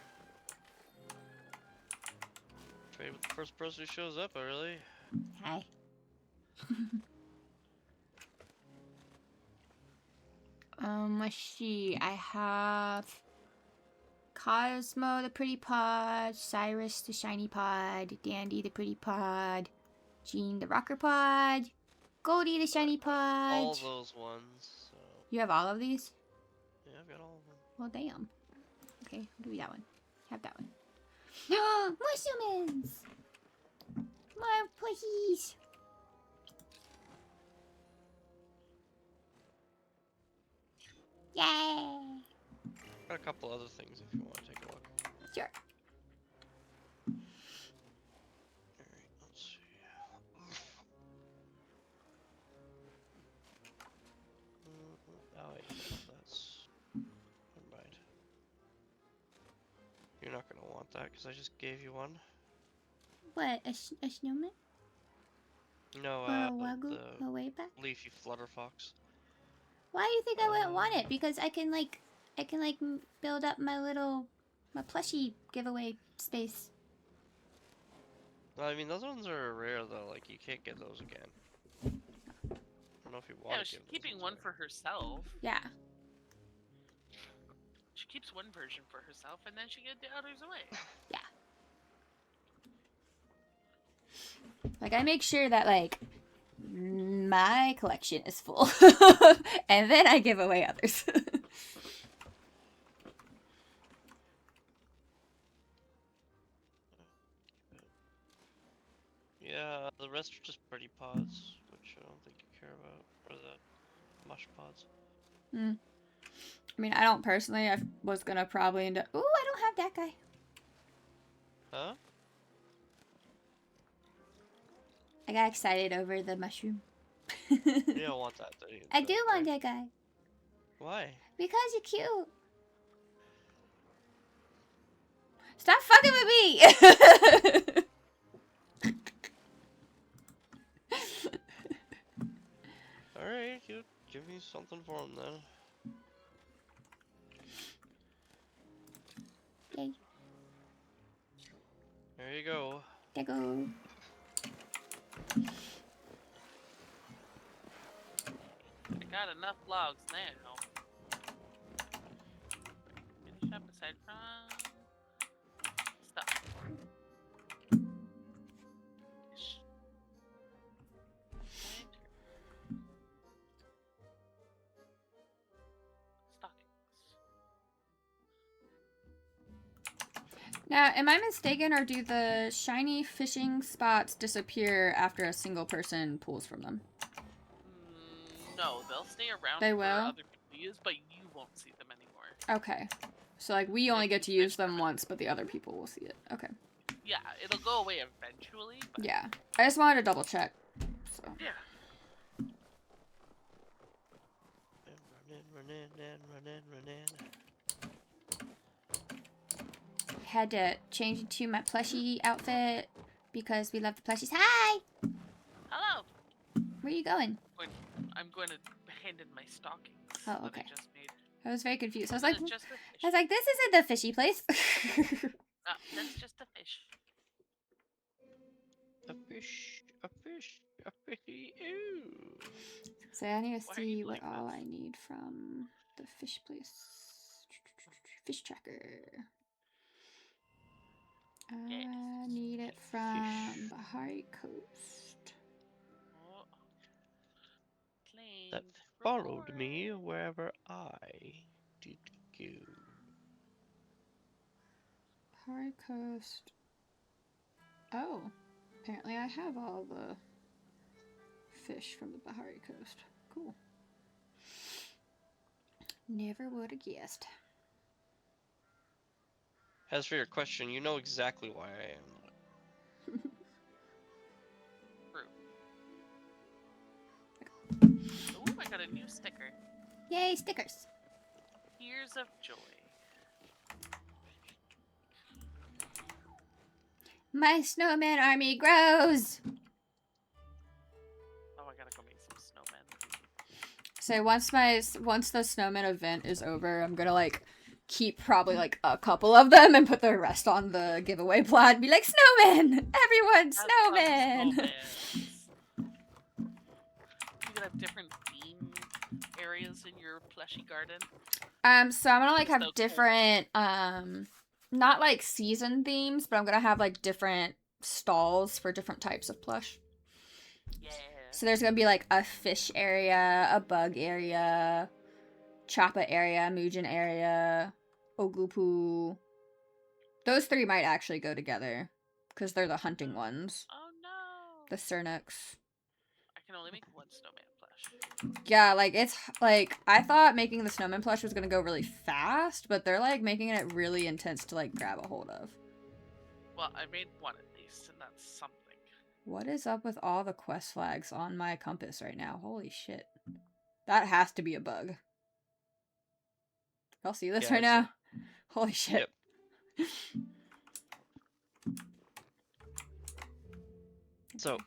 Trade with the first person who shows up, really. Hi. Let's see. I have Cosmo the pretty pod, Cyrus the shiny pod, Dandy the pretty pod, Jean the rocker pod, Goldie the shiny pod. All those ones. So You have all of these? yeah, I've got all of them. Well, damn. Okay, I'll give you that one. Have that one. No, more humans! More plushies! Yay! Got a couple other things if you want to take a look. Sure. Alright, let's see. Oh wait, no, that's... Never mind. You're not gonna want that because I just gave you one. What, a snowman? No, Or a wagyu? the A way back? leafy flutter fox. Why do you think I wouldn't want it? Because I can build up my plushie giveaway space. Well, I mean, those ones are rare though. Like, you can't get those again. I don't know if you want Yeah, to she's give keeping those one away. for herself. Yeah. She keeps one version for herself, and then she gives the others away. Yeah. Like, I make sure that, like, my collection is full. And then I give away others. Yeah, the rest are just pretty pods, which I don't think you care about. Or the mush pods. I mean, I don't personally. I was gonna probably end up. Ooh, I don't have that guy. Huh? I got excited over the mushroom. You don't want that, do you? I do want that guy. Why? Because you're cute. Stop fucking with me! Alright, you give me something for him then. Yay. There you go. There go. got enough logs now. Finish up aside from stuff. Fish. Winter. Stockings. Now, am I mistaken, or do the shiny fishing spots disappear after a single person pulls from them? No, they'll stay around They for will? other people to use, but you won't see them anymore. Okay. So, like, we only get to use them once, but the other people will see it. Okay. Yeah, it'll go away eventually. But Yeah. I just wanted to double check. So. yeah. Running. Had to change into my plushie outfit because we love the plushies. Hi! Hello. Where are you going? I'm going to hand in my stockings. Oh, that okay. I just made. I was very confused. I was This like, is just a fish. this isn't the fishy place. That's just a fish. A fish, a fish, a fishy. Ooh. So I need to Why are you see what like all this? I need from the fish place. Fish tracker. Yes. I need it from Bahari Coast. Oh. That Claimed followed me reward. wherever I did go. Bahari Coast. Oh. Apparently I have all the fish from the Bahari Coast. Cool. Never would have guessed. As for your question, you know exactly why I am. Ooh, I got a new sticker. Yay, stickers. Tears of Joy. My snowman army grows. Oh, I gotta go make some snowmen. So once the snowman event is over, I'm gonna like keep probably like a couple of them and put the rest on the giveaway plot and be like, snowman! Everyone, Have some snowman! snowmans. You could have different theme areas in your plushie garden. So I'm gonna like Just have so cool. different not like season themes, but I'm gonna have like different stalls for different types of plush. Yeah. So there's gonna be like a fish area, a bug area, Choppa area, Muujin area, Oglupu. Those three might actually go together because they're the hunting ones. Oh no. The Cernux. I can only make one snowman plush. Yeah, like it's like I thought making the snowman plush was gonna go really fast, but they're like making it really intense to like grab a hold of. Well, I made one at least, and that's something. What is up with all the quest flags on my compass right now? Holy shit. That has to be a bug. Y'all see this Yeah, right it's now? Holy shit. Yep. So,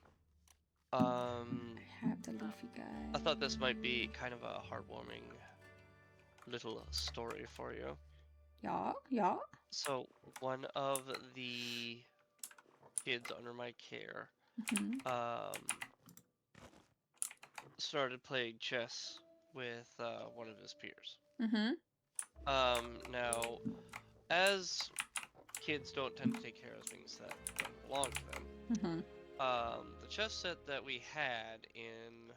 I have the Luffy guy. I thought this might be kind of a heartwarming little story for you. Yeah. So, one of the kids under my care Mm-hmm. started playing chess with one of his peers. Mm-hmm. Now, as kids don't tend to take care of things that don't belong to them, Mm-hmm. the chess set that we had in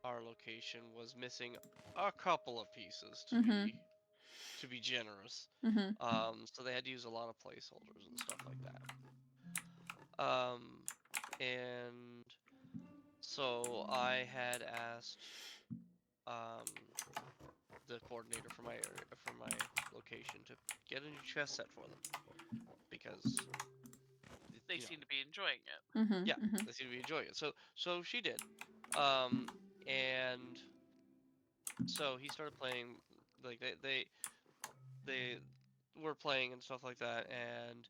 our location was missing a couple of pieces to be generous. Mm-hmm. So they had to use a lot of placeholders and stuff like that. And so I had asked the coordinator for my area, for my location, to get a new chess set for them because They you know, seem to be enjoying it. Mm-hmm. yeah, Mm-hmm. they seem to be enjoying it. So she did. And so he started playing, like they were playing and stuff like that, and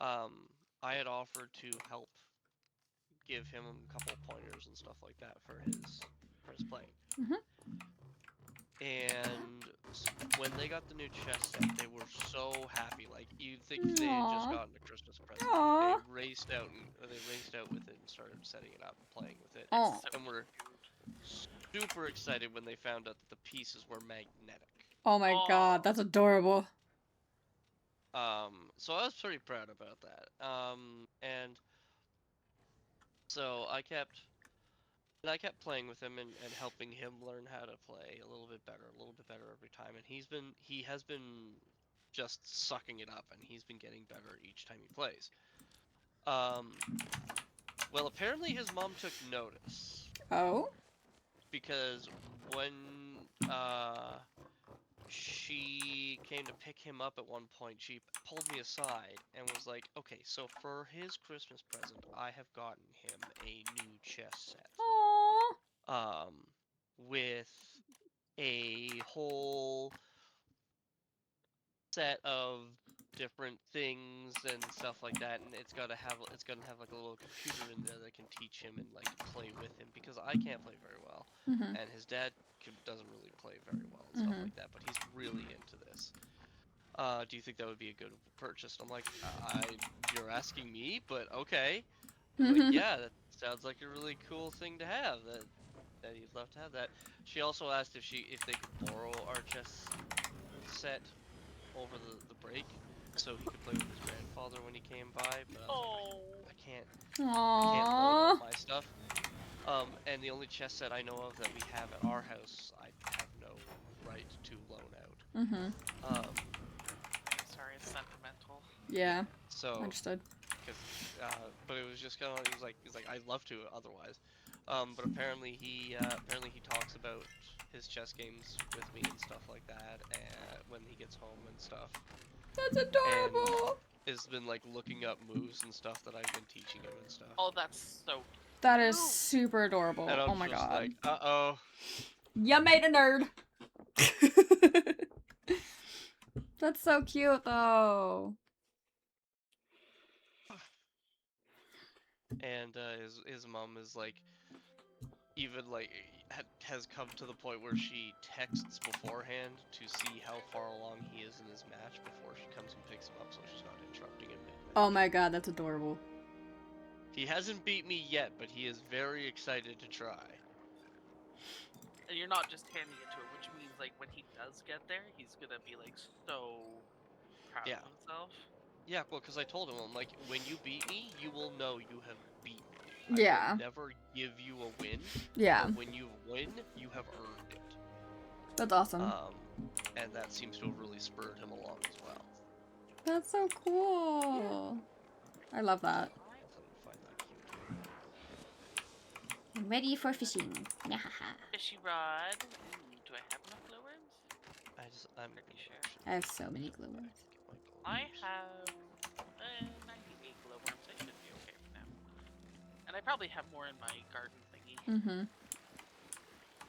I had offered to help give him a couple pointers and stuff like that for his playing. Mhm. And when they got the new chess set, they were so happy. Like you'd think they had just Aw. gotten a Christmas present. Aw. They raced out with it and started setting it up and playing with it. Aw. And were super excited when they found out that the pieces were magnetic. Oh my god, that's adorable. So I was pretty proud about that. And so I kept playing with him and helping him learn how to play a little bit better every time. And he has been just sucking it up, and he's been getting better each time he plays. Well, apparently his mom took notice. Oh? Because when she came to pick him up at one point, she pulled me aside and was like, okay, so for his Christmas present, I have gotten him a new chess set. Aww. With a whole set of different things and stuff like that, and it's gonna have like a little computer in there that can teach him and like play with him, because I can't play very well, and his dad doesn't really play very well and stuff like that, but he's really into this. Do you think that would be a good purchase? And I'm like, you're asking me, but okay. Like, yeah, that sounds like a really cool thing to have. That you'd love to have that. She also asked if they could borrow our chess set over the break, so he could play with his grandfather when he came by. But I was like, I can't loan out my stuff. And the only chess set I know of that we have at our house, I have no right to loan out. Sorry, it's sentimental. Yeah. So Understood. But it was just kind of, he's like I'd love to otherwise. But apparently he talks about his chess games with me and stuff like that, when he gets home and stuff. That's adorable. And has been like looking up moves and stuff that I've been teaching him and stuff. Oh, that's so cute. That is super adorable. And I'm oh my just god. like, uh-oh. You made a nerd. That's so cute though. And his mom is like, even like has come to the point where she texts beforehand to see how far along he is in his match before she comes and picks him up, so she's not interrupting him mid-match. Oh my god, that's adorable. He hasn't beat me yet, but he is very excited to try. And you're not just handing it to him, which means like when he does get there, he's gonna be like so proud of himself. Yeah, well, because I told him, I'm like, when you beat me, you will know you have beat me. I will never give you a win. Yeah. But when you win, you have earned it. That's awesome. And that seems to have really spurred him along as well. That's so cool. I love that. I'm ready for fishing. Fishy rod. Ooh, do I have enough glowworms? I'm pretty sure. I have so many glowworms. I have 98 glowworms. I should be okay for now. And I probably have more in my garden thingy.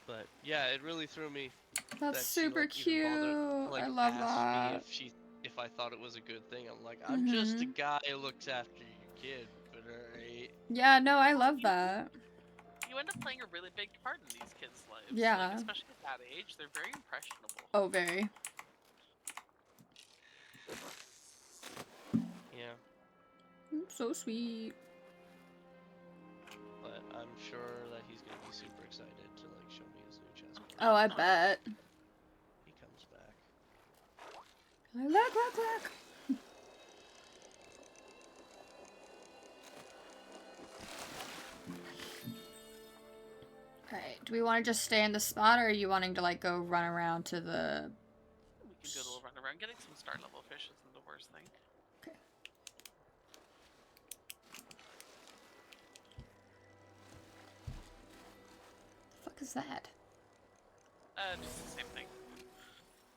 But yeah, it really threw me. That's that super she, like, cute. Bothered, like, I love asked that. me if I thought it was a good thing. I'm like, I'm just a guy who looks after your kid, but alright. Yeah, no, I love that. You end up playing a really big part in these kids' lives. Yeah. Like, especially at that age, they're very impressionable. Oh, very. Yeah. So sweet. But I'm sure that he's gonna be super excited to like show me his new chess. Oh, I bet. He comes back. Look. Alright, do we want to just stay in the spot, or are you wanting to like go run around to the... We can do a little run around. Getting some star level fish isn't the worst thing. Okay. The fuck is that? Just the same thing.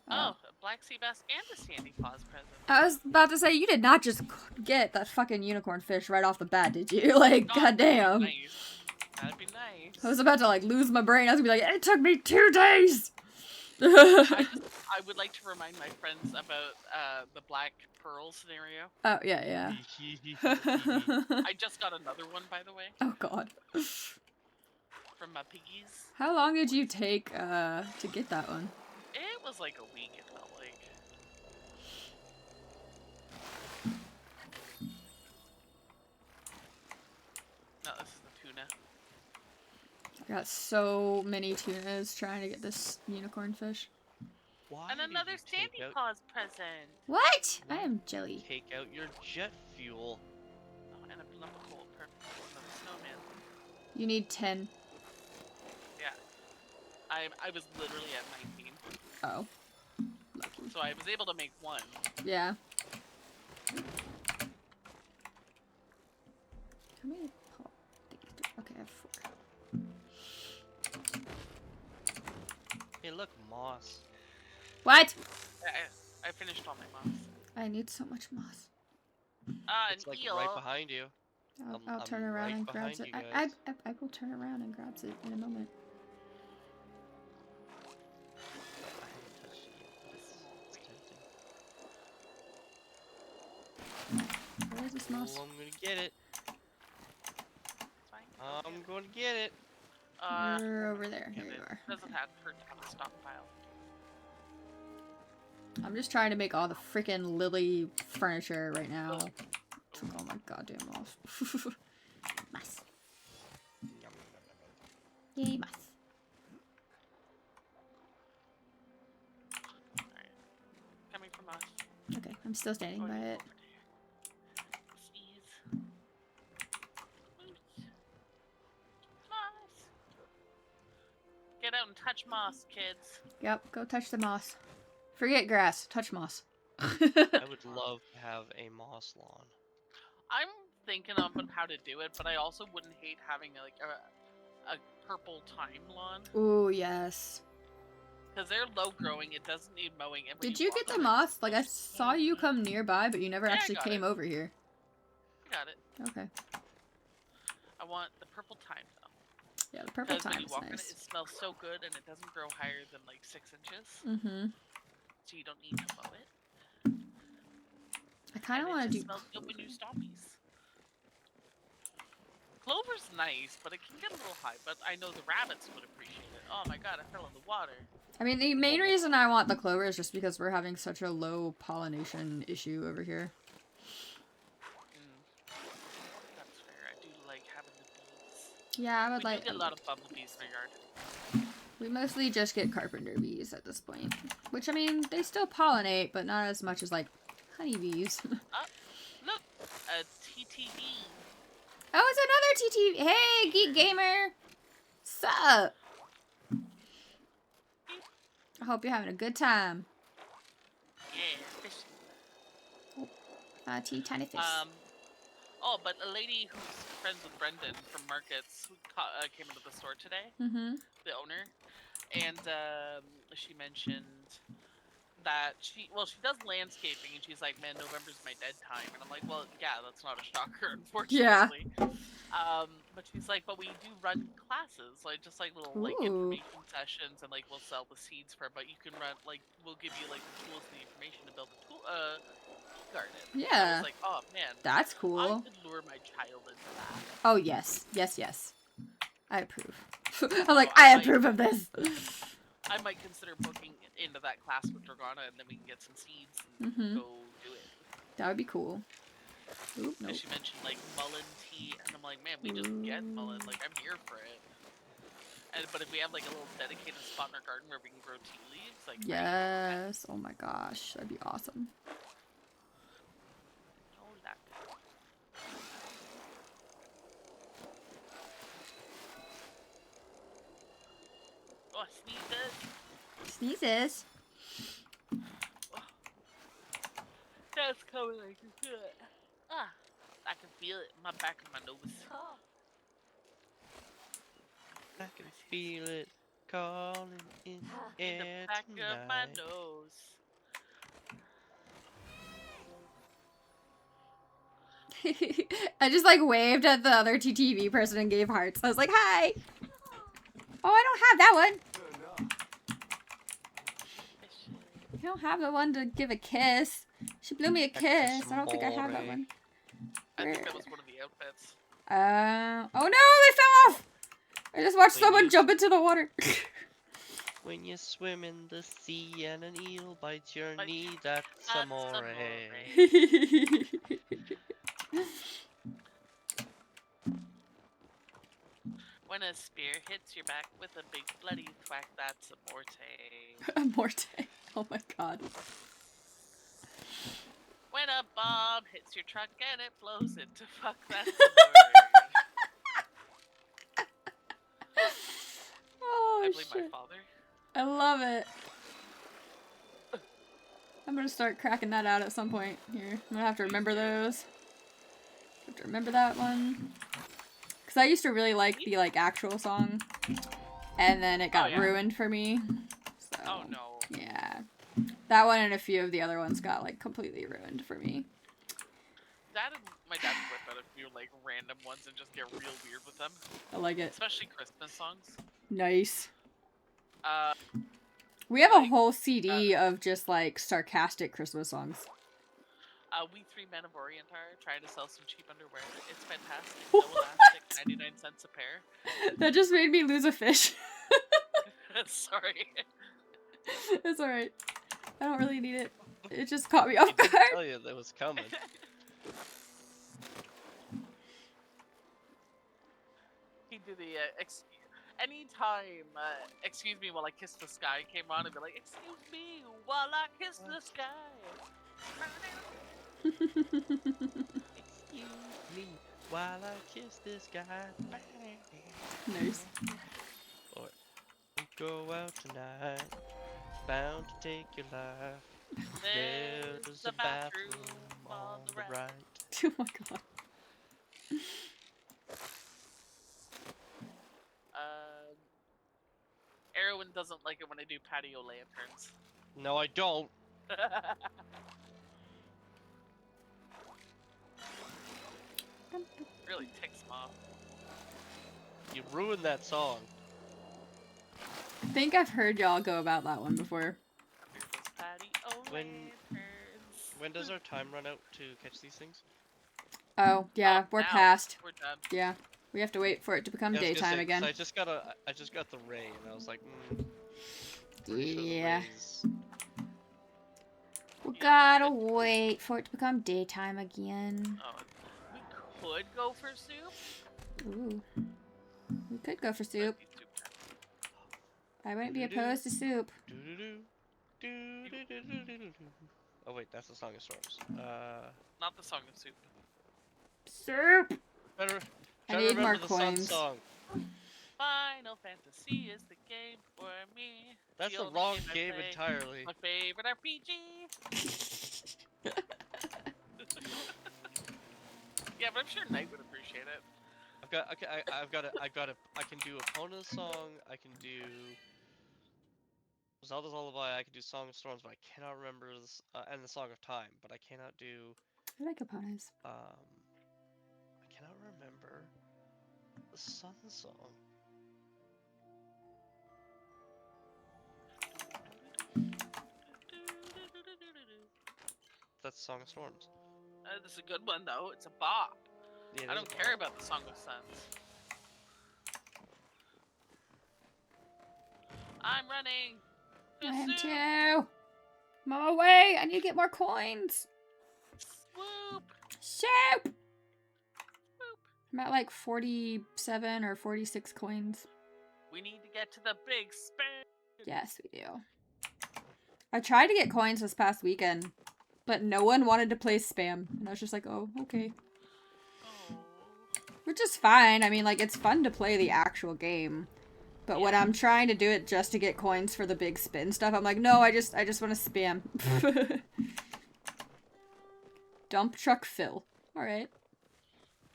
Oh, a black sea bass and a sandy paws present. I was about to say, you did not just get that fucking unicorn fish right off the bat, did you? Like, goddamn. Nice. That'd be nice. I was about to like lose my brain. I was gonna be like, it took me 2 days. I would like to remind my friends about the black pearl scenario. Oh yeah. I just got another one, by the way. Oh god. From my piggies. How long did you take to get that one? It was like a week, it felt like. No, this is the tuna. Got so many tunas trying to get this unicorn fish. Why And did another you Sandy take out, Paws present. What? I am jelly. take out your jet fuel? Oh, and I put up a coal. Perfect. Another snowman. You need 10. Yeah. I was literally at 19. Oh. Lucky. So I was able to make one. Yeah. How many pop things do okay, I have 4. Hey, look, moss. What? I finished all my moss. I need so much moss. It's An like eel. right behind you. I'll turn I'm around right and grabs behind it. you I guys. will turn around and grabs it in a moment. I haven't touched it yet, but it's tempting. Where is this moss? Oh, I'm gonna get it. It's fine. I'm gonna get it. You're over there. Here you are. Doesn't have hurt to have a stockpile. I'm just trying to make all the freaking lily furniture right now. Oh my goddamn moss. Moss. Yay, moss. Alright. Coming from us. Okay, I'm still standing by it. Sneeze. Moss. Get out and touch moss, kids. Yep, go touch the moss. Forget grass, touch moss. I would love to have a moss lawn. I'm thinking of how to do it, but I also wouldn't hate having like a purple thyme lawn Ooh, yes. because they're low growing. It doesn't need mowing. And when Did you get the moss? Like, I saw you come nearby, but you never Yeah, I actually got came it. over here. I got it. Okay. I want the purple thyme though. Yeah, the purple Because when thyme you is walk on it, nice. it smells so good, and it doesn't grow higher than like 6 inches, Mm-hmm. so you don't need to mow it. I kind of And want it to just do smells good when you clover. stoppies. Clover's nice, but it can get a little high. But I know the rabbits would appreciate it. Oh my god, I fell in the water. I mean, the main reason I want the clover is just because we're having such a low pollination issue over here. That's fair. I do like having the bees. Yeah, I would We like. do get a lot of bumblebees in our yard. We mostly just get carpenter bees at this point. Which, I mean, they still pollinate, but not as much as, like, honeybees. Look, a TTV. Oh, it's another TT. Hey, Geek Gamer. Sup? I hope you're having a good time. Yeah, fish. Tiny fish. Oh, but a lady who's friends with Brendan from Markets who came into the store today, Mm-hmm. the owner, and she mentioned that she does landscaping, and she's like, man, November's my dead time, and I'm like, well, yeah, that's not a shocker, unfortunately. But she's like, but we do run classes, like just like little like Ooh. information sessions, and like we'll sell the seeds for it, but you can run like we'll give you like the tools and the information to build a tool garden. I Yeah. was like, oh man, That's I cool. could lure my child into that. Oh, yes. Yes, yes. I approve. I'm like, I I might- approve of this. I might consider booking into that class with Dragana, and then we can get some seeds and Mm-hmm. go do it. That would be cool. Oop, nope. And she mentioned like mullein tea, and I'm like, man, we just get mullein. Like I'm here for it. And but if we have like a little dedicated spot in our garden where we can grow tea leaves, like Yes. Oh my gosh. That'd be awesome. oh, that. Oh, sneezes. Sneezes. That's coming like good. Ah, I can feel it in my back of my nose. I can feel it calling in the In the air back tonight. of my nose. I just like waved at the other TTV person and gave hearts. I was like, hi. Oh, I don't have that one. I don't have the one to give a kiss. She blew me a kiss. I don't think I have that one. I think that was one of the outfits. Oh no, they fell off. I just watched Wait, someone you- jump into the water. When you swim in the sea and an eel bites your Like, knee, that's that's amore. When When a spear hits your back with a big bloody thwack, that's a morte. A morte. Oh my god. When a bomb hits your truck and it blows into fuck, that's a mortar. Oh I blame my shit. father. I love it. I'm gonna start cracking that out at some point here. I'm gonna have to remember those. Have to remember that one. Cause I used to really like the like actual song, and then it got ruined for me. So, Oh no. yeah, that one and a few of the other ones got like completely ruined for me. Dad and my dad would whip out a few like random ones and just get real weird with them. I like it. Especially Christmas songs. Nice. We have like, a whole CD of just like sarcastic Christmas songs. We three men of Orient are trying to sell some cheap underwear. It's fantastic. What? No elastic, 99 cents a pair. That just made me lose a fish. Sorry. It's alright. I don't really need it. It just caught me off I didn't guard. tell you that was coming. He did the anytime excuse me while I kiss the sky came on and be like, excuse me while I kiss the sky. Excuse me while I kiss this guy. Nice. Or we go out tonight, bound to take your life. There's a bathroom on the right. Oh my god. Erwin doesn't like it when I do patio lanterns. No, I don't. Really ticks him off. You ruined that song. I think I've heard y'all go about that one before. When does our time run out to catch these things? Oh, yeah, we're now past. We're done. Yeah. We have to wait for it to become Yeah, I was gonna daytime say, 'cause again. I just got the ray, and I was like, Yeah. Sure We gotta wait for it to become daytime again. Oh, we could go for soup. Ooh. We could go for soup. I wouldn't be opposed to soup. Oh wait, that's the Song of Storms. Not the Song of Soup. Soup! Try I to need remember more the Sun coins. song. Final Fantasy is the game for me. That's the only wrong I game play. entirely. My favorite RPG. Yeah, but I'm sure Knight would appreciate it. I can do Epona's song, I can do Zelda's Lullaby, I can do Song of Storms, but I cannot remember this, and the Song of Time, but I cannot do, I like opponents. I cannot remember the Sun song. That's Song of Storms. This is a good one though. It's a bop. Yeah, I don't care about the Song of Suns. I'm running. I am Soup. too. I'm on my way. I need to get more coins. Swoop. Soup! Swoop. I'm at like 47 or 46 coins. We need to get to the big spin. Yes, we do. I tried to get coins this past weekend, but no one wanted to play spam. And I was just like, oh, okay. Oh. Which is fine. I mean, like, it's fun to play the actual game. But when I'm trying to do it just to get coins for the big spin stuff, I'm like, no, I just want to spam. Dump truck fill. Alright.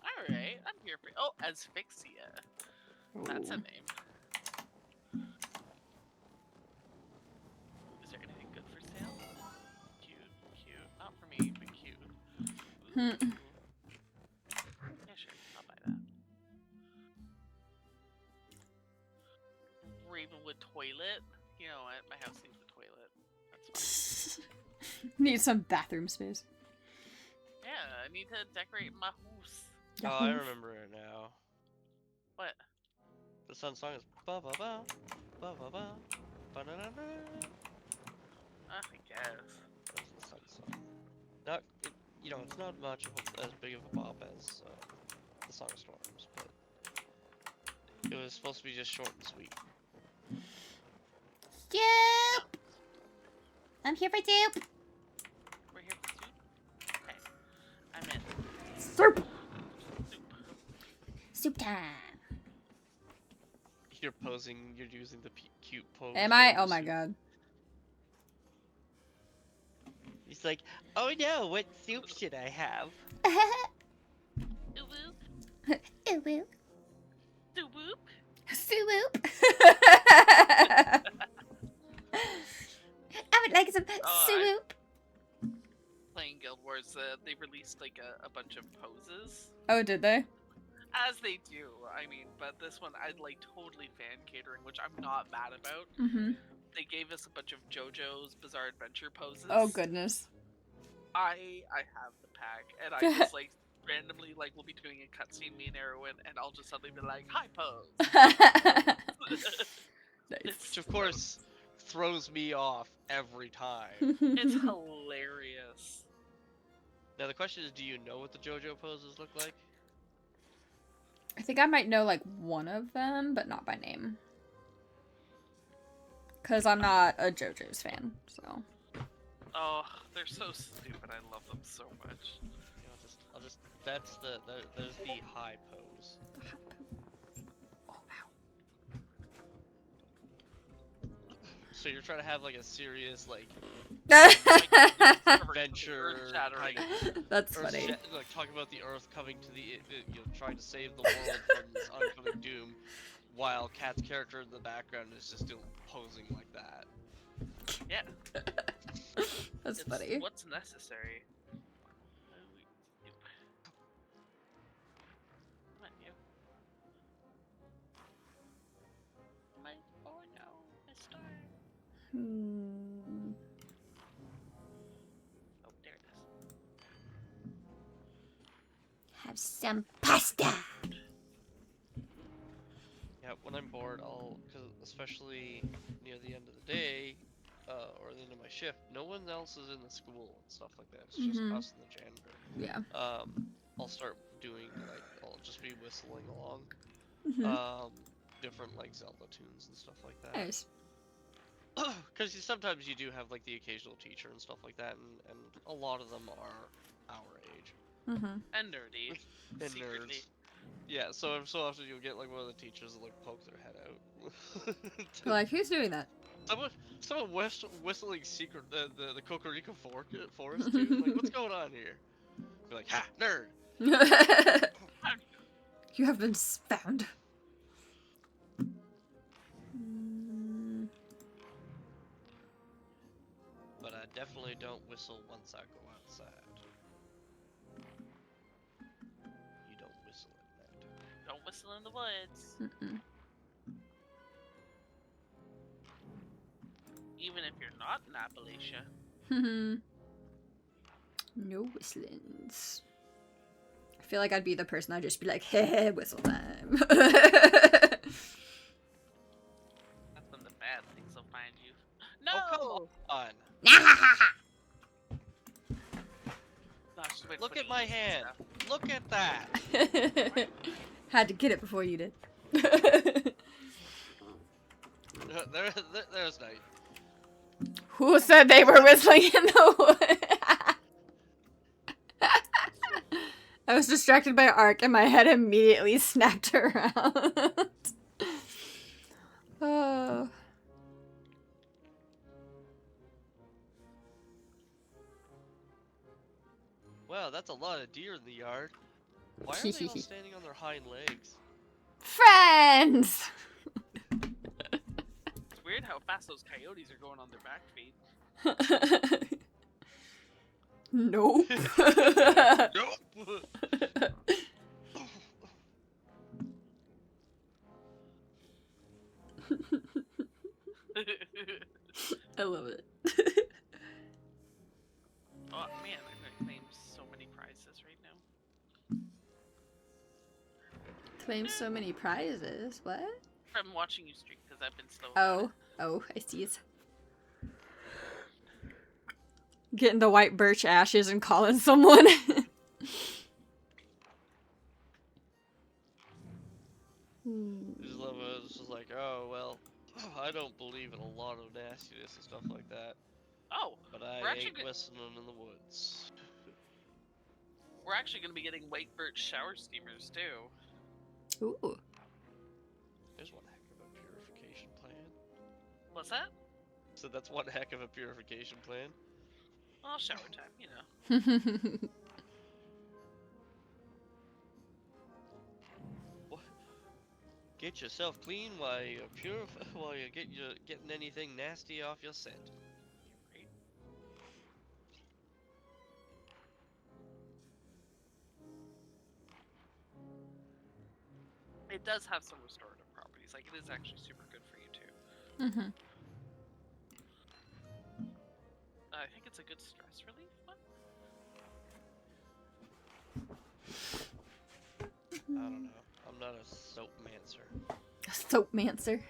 Alright, I'm here for. Oh, Asphyxia. That's a name. Is there anything good for sale? Cute, cute. Not for me, but cute. Ooh. Yeah, sure. I'll buy that. Ravenwood toilet. You know what? My house needs a toilet. That's fine. Need some bathroom space. Yeah, I need to decorate my house. Oh, I remember it now. What? The Sun song is ba ba ba ba ba ba ba na na na. I guess. That's the Sun song. Not, you know, it's not much of as big of a bop as the Song of Storms, but It was supposed to be just short and sweet. Soup! I'm here for soup. We're here for soup. Okay, I'm in. Soup. Soup. Soup time. You're posing. You're using the cute pose. Am I? Oh pose. my god. He's like, oh no, what soup should I have? Ooh woo. Ooh woo. Doo whoop. Swoop. I would like some Oh, swoop. Playing Guild Wars, they released like a bunch of poses. Oh, did they? As they do, I mean, but this one I'd like totally fan catering, which I'm not mad about. Mm-hmm. They gave us a bunch of JoJo's Bizarre Adventure poses. Oh goodness. I have the pack, and I just like randomly like we'll be doing a cutscene, me and Erwin, and I'll just suddenly be like, "Hi pose." Nice. Which of course throws me off every time. It's hilarious. Now the question is, do you know what the JoJo poses look like? I think I might know like one of them, but not by name. Cause I'm not a JoJo's fan, so. Oh, they're so stupid. I love them so much. You know, I'll just. That's there's the high pose. Oh wow. So you're trying to have like a serious like adventure Earth-shattering. kind of That's funny. like talking about the Earth coming to the you know, trying to save the world from this oncoming doom, while Kat's character in the background is just still posing like that. Yeah. That's It's funny. what's necessary. Come on, you. Oh no, Mister. Hmm. Oh, there it is. Have some pasta. Yeah, when I'm bored, cause especially near the end of the day, or the end of my shift, no one else is in the school and stuff like that. It's just Mhm. us and the janitor. Yeah. I'll start doing like I'll just be whistling along, Mhm. different like Zelda tunes and stuff like that. Nice. Because sometimes you do have like the occasional teacher and stuff like that, and a lot of them are our age. Mhm. And nerdy. And Secretly. nerds. Yeah, so often you'll get like one of the teachers that like poke their head out. Like, who's doing that? Someone whistling secret the Cocorico forest too. Like, what's going on here? Be like, ha, nerd. You have been found. Mm. But I definitely don't whistle once I go outside. You don't whistle at night. Don't whistle in the woods. Mm-mm. Even if you're not in Appalachia. No whistlings. I feel like I'd be the person I'd just be like, hey, whistle time. That's when the bad things will find you. No! Oh, come on. No, I should wait Look for at the my easy hand. stuff. Look at that. Had to get it before you did. There's night. Who said they were whistling in the wood? I was distracted by Ark and my head immediately snapped around. Oh. Wow, that's a lot of deer in the yard. Why are they all standing on their hind legs? Friends! It's weird how fast those coyotes are going on their back feet. Nope. I love it. Oh man, I'm gonna claim so many prizes right now. Claim so many prizes. What? From watching you stream, because I've been slow. Oh, I see. Getting the white birch ashes and calling someone. It's just like, oh well, I don't believe in a lot of nastiness and stuff like that, Oh, but I we're actually ain't whistling in the woods. we're actually gonna be getting white birch shower steamers too. Ooh. There's one heck of a purification plan. What's that? So that's one heck of a purification plan. Well, shower time, you know. What? Get yourself clean while you're while you're getting anything nasty off your scent. Right? It does have some restorative properties. Like, it is actually super good for you too. I think it's a good stress relief one. I don't know. I'm not a soap mancer. Soapmancer.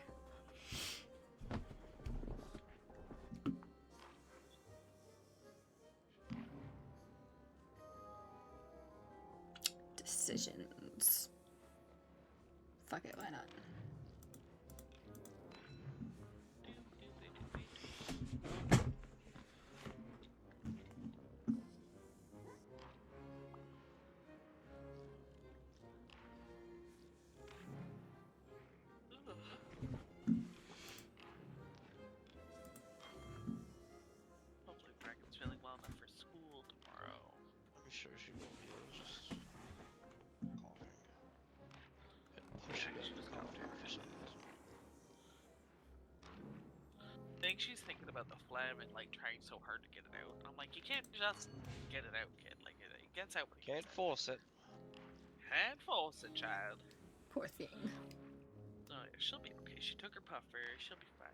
Decisions. Fuck it, why not? Hopefully Dragon's feeling well enough for school tomorrow. I'm sure she will be. It was just coughing. And pushing up the coughing for some reason. I think she's thinking about the phlegm and like trying so hard to get it out. I'm like, you can't just get it out, kid. Like it gets out when it Can't gets out. force it. Can't force it, child. Poor thing. Oh yeah, she'll be okay. She took her puffer. She'll be fine.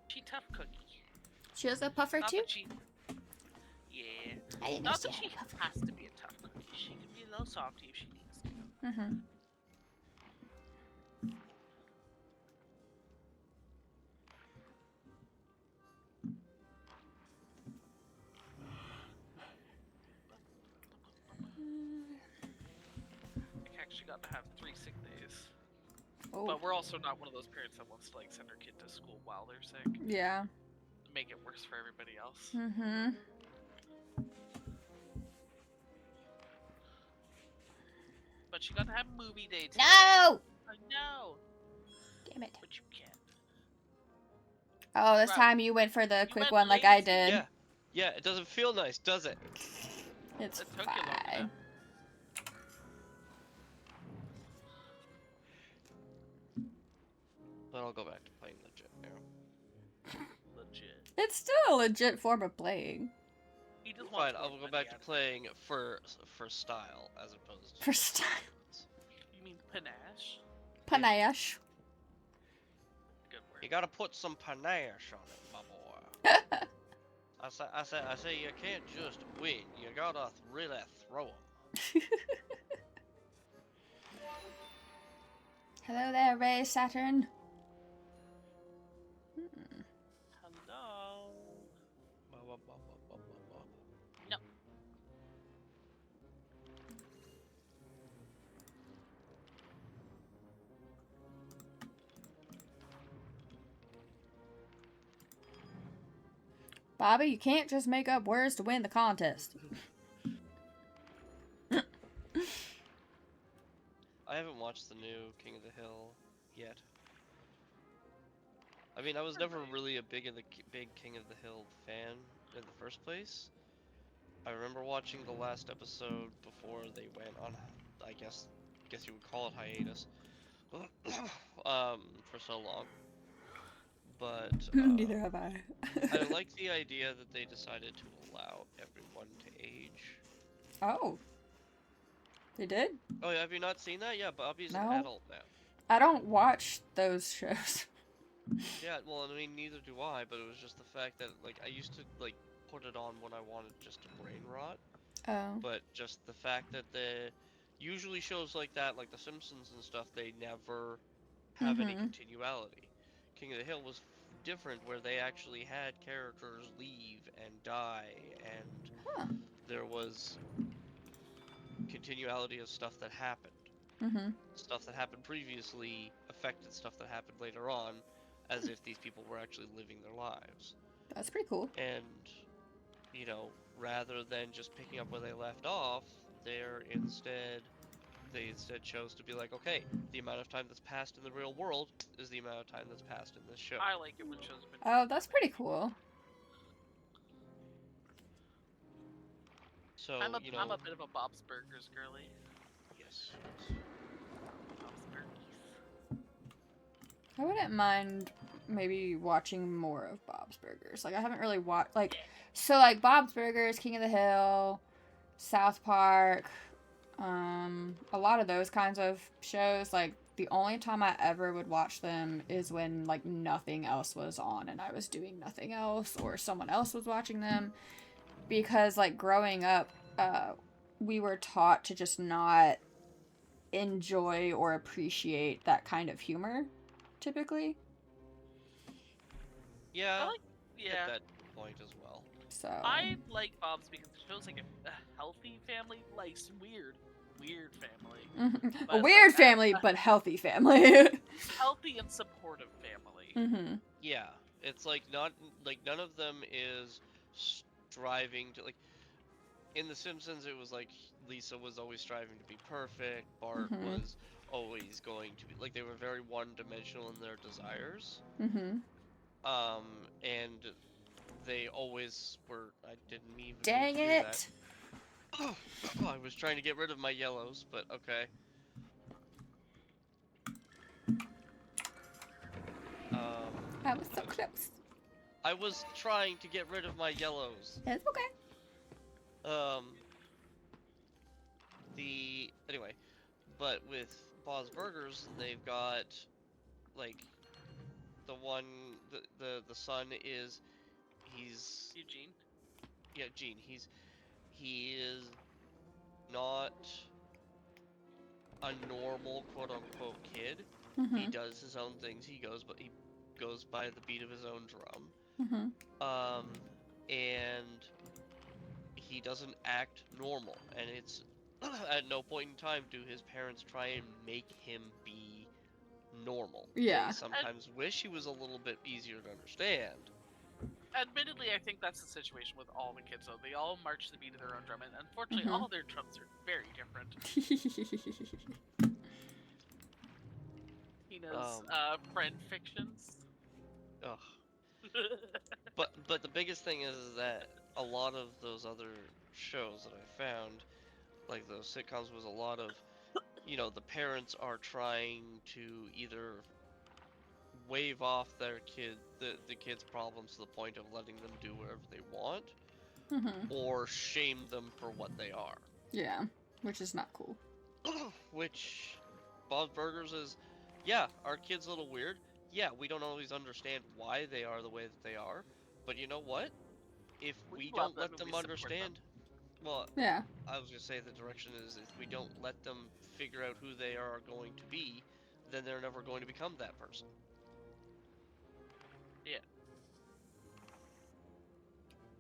She tough cookie. She has a puffer Not too? that she. Yeah. I didn't know Not she that had she a puffer. has to be a tough cookie. She can be a little softy if she needs to. Mm-hmm. I actually got to have 3 sick days. Oh. But we're also not one of those parents that wants to like send their kid to school while they're sick. Yeah. Make it worse for everybody else. Mm-hmm. But she got to have movie day today. No! I know, Damn it. but you can't. Oh, this Right. time you went for the You quick went one like I lazy. did. Yeah. Yeah, it doesn't feel nice, does it? It's It took you long fine. enough. But I'll go back to playing legit now. Legit. It's still a legit form of playing. He just Fine, wants I'll more go money back to out of it. playing for style as opposed to For style. You mean panache? Panache. Good word. You gotta put some panache on it, my boy. I say you can't just win. You gotta really throw 'em. Hello there, Ray Saturn. Hmm. Hello. No. Bobby, you can't just make up words to win the contest. I haven't watched the new King of the Hill yet. I mean, I was never really a big King of the Hill fan in the first place. I remember watching the last episode before they went on, I guess you would call it hiatus, for so long. But Neither have I. I like the idea that they decided to allow everyone to age. Oh. They did? Oh, have you not seen that? Yeah, Bobby's No. an adult now. I don't watch those shows. Yeah, well, I mean, neither do I, but it was just the fact that, like, I used to, like, put it on when I wanted just to brain rot, Oh. but just the fact that usually shows like that, like The Simpsons and stuff, they never have any continuality. King of the Hill was different, where they actually had characters leave and die, and Huh. there was continuality of stuff that happened. Mm-hmm. stuff that happened previously affected stuff that happened later on, as if these people were actually living their lives. That's pretty cool. And, you know, rather than just picking up where they left off, they instead chose to be like, okay, the amount of time that's passed in the real world is the amount of time that's passed in this show. I like it when shows have been. Oh, that's pretty cool. So, I'm a you know, I'm a bit of a Bob's Burgers girly. yes. Bob's Burgers. I wouldn't mind maybe watching more of Bob's Burgers. Like, I haven't really watched, like, so, like, Bob's Burgers, King of the Hill, South Park, a lot of those kinds of shows. Like, the only time I ever would watch them is when, like, nothing else was on and I was doing nothing else or someone else was watching them. Because, like, growing up, we were taught to just not enjoy or appreciate that kind of humor, typically. Yeah, I like, get yeah. that point as well. So I like Bob's because it shows like a healthy family, like weird family. a But, weird like, family, but healthy family. Healthy and supportive family. Mm-hmm. Yeah, it's like not like none of them is striving to like. In The Simpsons, it was like Lisa was always striving to be perfect. Bart Mhm. was always going to be like they were very one-dimensional in their desires. Mm-hmm. And they always were. I didn't even Dang mean to do that. it! Oh, I was trying to get rid of my yellows, but okay. I was so close. I was trying to get rid of my yellows. It's okay. Anyway, but with Bob's Burgers, they've got like the son is he's Eugene. yeah, Gene. He is not a normal quote unquote kid. Mm-hmm. He does his own things. He goes by the beat of his own drum. Mm-hmm. And he doesn't act normal, and it's at no point in time do his parents try and make him be normal. Yeah. They sometimes wish he was a little bit easier to understand. Admittedly, I think that's the situation with all the kids, though. They all march to the beat of their own drum, and unfortunately, Mhm. all their drums are very different. Tina's friend fictions. Ugh. But the biggest thing is that a lot of those other shows that I found, like those sitcoms, was a lot of, you know, the parents are trying to either wave off their the kids' problems to the point of letting them do whatever they want, Mm-hmm. or shame them for what they are. Yeah, which is not cool. Which Bob's Burgers is, yeah, our kid's a little weird. Yeah, we don't always understand why they are the way that they are, but you know what? If we love don't let and them we support understand, well, Yeah. I was gonna say the direction is if we don't let them figure out who they are going to be, then they're never going to become that person. Yeah.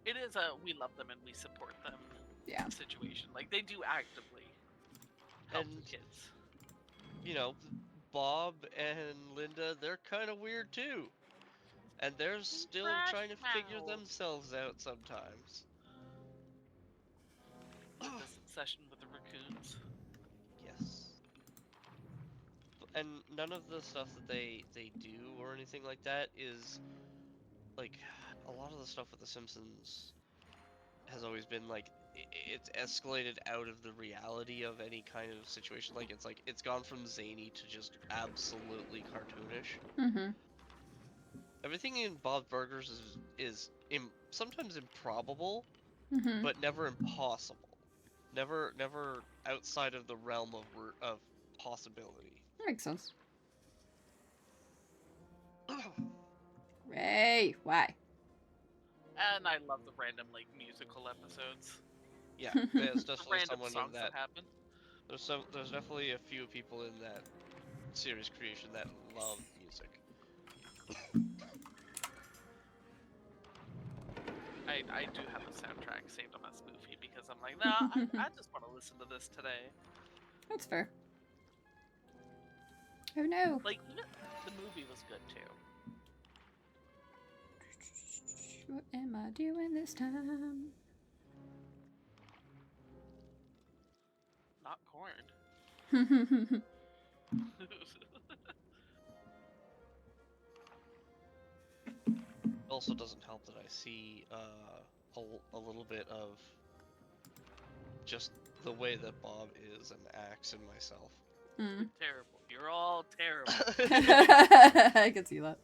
It is a we love them and we support them Yeah. situation. Like, they do actively help And the kids. you know, Bob and Linda, they're kind of weird too. And they're still trying to figure Marshmallows. themselves out sometimes. With this obsession with the raccoons. Yes. And none of the stuff that they do or anything like that is like a lot of the stuff with the Simpsons has always been like it's escalated out of the reality of any kind of situation. Like it's gone from zany to just absolutely cartoonish. Mm-hmm. Everything in Bob's Burgers is sometimes improbable, Mm-hmm. but never impossible. Never outside of the realm of possibility. That makes sense. Ray, why? And I love the random, like, musical episodes. Yeah, there's The definitely random someone songs in that. happen. There's definitely a few people in that series creation that love music. I do have the soundtrack saved on my Spoofy because I'm like, no, I just want to listen to this today. That's fair. Oh no. Like, even the movie was good too. What am I doing this time? Not corn. It also doesn't help that I see a little bit of just the way that Bob is and acts in myself. Terrible. You're all terrible. I can see that.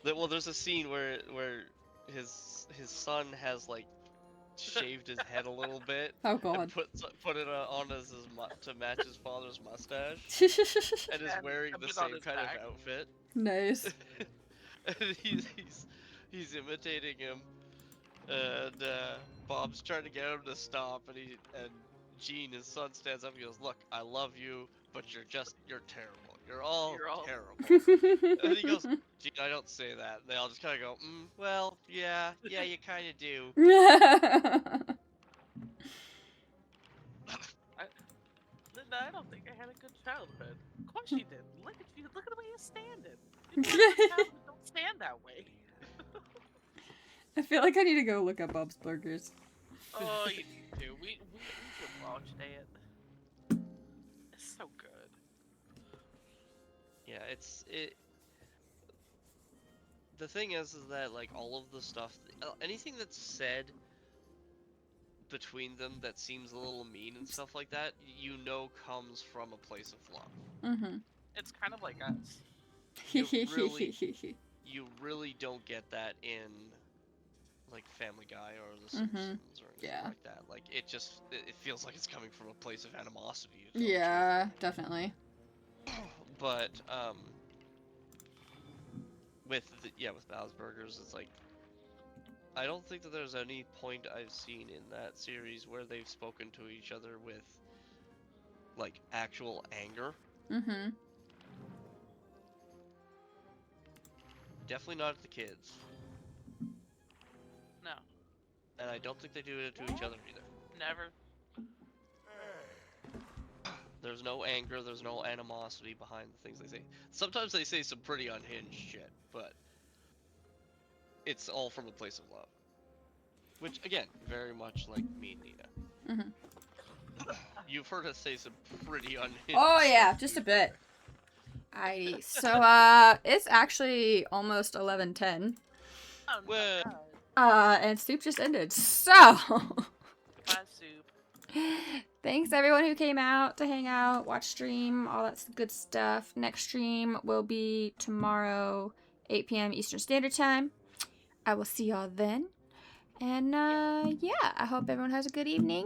Well, there's a scene where his son has like shaved his head a little bit Oh and god. put it on as to match his father's mustache, and is And wearing put the it on same his kind back. of outfit. Nice. And he's imitating him, and Bob's trying to get him to stop, and Gene, his son, stands up and goes, "Look, I love you, but you're terrible. You're all terrible." And he goes, "Gene, I don't say that." And they all just kind of go, "Well, yeah, you kind of do." Linda, I don't think I had a good childhood. Of course you did. Look at you. Look at the way you're standing. You don't stand that way. I feel like I need to go look up Bob's Burgers. Oh, you need to. We should watch it. It's so good. Yeah, the thing is that like all of the stuff, anything that's said between them that seems a little mean and stuff like that, comes from a place of love. Mm-hmm. It's kind of like us. You really don't get that in like Family Guy or The Simpsons or anything like that. Like it feels like it's coming from a place of animosity. Yeah, definitely. But with Bow's Burgers, it's like I don't think that there's any point I've seen in that series where they've spoken to each other with like actual anger. Mm-hmm. Definitely not at the kids. No. And I don't think they do it to each other either. Never. There's no anger, there's no animosity behind the things they say. Sometimes they say some pretty unhinged shit, but it's all from a place of love. Which, again, very much like me and Nina. Mm-hmm. You've heard us say some pretty unhinged Oh yeah, stuff. just a bit. Alrighty, so it's actually almost 11:10. Oh, Well, And Soup just ended. So goodbye, Soup. thanks everyone who came out to hang out, watch stream, all that good stuff. Next stream will be tomorrow, 8 p.m. Eastern Standard Time. I will see y'all then. And yeah, I hope everyone has a good evening.